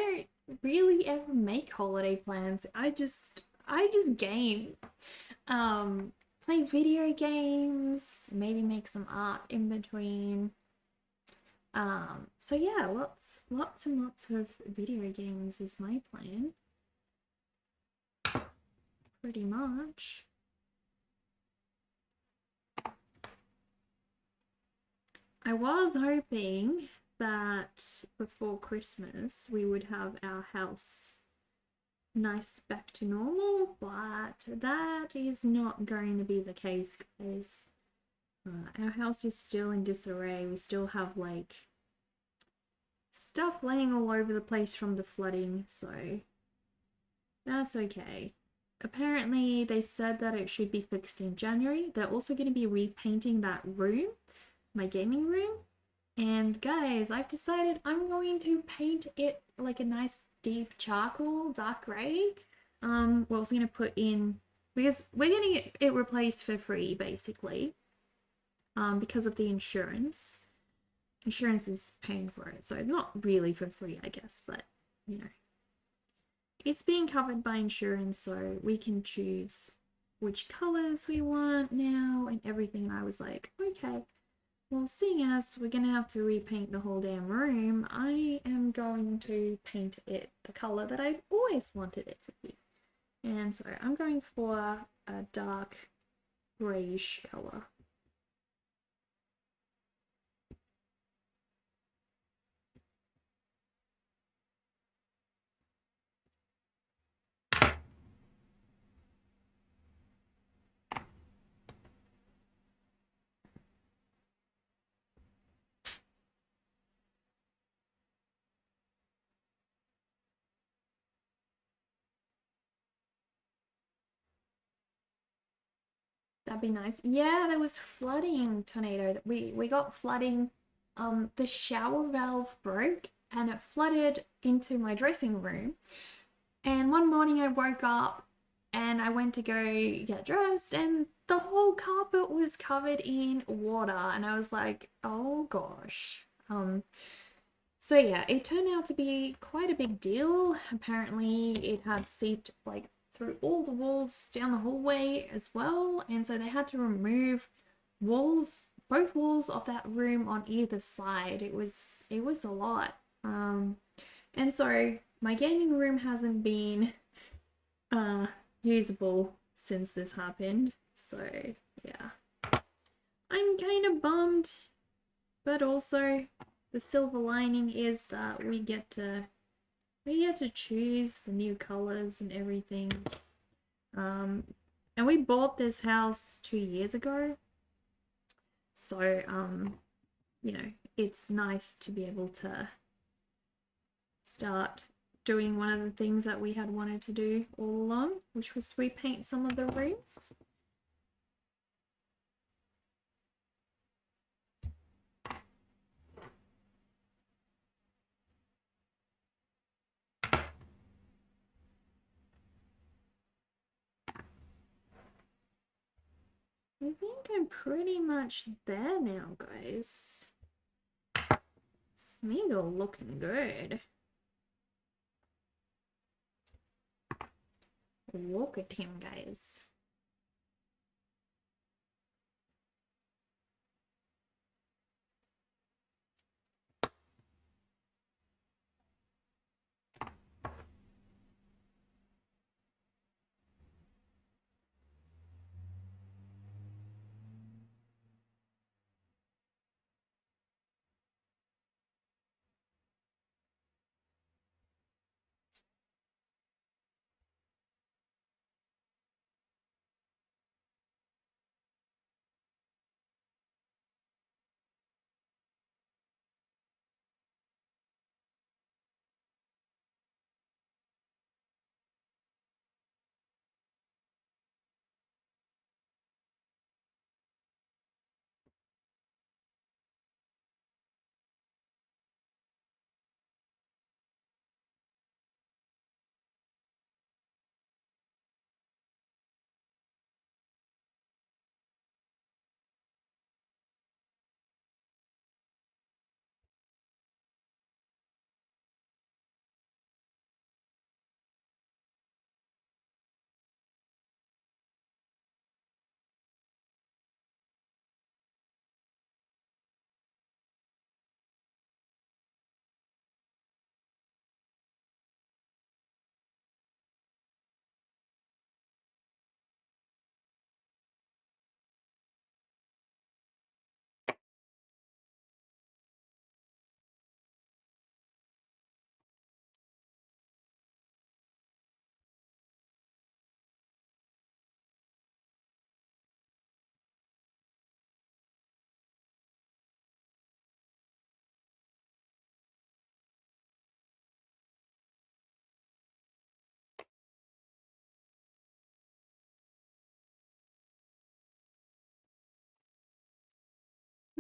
don't really ever make holiday plans. I just game. Play video games, maybe make some art in between. So yeah, lots and lots of video games is my plan. Pretty much. I was hoping that before Christmas we would have our house nice back to normal, but that is not going to be the case, guys. Our house is still in disarray. We still have like stuff laying all over the place from the flooding, so that's okay. Apparently, they said that it should be fixed in January. They're also going to be repainting that room, my gaming room. And guys, I've decided I'm going to paint it like a nice deep charcoal, dark grey. What I was going to put in, because we're getting it replaced for free, basically, because of the insurance. Insurance is paying for it, so not really for free, I guess, but, you know. It's being covered by insurance, so we can choose which colors we want now and everything. And I was like, okay, well, seeing as we're gonna have to repaint the whole damn room, I am going to paint it the color that I've always wanted it to be. And so I'm going for a dark grayish color. That'd be nice. Yeah, there was flooding, tornado. We got flooding. The shower valve broke and it flooded into my dressing room. And one morning I woke up and I went to go get dressed and the whole carpet was covered in water and I was like, "Oh gosh." So yeah, it turned out to be quite a big deal. Apparently, it had seeped like through all the walls down the hallway as well, and so they had to remove walls, both walls of that room on either side. It was a lot. And so my gaming room hasn't been uh usable since this happened. So yeah, I'm kind of bummed, but also the silver lining is that we get to choose the new colors and everything. And we bought this house 2 years ago, so you know, it's nice to be able to start doing one of the things that we had wanted to do all along, which was repaint some of the rooms. I think I'm pretty much there now, guys. Smeagol looking good. Look at him, guys.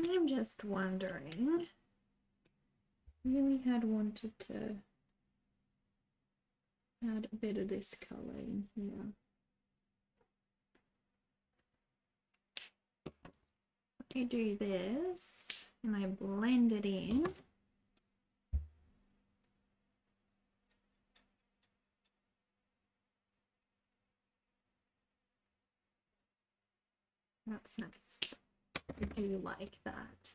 I'm just wondering, really had wanted to add a bit of this color in here. I do this and I blend it in. That's nice. I do like that.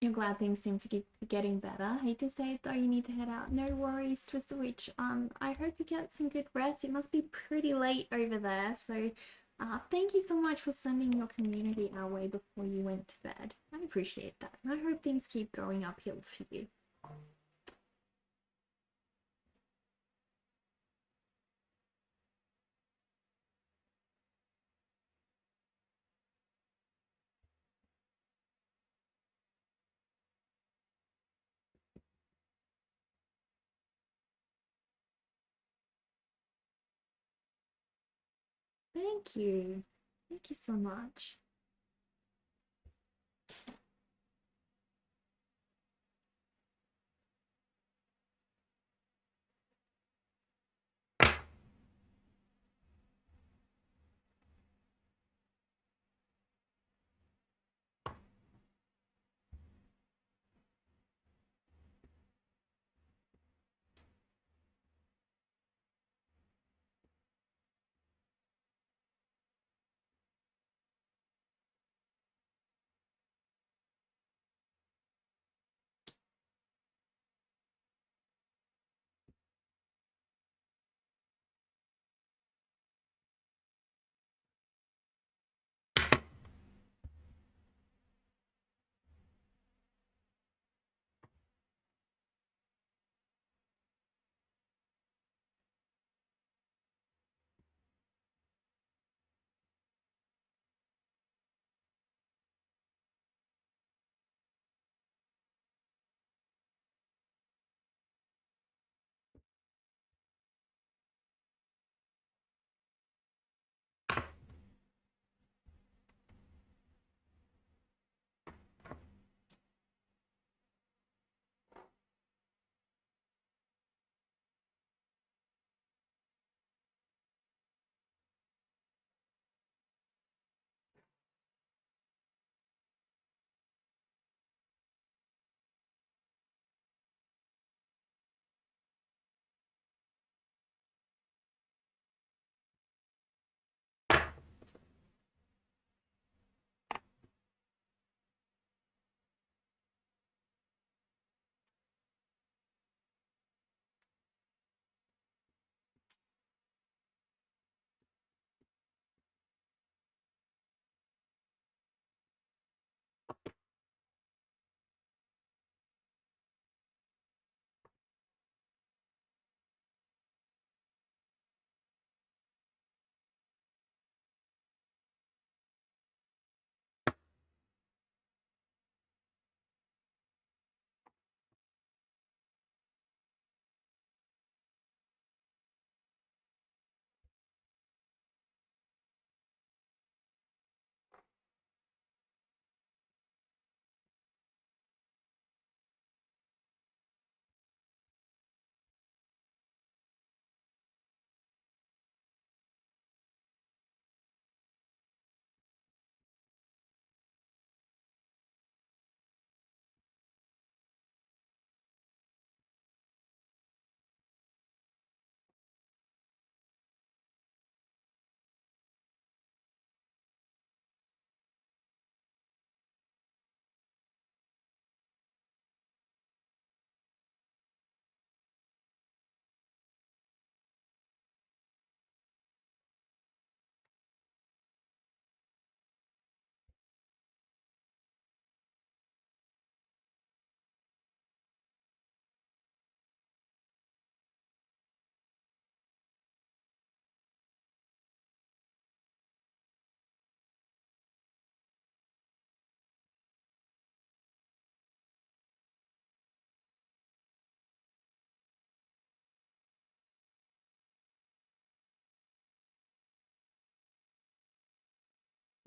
You're glad things seem to keep getting better. Hate to say it though, you need to head out. No worries, Twister Witch. I hope you get some good rest. It must be pretty late over there. So thank you so much for sending your community our way before you went to bed. I appreciate that. And I hope things keep going uphill for you. Thank you. Thank you so much.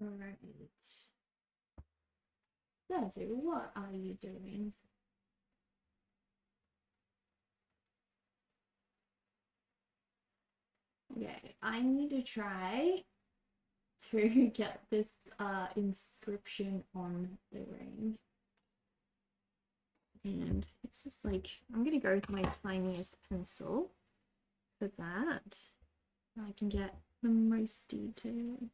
Alright. Dazu, what are you doing? Okay, I need to try to get this inscription on the ring. And it's just like, I'm gonna go with my tiniest pencil for that. So I can get the most detail.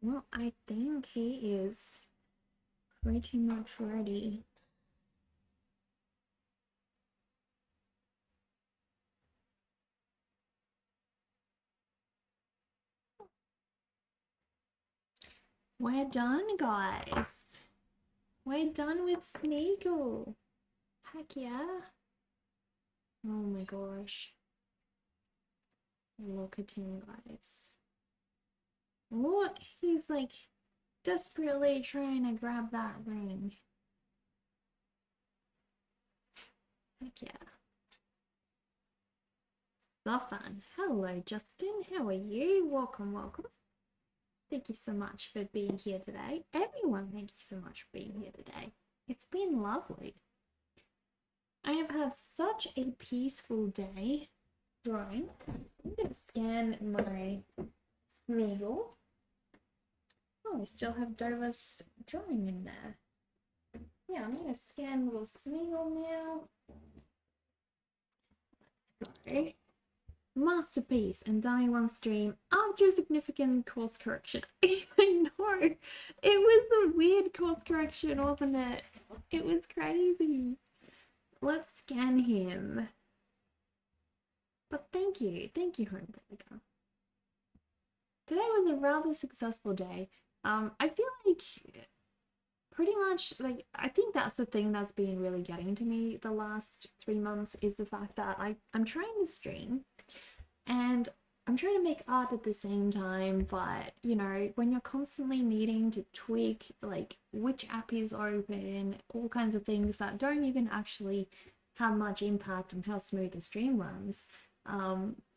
Well, I think he is pretty much ready. We're done, guys. We're done with Smeagol. Heck yeah. Oh my gosh. Look at him, guys. Look, he's like desperately trying to grab that ring. Heck yeah. So fun. Hello, Justin. How are you? Welcome, welcome. Thank you so much for being here today. Everyone, thank you so much for being here today. It's been lovely. I have had such a peaceful day drawing. I'm going to scan my Smeagol. Oh, I still have Dova's drawing in there. Yeah, I'm going to scan little Smeagol now. Let's go. Masterpiece and dying one stream after a significant course correction. I know. It was a weird course correction, wasn't it? It was crazy. Let's scan him. But thank you, Home Burger. Today was a rather successful day. I feel like pretty much, like, I think that's the thing that's been really getting to me the last 3 months is the fact that I'm trying to stream and I'm trying to make art at the same time, but you know, when you're constantly needing to tweak like which app is open, all kinds of things that don't even actually have much impact on how smooth the stream runs,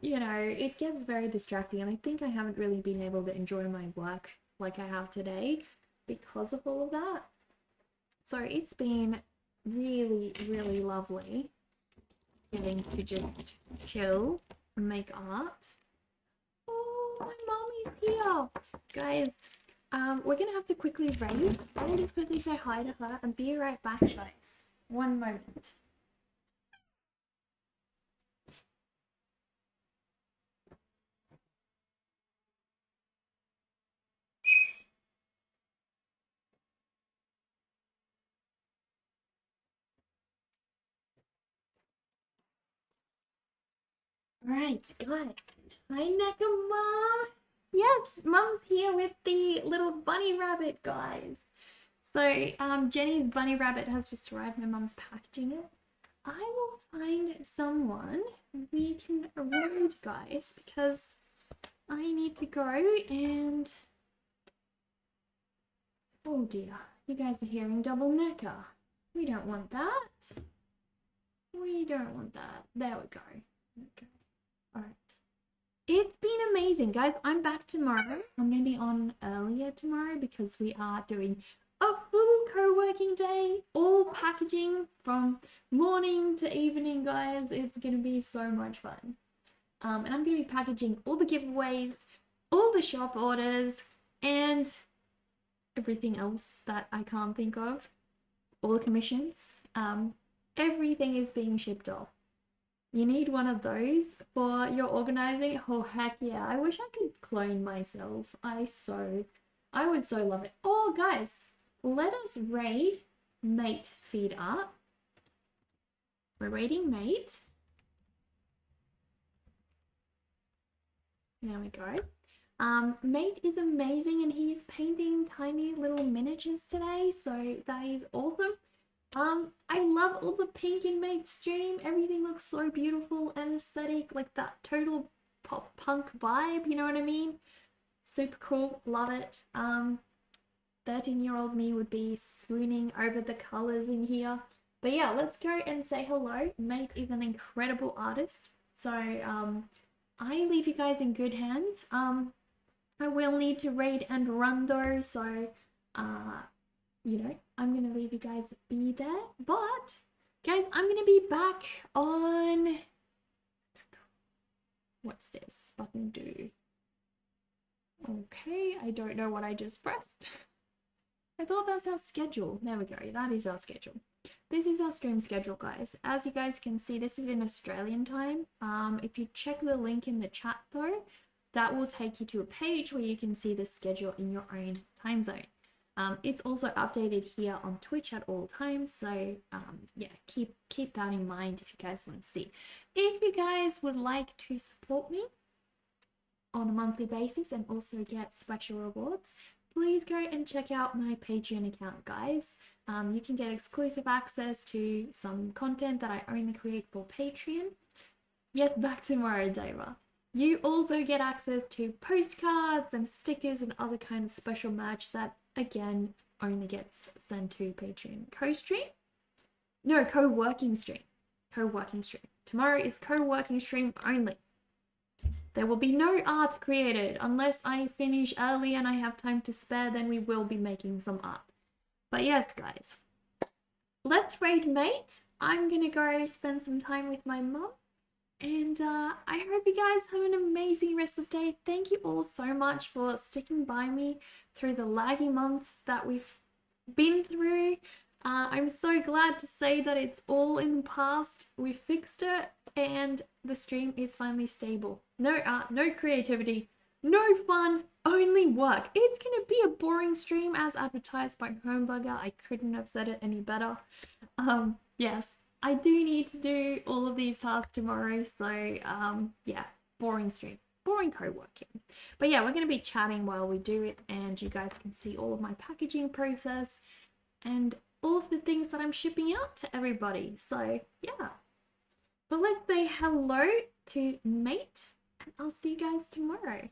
you know, it gets very distracting, and I think I haven't really been able to enjoy my work like I have today because of all of that. So it's been really, really lovely getting to just chill and make art. Oh, my mommy's here. Guys, we're gonna have to quickly raid. I'll just quickly say hi to her and be right back, guys. One moment. Right, guys. Hi, Nakama. Yes, Mum's here with the little bunny rabbit, guys. So, Jenny's bunny rabbit has just arrived. My mum's packaging it. I will find someone we can raid, guys, because I need to go and... Oh dear, you guys are hearing double necker. We don't want that. We don't want that. There we go. Okay. Alright. It's been amazing, guys. I'm back tomorrow. I'm going to be on earlier tomorrow because we are doing a full co-working day, all packaging from morning to evening, guys. It's going to be so much fun. And I'm going to be packaging all the giveaways, all the shop orders, and everything else that I can't think of. All the commissions. everything is being shipped off. You need one of those for your organizing. Oh, heck yeah. I wish I could clone myself. I would so love it. Oh, guys, let us raid mate feed art. We're raiding mate. There we go. Mate is amazing and he's painting tiny little miniatures today, so that is awesome. I love all the pink in Mate's stream. Everything looks so beautiful and aesthetic, like that total pop punk vibe, you know what I mean? Super cool, love it. 13-year-old me would be swooning over the colors in here. But yeah, let's go and say hello. Mate is an incredible artist, so I leave you guys in good hands. I will need to raid and run though, so you know, I'm gonna leave you guys be there. But guys, I'm gonna be back on, what's this button do? Okay, I don't know what I just pressed. I thought that's our schedule. There we go, that is our schedule. This is our stream schedule, guys. As you guys can see, this is in Australian time. If you check the link in the chat though, that will take you to a page where you can see the schedule in your own time zone. It's also updated here on Twitch at all times, so yeah, keep that in mind if you guys want to see. If you guys would like to support me on a monthly basis and also get special rewards, please go and check out my Patreon account, guys. You can get exclusive access to some content that I only create for Patreon. Yes, back tomorrow, Dava. You also get access to postcards and stickers and other kind of special merch that, again, only gets sent to Patreon. Co-stream? No, co-working stream. Co-working stream. Tomorrow is co-working stream only. There will be no art created unless I finish early and I have time to spare, then we will be making some art. But yes, guys, let's raid Mate. I'm gonna go spend some time with my mum. And I hope you guys have an amazing rest of the day. Thank you all so much for sticking by me through the laggy months that we've been through. I'm so glad to say that it's all in the past. We fixed it and the stream is finally stable. No art, no creativity, no fun, only work. It's gonna be a boring stream as advertised by Homebugger. I couldn't have said it any better. Yes. I do need to do all of these tasks tomorrow, so yeah, boring stream, boring co-working. But yeah, we're going to be chatting while we do it, and you guys can see all of my packaging process and all of the things that I'm shipping out to everybody. So yeah, but let's say hello to Mate, and I'll see you guys tomorrow.